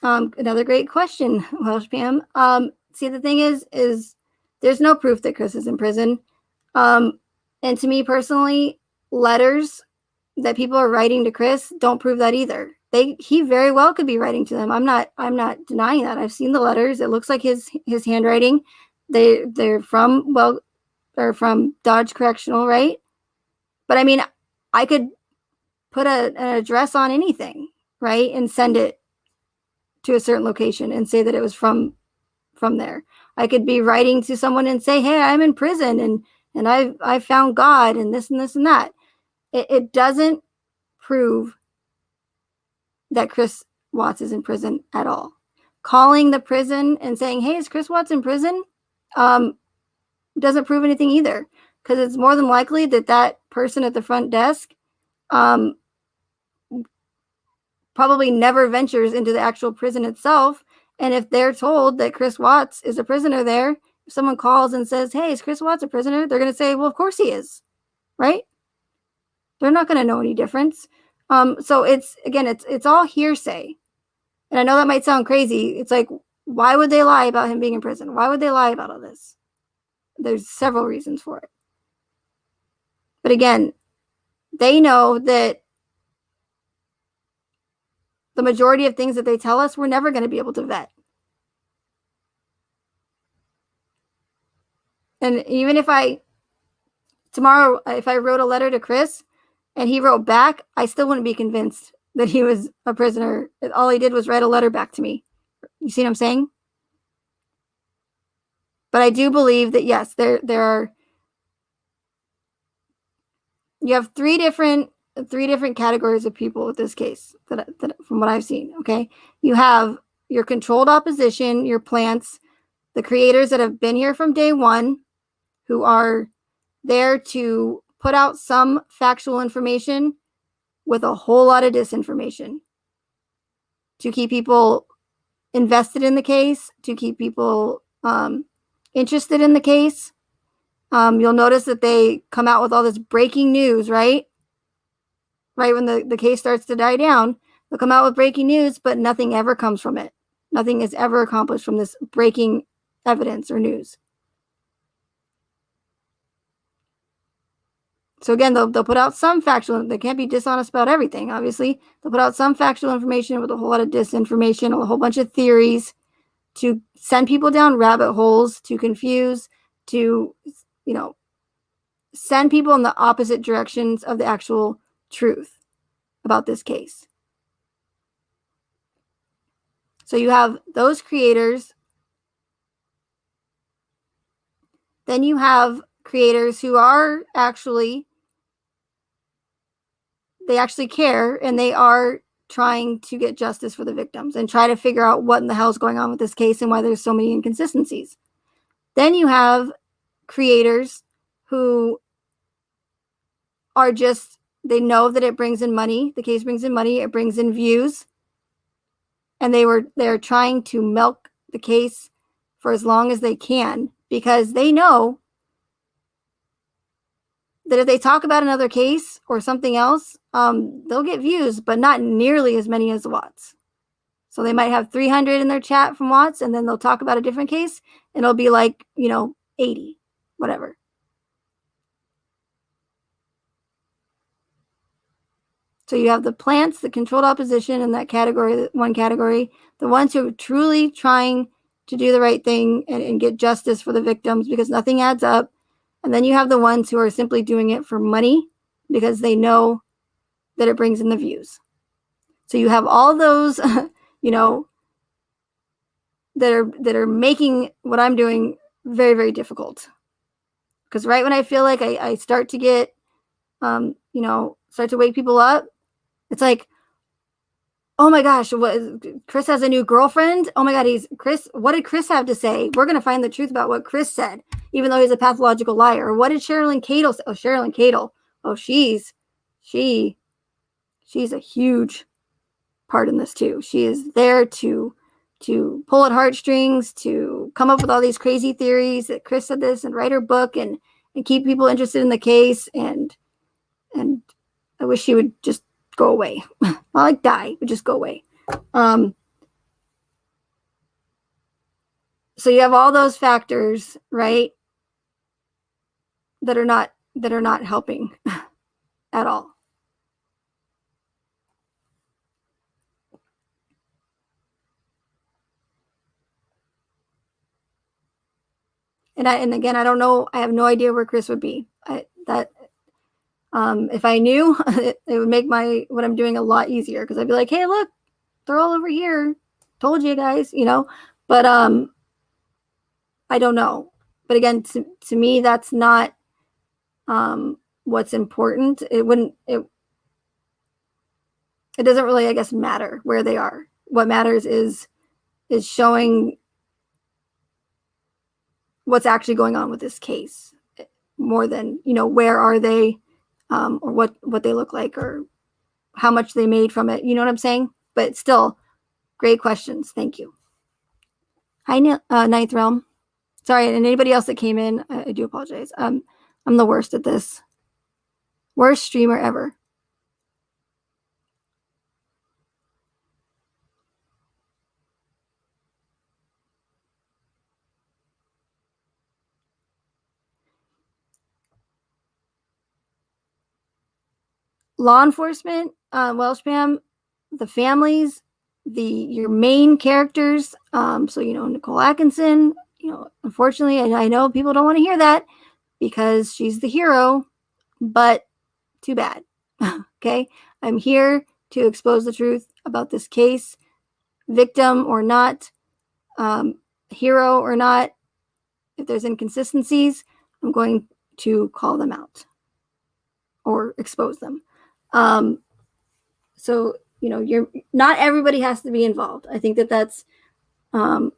Another great question, Welsh Pam. See, the thing is there's no proof that Chris is in prison. And to me personally, letters that people are writing to Chris don't prove that either. He very well could be writing to them. I'm not denying that. I've seen the letters. It looks like his handwriting. They're from Dodge Correctional, right? But I mean, I could put an address on anything, right, and send it to a certain location and say that it was from there. I could be writing to someone and say, hey, I'm in prison and I've found God and this and this and that. It doesn't prove that Chris Watts is in prison at all. Calling the prison and saying, hey, is Chris Watts in prison? Doesn't prove anything either, because it's more than likely that person at the front desk probably never ventures into the actual prison itself. And if they're told that Chris Watts is a prisoner there, if someone calls and says, hey, is Chris Watts a prisoner? They're going to say, well, of course he is, right? They're not going to know any difference. So it's all hearsay. And I know that might sound crazy. It's like, why would they lie about him being in prison? Why would they lie about all this? There's several reasons for it. But again, they know that the majority of things that they tell us, we're never going to be able to vet. And even if tomorrow, if I wrote a letter to Chris and he wrote back, I still wouldn't be convinced that he was a prisoner. All he did was write a letter back to me. You see what I'm saying? But I do believe that, yes, there are, you have three different categories of people with this case that from what I've seen. Okay. You have your controlled opposition, your plants, the creators that have been here from day one, who are there to put out some factual information with a whole lot of disinformation to keep people invested in the case, to keep people interested in the case. You'll notice that they come out with all this breaking news, right? Right when the case starts to die down, they'll come out with breaking news, but nothing ever comes from it. Nothing is ever accomplished from this breaking evidence or news. So again, they'll put out some factual, they can't be dishonest about everything, obviously. They'll put out some factual information with a whole lot of disinformation, a whole bunch of theories to send people down rabbit holes, to confuse, to, send people in the opposite directions of the actual truth about this case. So you have those creators. Then you have creators who are they actually care, and they are trying to get justice for the victims and try to figure out what in the hell is going on with this case and why there's so many inconsistencies. Then you have creators who are just They know that it brings in money. The case brings in money. It brings in views. And they're trying to milk the case for as long as they can because they know that if they talk about another case or something else, they'll get views, but not nearly as many as Watts. So they might have 300 in their chat from Watts, and then they'll talk about a different case, and it'll be like, 80, whatever. So you have the plants, the controlled opposition in that category, one category, the ones who are truly trying to do the right thing and get justice for the victims because nothing adds up. And then you have the ones who are simply doing it for money because they know that it brings in the views. So you have all those, that are making what I'm doing very, very difficult. Because right when I feel like I start to get, start to wake people up, it's like, oh my gosh, Chris has a new girlfriend. Oh my God, Chris. What did Chris have to say? We're going to find the truth about what Chris said, even though he's a pathological liar. What did Sherilyn Cadle say? Oh, Sherilyn Cadle. Oh, she's a huge part in this too. She is there to pull at heartstrings, to come up with all these crazy theories that Chris said this and write her book and keep people interested in the case. And I wish she would just go away. Not like die, but just go away. So you have all those factors, right, that are not helping at all. And again, I don't know. I have no idea where Chris would be. If I knew, it would make what I'm doing a lot easier because I'd be like, hey, look, they're all over here. Told you guys, But I don't know. But again, to me, that's not what's important. It doesn't really, I guess, matter where they are. What matters is showing what's actually going on with this case more than, where are they, or what they look like or how much they made from it. You know what I'm saying? But still, great questions. Thank you. Hi, Ninth Realm. Sorry, and anybody else that came in, I do apologize. I'm the worst at this. Worst streamer ever. Law enforcement, Welsh Pam, the families, your main characters. So Nicole Atkinson. Unfortunately, I know people don't want to hear that because she's the hero, but too bad. Okay, I'm here to expose the truth about this case, victim or not, hero or not. If there's inconsistencies, I'm going to call them out or expose them. So you're not everybody has to be involved. I think that's a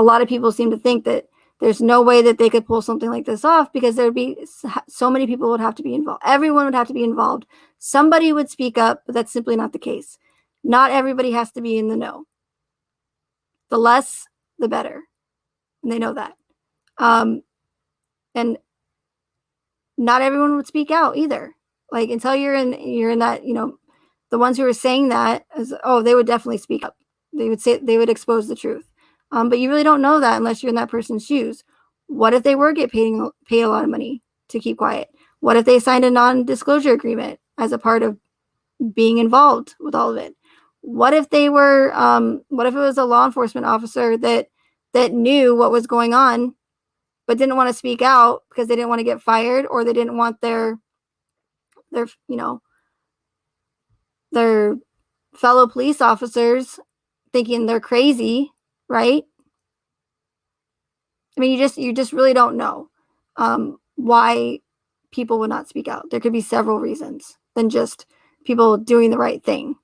lot of people seem to think that there's no way that they could pull something like this off because there'd be so many people would have to be involved. Everyone would have to be involved. Somebody would speak up, but that's simply not the case. Not everybody has to be in the know. The less, the better. And they know that. And not everyone would speak out either. Like until you're in that, the ones who are saying that they would definitely speak up. They would expose the truth. But you really don't know that unless you're in that person's shoes. What if they were paid a lot of money to keep quiet? What if they signed a non-disclosure agreement as a part of being involved with all of it? What if they were? What if it was a law enforcement officer that knew what was going on, but didn't want to speak out because they didn't want to get fired or they didn't want their fellow police officers thinking they're crazy, right? I mean, you just really don't know why people would not speak out. There could be several reasons than just people doing the right thing.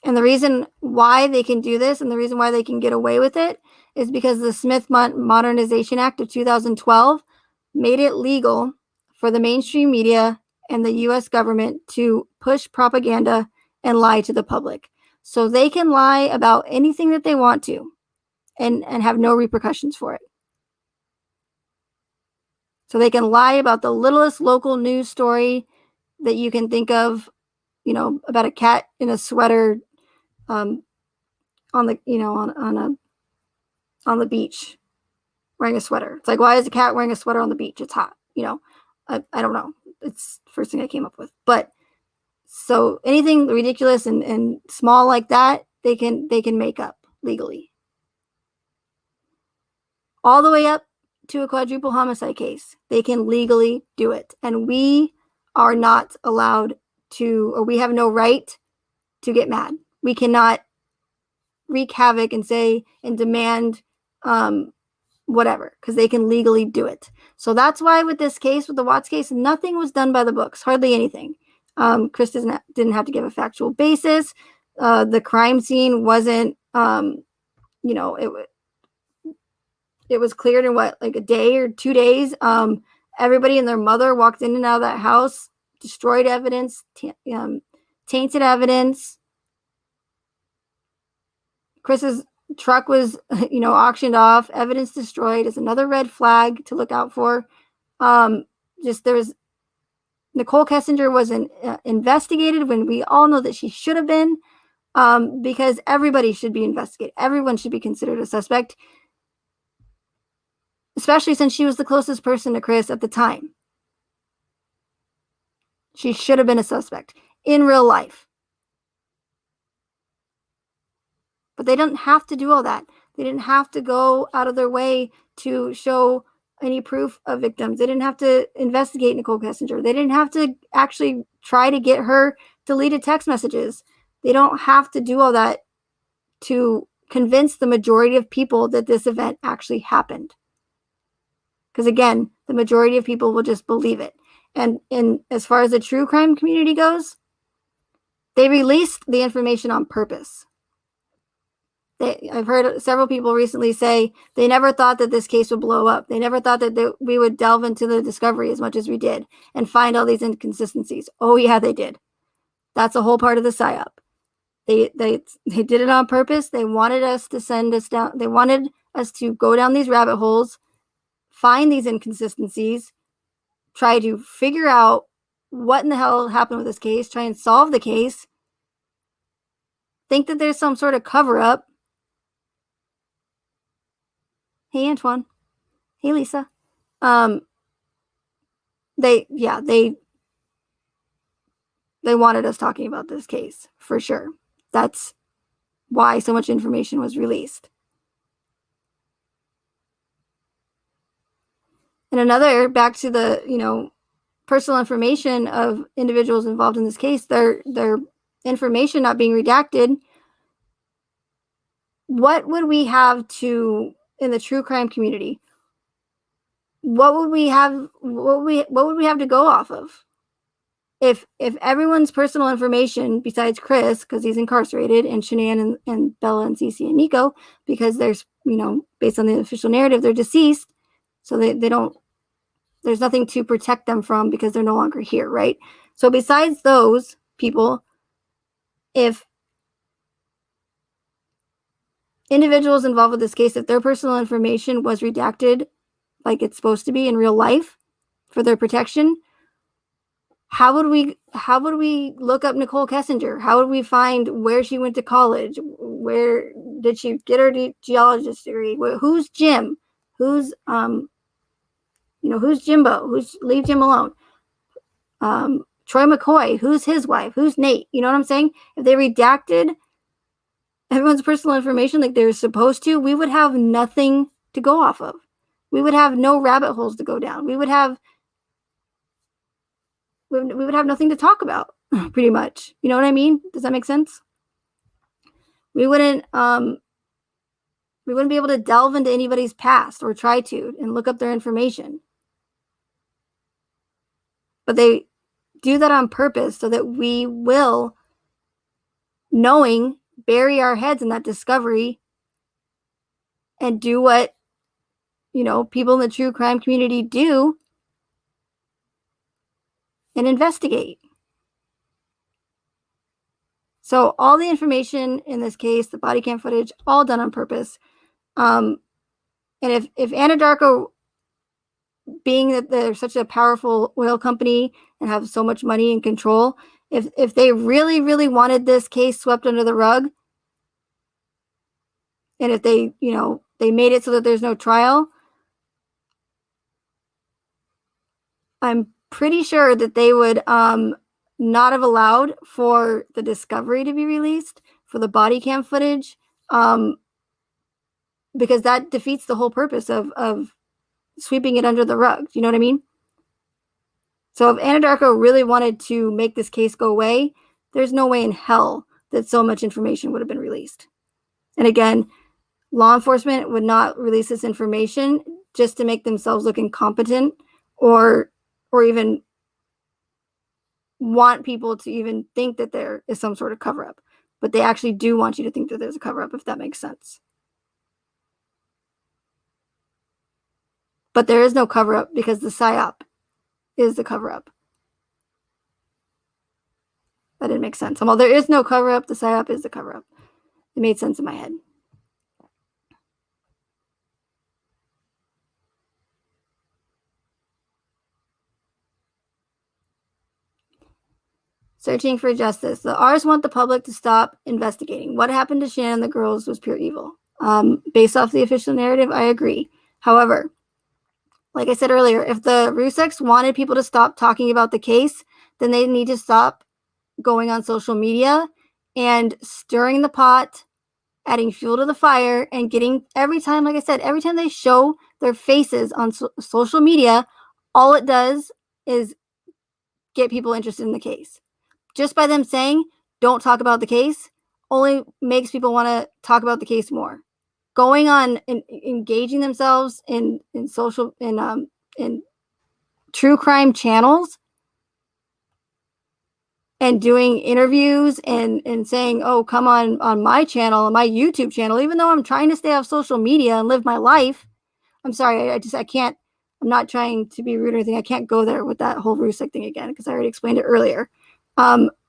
And the reason why they can do this and the reason why they can get away with it is because the Smith Modernization Act of 2012 made it legal for the mainstream media and the US government to push propaganda and lie to the public. So they can lie about anything that they want to and have no repercussions for it. So they can lie about the littlest local news story that you can think of, about a cat in a sweater on the, on the beach wearing a sweater. It's like, why is a cat wearing a sweater on the beach? It's hot. I don't know. It's the first thing I came up with. But so anything ridiculous and small like that, they can make up legally. All the way up to a quadruple homicide case, they can legally do it. And we are not allowed to, or we have no right to get mad. We cannot wreak havoc and say and demand whatever, because they can legally do it. So that's why with this case, with the Watts case, nothing was done by the books, hardly anything. Chris didn't have to give a factual basis. The crime scene wasn't, it was cleared in like a day or 2 days. Everybody and their mother walked in and out of that house, destroyed evidence, tainted evidence. Chris's truck was, auctioned off, evidence destroyed is another red flag to look out for. Nicole Kessinger wasn't investigated when we all know that she should have been, because everybody should be investigated. Everyone should be considered a suspect, especially since she was the closest person to Chris at the time. She should have been a suspect in real life. But they didn't have to do all that. They didn't have to go out of their way to show any proof of victims. They didn't have to investigate Nicole Kessinger. They didn't have to actually try to get her deleted text messages. They don't have to do all that to convince the majority of people that this event actually happened. Because again, the majority of people will just believe it. And as far as the true crime community goes, they released the information on purpose. I've heard several people recently say they never thought that this case would blow up. They never thought that we would delve into the discovery as much as we did and find all these inconsistencies. Oh yeah, they did. That's a whole part of the psyop. They did it on purpose. They wanted us to send us down. They wanted us to go down these rabbit holes, find these inconsistencies, try to figure out what in the hell happened with this case, try and solve the case, think that there's some sort of cover-up. Hey, Antoine. Hey, Lisa. They wanted us talking about this case for sure. That's why so much information was released. And another, back to the, personal information of individuals involved in this case, their information not being redacted. What would we have in the true crime community? What would we have? What would we have to go off of? If everyone's personal information besides Chris, because he's incarcerated, and Shanann and Bella and Cece and Nico, because there's, based on the official narrative, they're deceased, so they don't. There's nothing to protect them from because they're no longer here, right? So besides those people, if individuals involved with this case, if their personal information was redacted like it's supposed to be in real life for their protection, how would we look up Nicole Kessinger? How would we find where she went to college? Where did she get her geologist degree? Who's Jim? Who's who's Jimbo? Who's leave Jim alone? Troy McCoy, who's his wife? Who's Nate? You know what I'm saying? If they redacted everyone's personal information like they're supposed to, we would have nothing to go off of. We would have no rabbit holes to go down. We would have nothing to talk about, pretty much. You know what I mean? Does that make sense? We wouldn't be able to delve into anybody's past or try to and look up their information. But they do that on purpose so that we will knowing, bury our heads in that discovery and do what, people in the true crime community do and investigate. So all the information in this case, the body cam footage, all done on purpose. And if Anadarko, being that they're such a powerful oil company and have so much money and control, if they really, really wanted this case swept under the rug, and if they, they made it so that there's no trial, I'm pretty sure that they would not have allowed for the discovery to be released, for the body cam footage, because that defeats the whole purpose of sweeping it under the rug. You know what I mean? So if Anadarko really wanted to make this case go away, there's no way in hell that so much information would have been released. And again, law enforcement would not release this information just to make themselves look incompetent or even want people to even think that there is some sort of cover-up. But they actually do want you to think that there's a cover-up, if that makes sense. But there is no cover-up because the PSYOP is the cover-up. That didn't make sense. Well, there is no cover-up. The PSYOP is the cover-up. It made sense in my head. Searching for justice. The R's want the public to stop investigating. What happened to Shannon and the girls was pure evil. Based off the official narrative, I agree. However, like I said earlier, if the Ruseks wanted people to stop talking about the case, then they need to stop going on social media and stirring the pot, adding fuel to the fire, and getting, every time, like I said, every time they show their faces on social media, all it does is get people interested in the case. Just by them saying, don't talk about the case, only makes people want to talk about the case more. Going on and engaging themselves in social, in true crime channels and doing interviews and saying, oh, come on my channel, on my YouTube channel, even though I'm trying to stay off social media and live my life. I'm sorry, I can't, I'm not trying to be rude or anything. I can't go there with that whole Rusek thing again, because I already explained it earlier.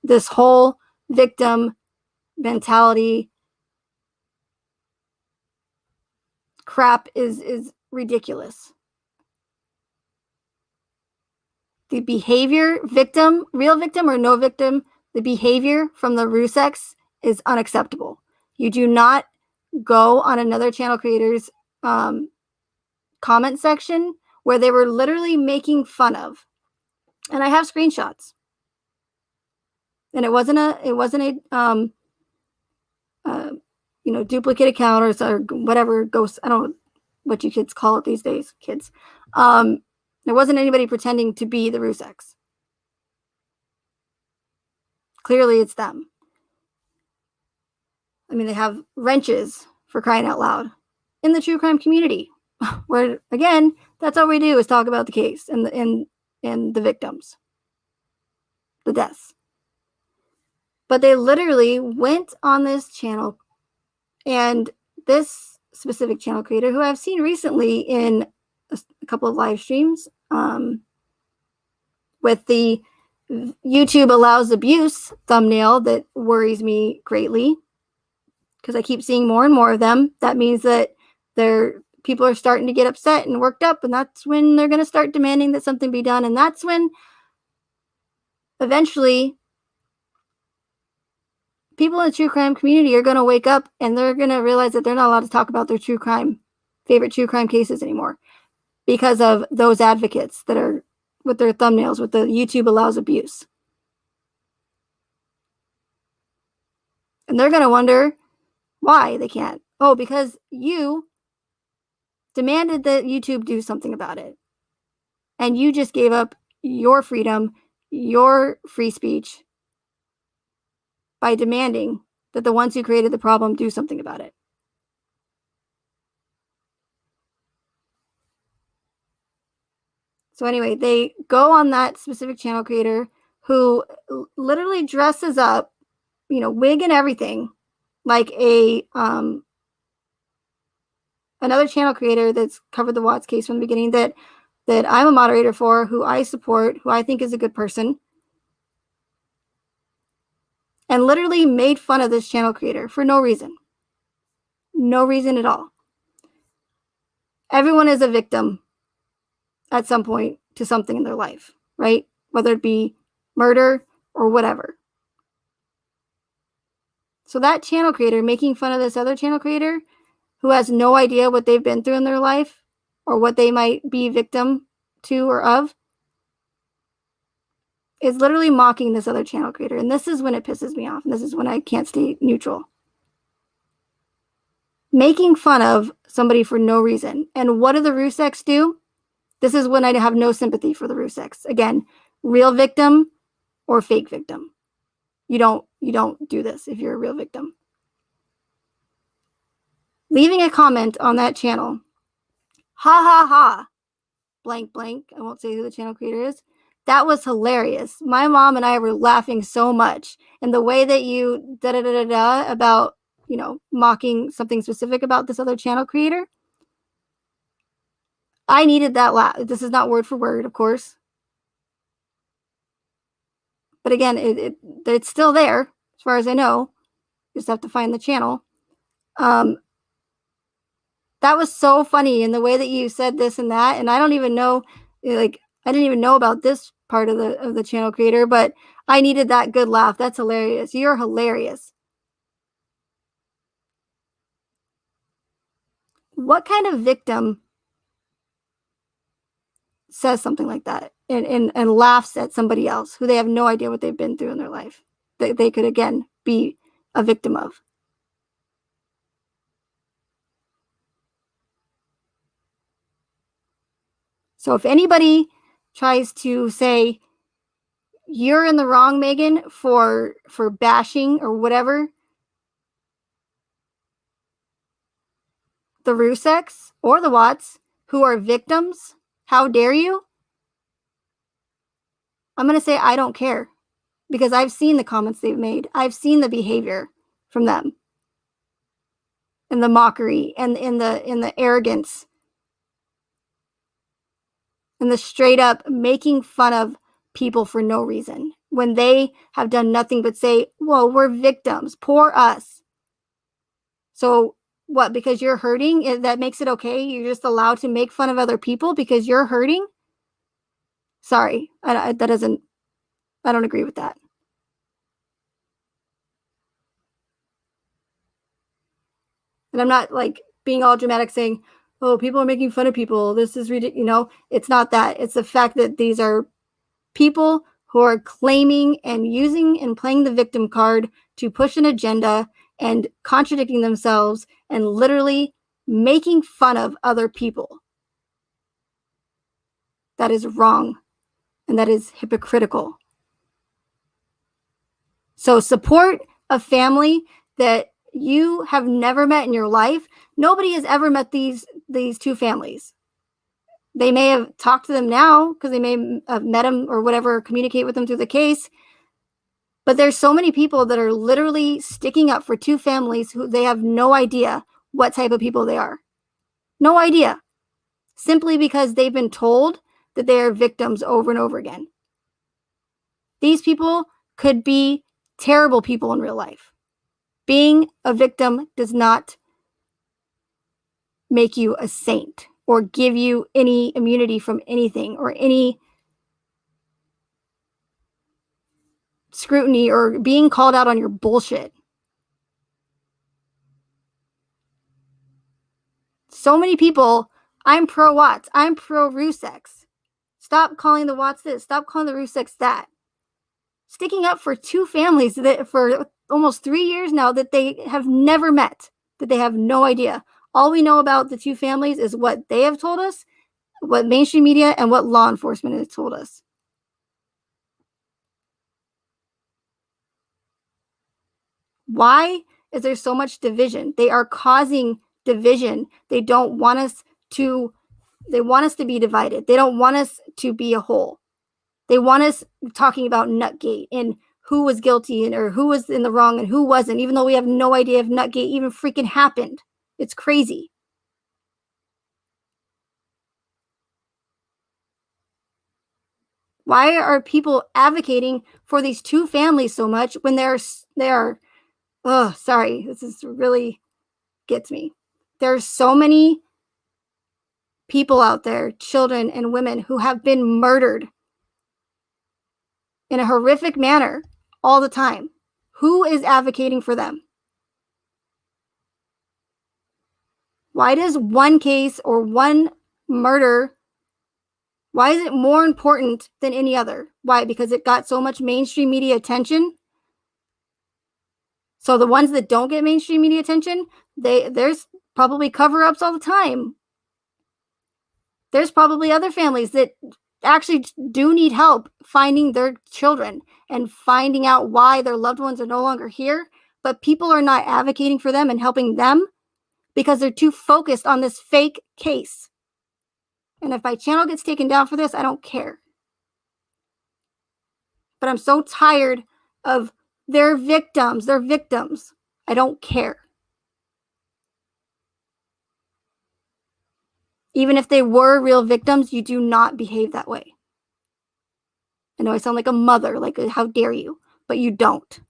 This whole victim mentality crap is ridiculous. The behavior, victim, real victim or no victim, the behavior from the Ruseks is unacceptable. You do not go on another channel creator's comment section where they were literally making fun of. And I have screenshots. And it wasn't a duplicate account or whatever ghost, I don't know what you kids call it these days, kids. There wasn't anybody pretending to be the Ruseks. Clearly it's them. I mean, they have wrenches, for crying out loud, in the true crime community, where, again, that's all we do is talk about the case and the victims, the deaths. But they literally went on this channel, and this specific channel creator, who I've seen recently in a couple of live streams, with the YouTube allows abuse thumbnail that worries me greatly, because I keep seeing more and more of them. That means that people are starting to get upset and worked up, and that's when they're going to start demanding that something be done. And that's when eventually people in the true crime community are going to wake up, and they're going to realize that they're not allowed to talk about their favorite true crime cases anymore, because of those advocates that are with their thumbnails, with the YouTube allows abuse. And they're going to wonder why they can't. Oh, because you demanded that YouTube do something about it. And you just gave up your freedom, your free speech, by demanding that the ones who created the problem do something about it. So anyway, they go on that specific channel creator who literally dresses up wig and everything, like another channel creator that's covered the Watts case from the beginning, that I'm a moderator for, who I support, who I think is a good person, and literally made fun of this channel creator for no reason. No reason at all. Everyone is a victim at some point to something in their life, right? Whether it be murder or whatever. So that channel creator making fun of this other channel creator who has no idea what they've been through in their life or what they might be victim to or of is literally mocking this other channel creator. And this is when it pisses me off. And this is when I can't stay neutral. Making fun of somebody for no reason. And what do the Ruseks do? This is when I have no sympathy for the Ruseks. Again, real victim or fake victim. You don't do this if you're a real victim. Leaving a comment on that channel. Ha ha ha. Blank blank. I won't say who the channel creator is. That was hilarious. My mom and I were laughing so much. And the way that you about, mocking something specific about this other channel creator, I needed that laugh. This is not word for word, of course. But again, it's still there, as far as I know. You just have to find the channel. That was so funny in the way that you said this and that. And I don't even know, I didn't even know about this part of the channel creator, but I needed that good laugh. That's hilarious. You're hilarious. What kind of victim says something like that and laughs at somebody else who they have no idea what they've been through in their life that they could, again, be a victim of? So if anybody tries to say you're in the wrong, Megan, for bashing or whatever the Ruseks or the Watts who are victims, how dare you? I'm going to say I don't care, because I've seen the comments they've made. I've seen the behavior from them and the mockery and in the arrogance and the straight up making fun of people for no reason when they have done nothing but say, whoa, we're victims, poor us. So what, because you're hurting, that makes it okay? You're just allowed to make fun of other people because you're hurting? Sorry, I don't agree with that. And I'm not like being all dramatic saying, oh, people are making fun of people, this is ridiculous. It's not that. It's the fact that these are people who are claiming and using and playing the victim card to push an agenda and contradicting themselves and literally making fun of other people. That is wrong, and that is hypocritical. So support a family that you have never met in your life. Nobody has ever met these two families. They may have talked to them now because they may have met them or whatever, communicate with them through the case. But there's so many people that are literally sticking up for two families who they have no idea what type of people they are. No idea. Simply because they've been told that they are victims over and over again. These people could be terrible people in real life. Being a victim does not make you a saint or give you any immunity from anything or any scrutiny or being called out on your bullshit. So many people, I'm pro Watts, I'm pro Ruseks. Stop calling the Watts this, stop calling the Ruseks that. Sticking up for two families that for almost 3 years now that they have never met, that they have no idea. All we know about the two families is what they have told us, what mainstream media and what law enforcement has told us. Why is there so much division? They are causing division. They want us to be divided. They don't want us to be a whole. They want us talking about Nutgate and who was guilty and or who was in the wrong and who wasn't, even though we have no idea if Nutgate even freaking happened. It's crazy. Why are people advocating for these two families so much when they are oh, sorry, this is really gets me. There's so many people out there, children and women, who have been murdered in a horrific manner all the time. Who is advocating for them? Why does one case or one murder, why is it more important than any other? Why? Because it got so much mainstream media attention. So the ones that don't get mainstream media attention, there's probably cover-ups all the time. There's probably other families that actually do need help finding their children and finding out why their loved ones are no longer here, but people are not advocating for them and helping them because they're too focused on this fake case. And if my channel gets taken down for this, I don't care. But I'm so tired of they're victims. They're victims. I don't care. Even if they were real victims, you do not behave that way. I know I sound like a mother, like, how dare you? But you don't.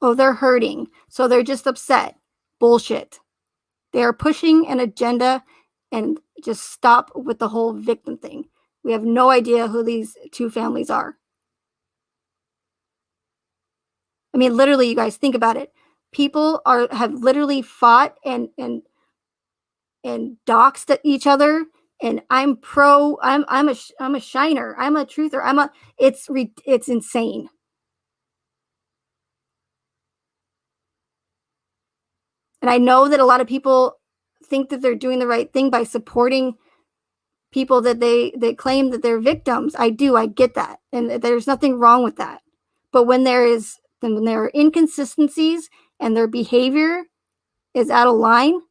Oh, they're hurting, so they're just upset. Bullshit. They are pushing an agenda, and just stop with the whole victim thing. We have no idea who these two families are. I mean, literally, you guys, think about it. People have literally fought and doxed at each other. And I'm a shiner. I'm a truther. It's insane. And I know that a lot of people think that they're doing the right thing by supporting people that they claim that they're victims. I get that. And there's nothing wrong with that. But when there are inconsistencies and their behavior is out of line,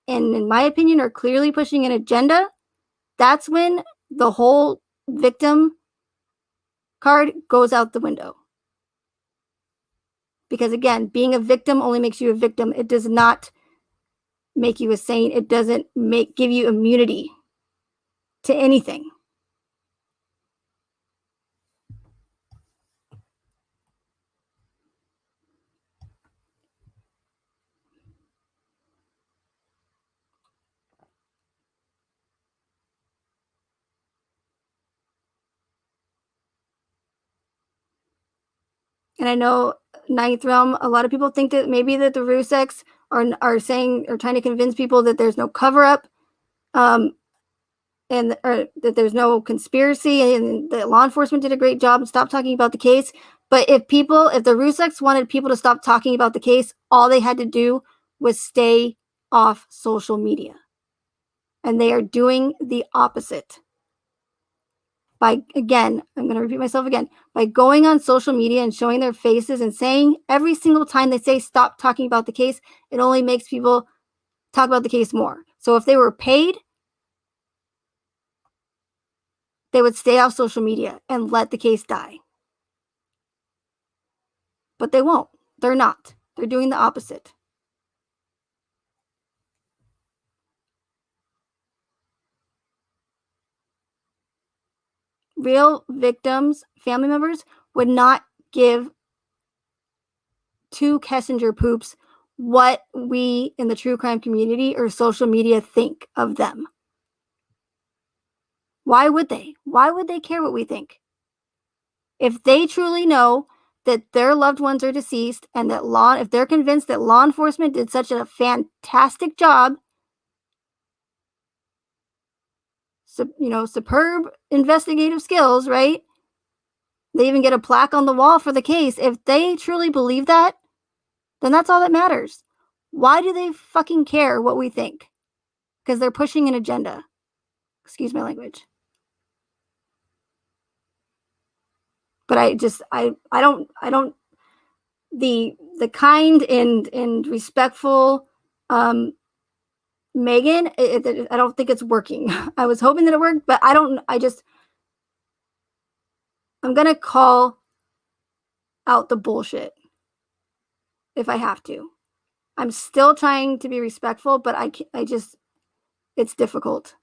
and in my opinion are clearly pushing an agenda, that's when the whole victim card goes out the window. Because again, being a victim only makes you a victim. It does not make you a saint. It doesn't give you immunity to anything. And I know Ninth Realm, a lot of people think that maybe that the Ruseks are trying to convince people that there's no cover up, and that there's no conspiracy, and that law enforcement did a great job and stopped talking about the case. But if the Ruseks wanted people to stop talking about the case, all they had to do was stay off social media. And they are doing the opposite. I'm going to repeat myself again, by going on social media and showing their faces and saying every single time they say stop talking about the case, it only makes people talk about the case more. So if they were paid, they would stay off social media and let the case die. But they won't. They're not. They're doing the opposite. Real victims, family members, would not give two Kessinger poops what we in the true crime community or social media think of them. Why would they? Why would they care what we think? If they truly know that their loved ones are deceased and if they're convinced that law enforcement did such a fantastic job, superb investigative skills, right? They even get a plaque on the wall for the case. If they truly believe that, then that's all that matters. Why do they fucking care what we think? Because they're pushing an agenda. Excuse my language. But I don't the kind and respectful Megan, I don't think it's working. I was hoping that it worked, but I'm going to call out the bullshit if I have to. I'm still trying to be respectful, but it's difficult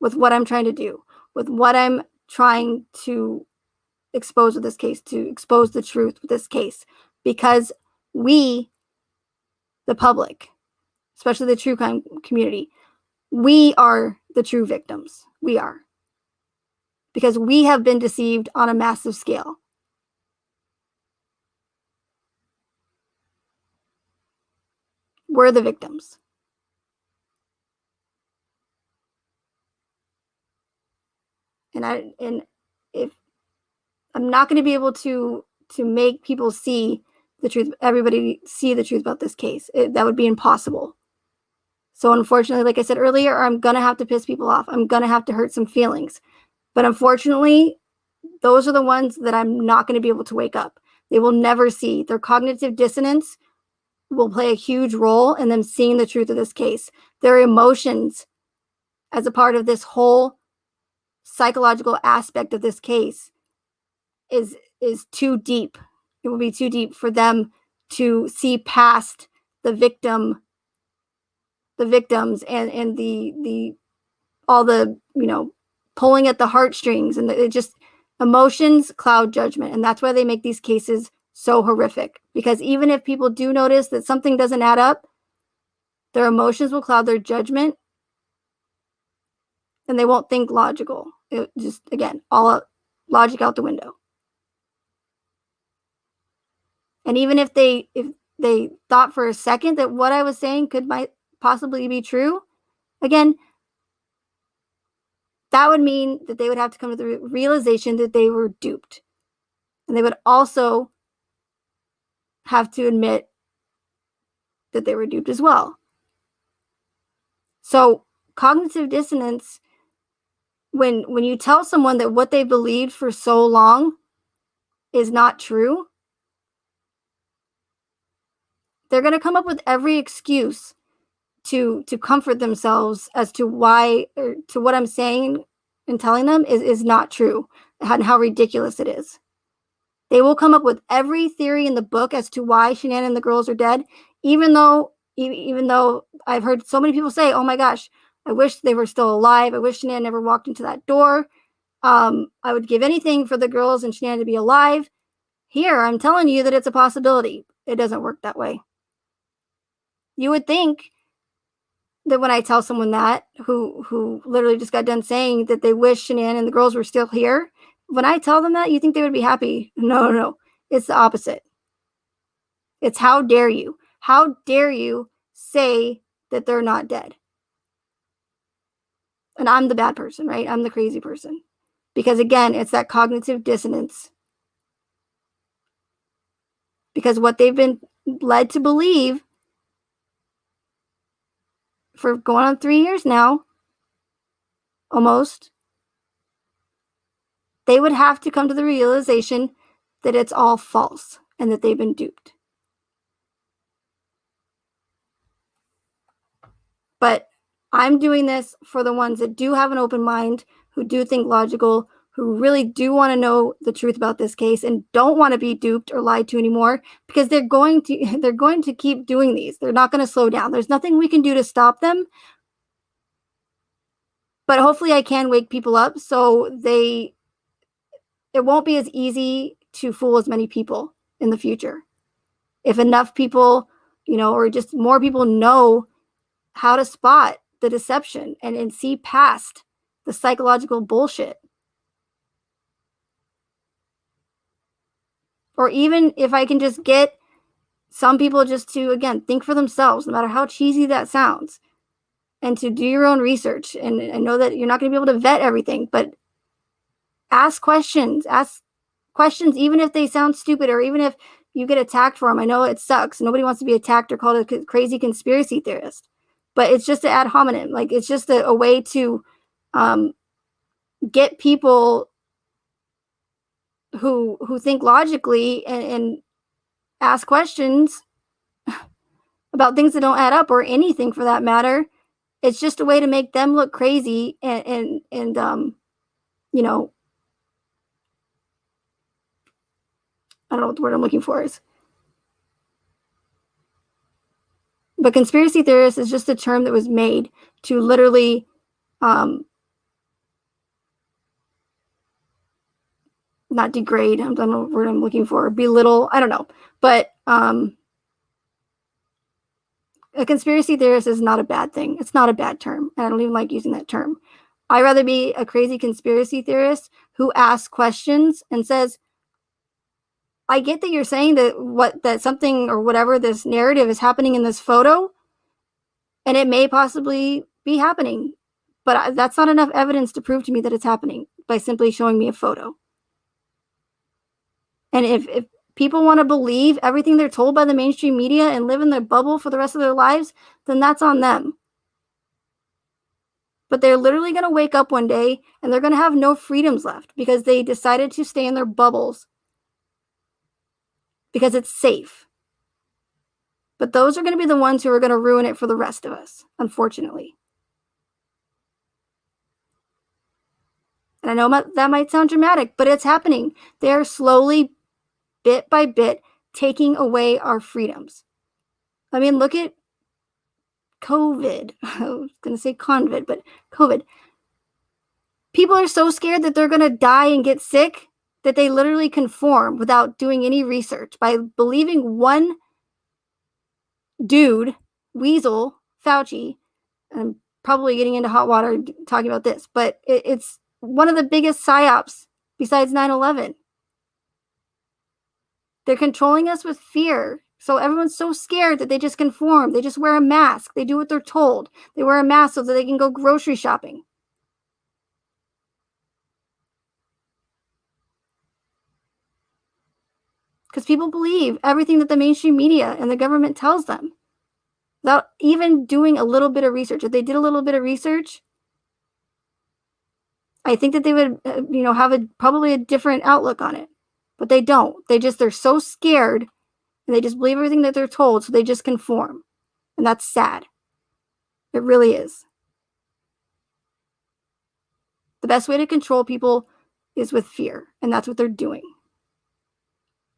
with what I'm trying to do, with what I'm trying to expose with this case, to expose the truth with this case, because we, the public, especially the true crime community, we are the true victims. We are. Because we have been deceived on a massive scale. We're the victims. And if I'm not going to be able to make people see the truth, everybody see the truth about this case, that would be impossible. So unfortunately, like I said earlier, I'm going to have to piss people off. I'm going to have to hurt some feelings. But unfortunately, those are the ones that I'm not going to be able to wake up. They will never see. Their cognitive dissonance will play a huge role in them seeing the truth of this case. Their emotions as a part of this whole psychological aspect of this case is too deep. It will be too deep for them to see past the victims and the all the, pulling at the heartstrings, and it just, emotions cloud judgment. And that's why they make these cases so horrific, because even if people do notice that something doesn't add up, their emotions will cloud their judgment and they won't think logical. It just, again, logic out the window. And even if they thought for a second that what I was saying might possibly be true, again, that would mean that they would have to come to the realization that they were duped. And they would also have to admit that they were duped as well. So cognitive dissonance, when you tell someone that what they believed for so long is not true, they're going to come up with every excuse to comfort themselves as to why, or to what I'm saying and telling them is not true, and how ridiculous it is. They will come up with every theory in the book as to why Shanann and the girls are dead, even though I've heard so many people say, oh my gosh, I wish they were still alive. I wish Shanann never walked into that door. I would give anything for the girls and Shanann to be alive. Here, I'm telling you that it's a possibility. It doesn't work that way. You would think that when I tell someone that, who literally just got done saying that they wish Shanann and the girls were still here, when I tell them that, you think they would be happy. No. It's the opposite. It's how dare you? How dare you say that they're not dead? And I'm the bad person, right? I'm the crazy person. Because again, it's that cognitive dissonance. Because what they've been led to believe for going on 3 years now, almost, they would have to come to the realization that it's all false and that they've been duped. But I'm doing this for the ones that do have an open mind, who do think logical, who really do want to know the truth about this case and don't want to be duped or lied to anymore, because they're going to keep doing these. They're not going to slow down. There's nothing we can do to stop them. But hopefully I can wake people up so it won't be as easy to fool as many people in the future. If enough people, or just more people know how to spot the deception and see past the psychological bullshit. Or even if I can just get some people just to, again, think for themselves, no matter how cheesy that sounds, and to do your own research. And I know that you're not going to be able to vet everything, but ask questions. Ask questions, even if they sound stupid, or even if you get attacked for them. I know it sucks. Nobody wants to be attacked or called a crazy conspiracy theorist. But it's just an ad hominem. Like, it's just a way to get people who think logically and ask questions about things that don't add up, or anything for that matter. It's just a way to make them look crazy and you know, I don't know what the word I'm looking for is. But conspiracy theorist is just a term that was made to literally not degrade, I don't know what word I'm looking for, belittle, I don't know. But a conspiracy theorist is not a bad thing. It's not a bad term. And I don't even like using that term. I'd rather be a crazy conspiracy theorist who asks questions and says, I get that you're saying that something or whatever, this narrative is happening in this photo, and it may possibly be happening, but that's not enough evidence to prove to me that it's happening by simply showing me a photo. And if people want to believe everything they're told by the mainstream media and live in their bubble for the rest of their lives, then that's on them. But they're literally going to wake up one day and they're going to have no freedoms left because they decided to stay in their bubbles because it's safe. But those are going to be the ones who are going to ruin it for the rest of us, unfortunately. And I know that might sound dramatic, but it's happening. They are slowly, bit by bit, taking away our freedoms. I mean, look at COVID. I was going to say convid, but COVID. People are so scared that they're going to die and get sick that they literally conform without doing any research by believing one dude, Weasel, Fauci. I'm probably getting into hot water talking about this, but it's one of the biggest psyops besides 9/11. They're controlling us with fear. So everyone's so scared that they just conform. They just wear a mask. They do what they're told. They wear a mask so that they can go grocery shopping. Because people believe everything that the mainstream media and the government tells them without even doing a little bit of research. If they did a little bit of research, I think that they would, have probably a different outlook on it. But they don't. They're so scared and they just believe everything that they're told, so they just conform. And that's sad. It really is. The best way to control people is with fear, and that's what they're doing.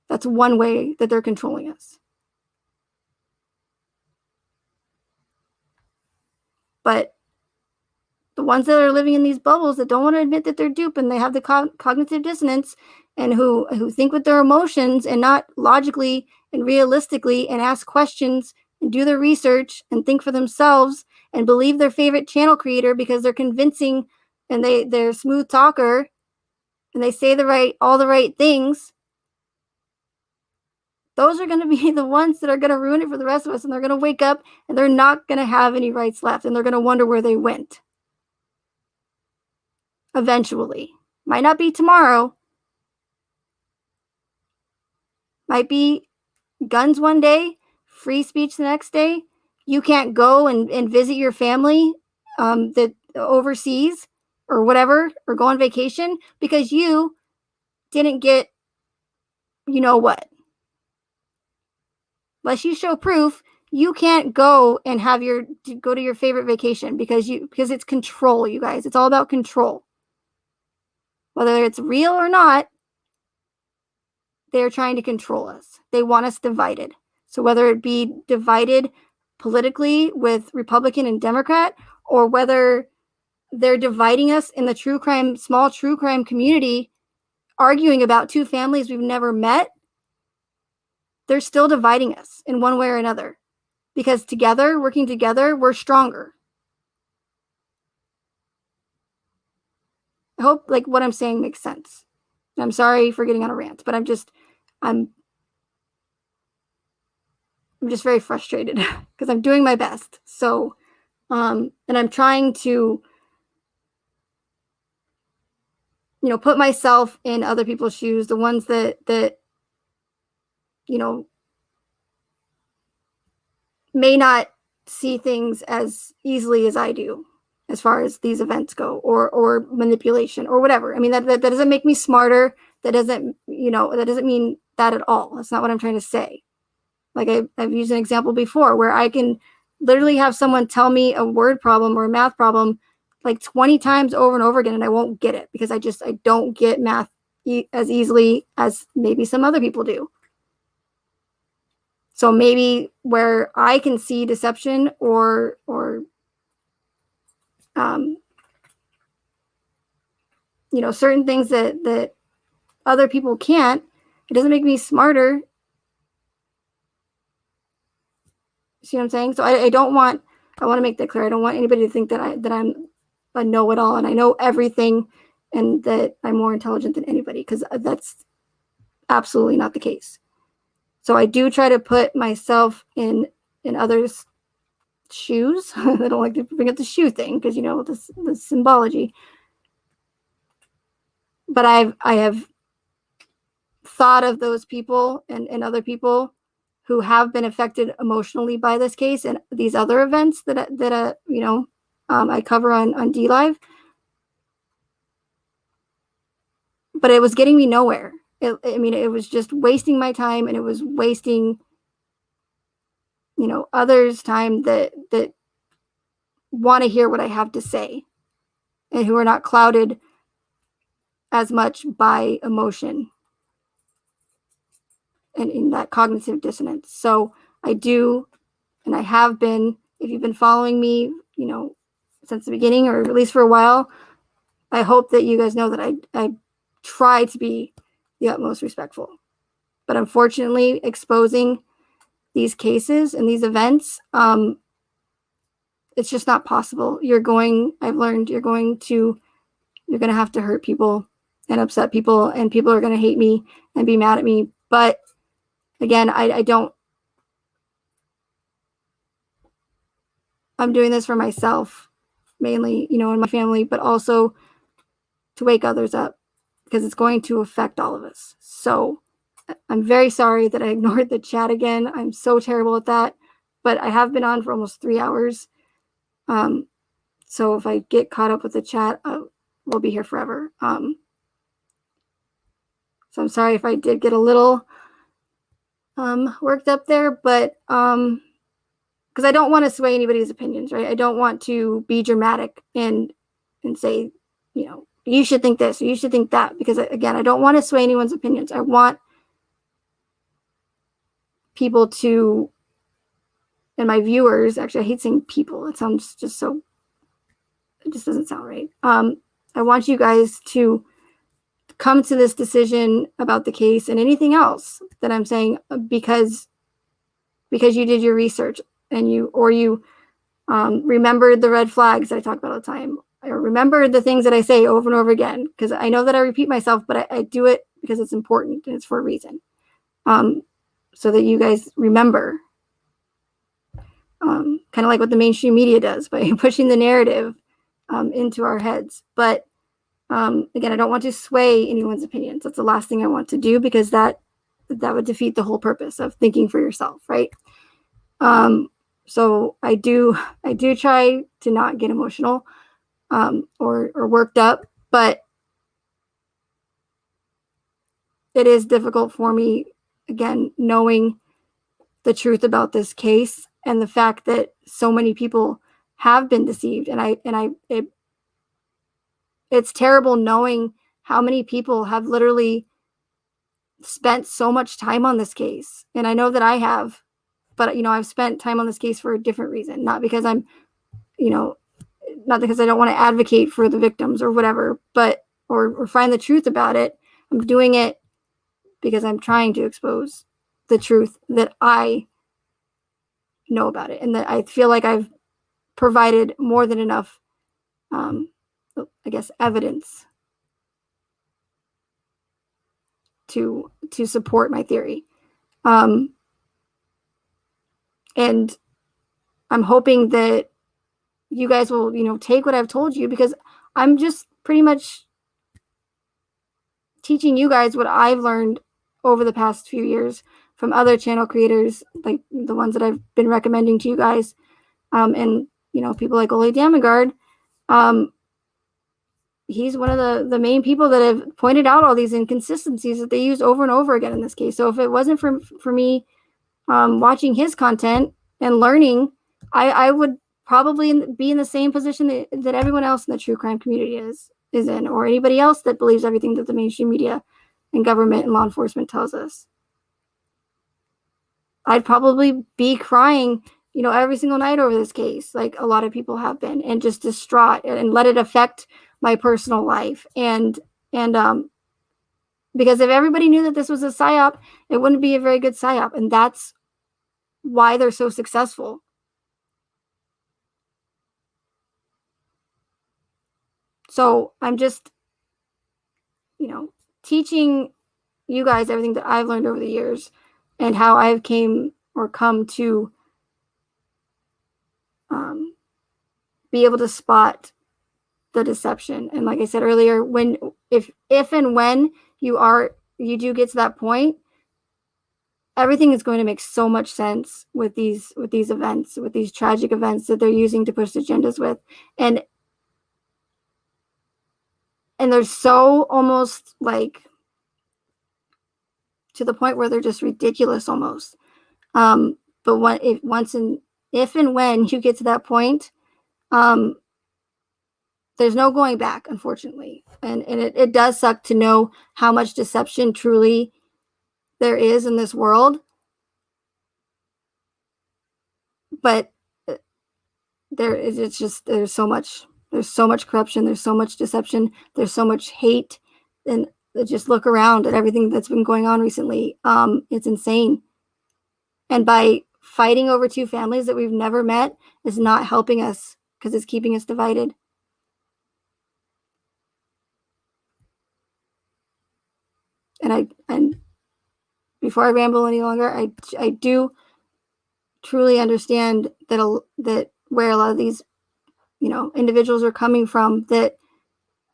That's one way that they're controlling us. But the ones that are living in these bubbles that don't want to admit that they're duped and they have the cognitive dissonance and who think with their emotions and not logically and realistically and ask questions and do their research and think for themselves and believe their favorite channel creator because they're convincing and they're a smooth talker and they say all the right things, those are going to be the ones that are going to ruin it for the rest of us. And they're going to wake up and they're not going to have any rights left. And they're going to wonder where they went. Eventually. Might not be tomorrow. Might be guns one day, free speech the next day. You can't go and visit your family that overseas or whatever, or go on vacation because you didn't get what. Unless you show proof, you can't go and go to your favorite vacation because it's control, you guys. It's all about control. Whether it's real or not, they're trying to control us. They want us divided. So whether it be divided politically with Republican and Democrat, or whether they're dividing us in the small true crime community, arguing about two families we've never met, they're still dividing us in one way or another. Because together, working together, we're stronger. I hope what I'm saying makes sense. I'm sorry for getting on a rant, but I'm just very frustrated because I'm doing my best. So, and I'm trying to, put myself in other people's shoes, the ones that may not see things as easily as I do as far as these events go, or manipulation or whatever. I mean, that doesn't make me smarter. That doesn't mean that at all. That's not what I'm trying to say. like I've used an example before where I can literally have someone tell me a word problem or a math problem like 20 times over and over again, and I won't get it because I don't get math as easily as maybe some other people do. So maybe where I can see deception or certain things that other people can't, it doesn't make me smarter. See what I'm saying? So I want to make that clear. I don't want anybody to think that I'm a know-it-all and I know everything and that I'm more intelligent than anybody, because that's absolutely not the case. So I do try to put myself in others' shoes. I don't like to bring up the shoe thing because the symbology. But I have thought of those people and other people who have been affected emotionally by this case and these other events that I cover on DLive. But it was getting me nowhere. It was just wasting my time, and it was wasting, others' time that want to hear what I have to say and who are not clouded as much by emotion and in that cognitive dissonance. So I do, and I have been, if you've been following me, since the beginning, or at least for a while, I hope that you guys know that I try to be the utmost respectful. But unfortunately, exposing these cases and these events, it's just not possible. I've learned you're going to have to hurt people and upset people, and people are going to hate me and be mad at me. But again, I'm doing this for myself, mainly, and my family, but also to wake others up, because it's going to affect all of us. So I'm very sorry that I ignored the chat again. I'm so terrible at that, but I have been on for almost 3 hours. So if I get caught up with the chat, we'll be here forever. So I'm sorry if I did get a little worked up there, but because I don't want to sway anybody's opinions, right? I don't want to be dramatic and say, you should think this, or you should think that, because again, I don't want to sway anyone's opinions. I want people to, and my viewers, actually, I hate saying people. It sounds just so, it just doesn't sound right. I want you guys to come to this decision about the case and anything else that I'm saying because you did your research and you remembered the red flags that I talk about all the time. I remember the things that I say over and over again, because I know that I repeat myself, but I do it because it's important and it's for a reason. So that you guys remember, kind of like what the mainstream media does by pushing the narrative into our heads. But again, I don't want to sway anyone's opinions. That's the last thing I want to do, because that would defeat the whole purpose of thinking for yourself, right? So I do try to not get emotional or worked up, but it is difficult for me, again, knowing the truth about this case and the fact that so many people have been deceived. It's terrible knowing how many people have literally spent so much time on this case. And I know that I have, but I've spent time on this case for a different reason, not because I'm, not because I don't want to advocate for the victims or whatever, but or find the truth about it. I'm doing it because I'm trying to expose the truth that I know about it, and that I feel like I've provided more than enough, I guess, evidence to support my theory. And I'm hoping that you guys will, take what I've told you, because I'm just pretty much teaching you guys what I've learned over the past few years from other channel creators, like the ones that I've been recommending to you guys. And, people like Ole Damagard, he's one of the main people that have pointed out all these inconsistencies that they used over and over again in this case. So if it wasn't for me watching his content and learning, I would probably be in the same position that everyone else in the true crime community is in, or anybody else that believes everything that the mainstream media and government and law enforcement tells us. I'd probably be crying, every single night over this case, like a lot of people have been, and just distraught and let it affect my personal life. And because if everybody knew that this was a psyop, it wouldn't be a very good psyop. And that's why they're so successful. So I'm just, teaching you guys everything that I've learned over the years and how I've come to be able to spot the deception. And like I said earlier, if and when you do get to that point, everything is going to make so much sense with these events, with these tragic events that they're using to push agendas with. And they're so almost like to the point where they're just ridiculous almost. But if and when you get to that point, there's no going back, unfortunately. And it does suck to know how much deception truly there is in this world. But there's so much corruption, there's so much deception, there's so much hate. And just look around at everything that's been going on recently. It's insane. And by fighting over two families that we've never met is not helping us, because it's keeping us divided. And before I ramble any longer, I do truly understand that where a lot of these, individuals are coming from that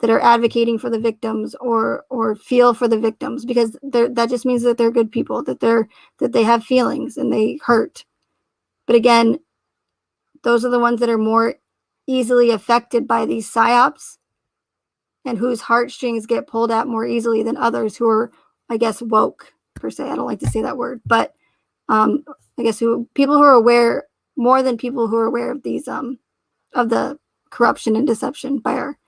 are advocating for the victims or feel for the victims, because that just means that they're good people, that they have feelings and they hurt. But again, those are the ones that are more easily affected by these psyops and whose heartstrings get pulled at more easily than others who are, I guess, woke per se. I don't like to say that word, but I guess people who are aware more than people who are aware of these of the corruption and deception by our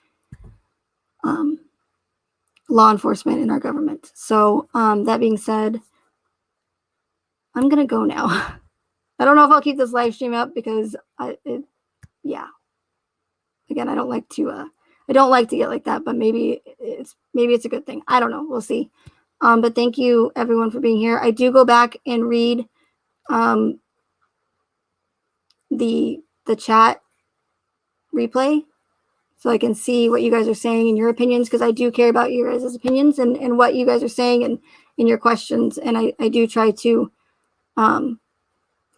law enforcement and our government. So that being said, I'm gonna go now. I don't know if I'll keep this live stream up because again, I don't like to get like that, but maybe it's a good thing. I don't know. We'll see. But thank you everyone for being here. I do go back and read the chat replay so I can see what you guys are saying and your opinions, because I do care about your guys' opinions and what you guys are saying and in your questions. And I do try to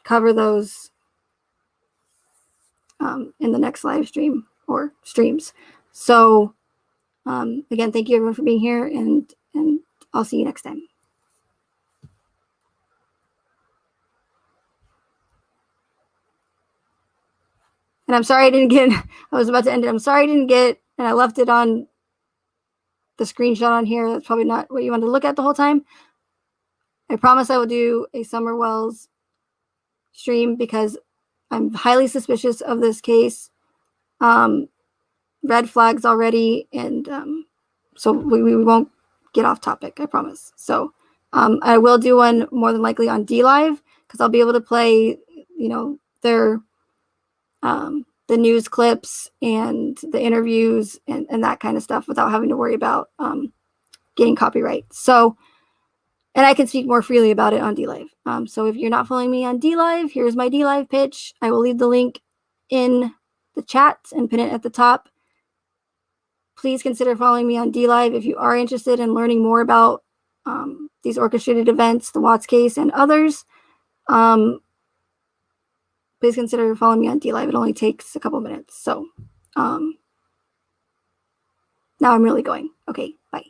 cover those in the next live stream or streams. So again, thank you everyone for being here, and I'll see you next time. And I'm sorry I was about to end it. I'm sorry I didn't get, and I left it on the screenshot on here. That's probably not what you wanted to look at the whole time. I promise I will do a Summer Wells stream because I'm highly suspicious of this case. Red flags already, and so we won't get off topic, I promise. So I will do one more than likely on DLive, because I'll be able to play, their the news clips and the interviews and that kind of stuff without having to worry about getting copyright. So, and I can speak more freely about it on DLive. So if you're not following me on DLive, here's my DLive pitch. I will leave the link in the chat and pin it at the top. Please consider following me on DLive if you are interested in learning more about these orchestrated events, the Watts case, and others. Please consider following me on DLive. It only takes a couple minutes. So now I'm really going. Okay, bye.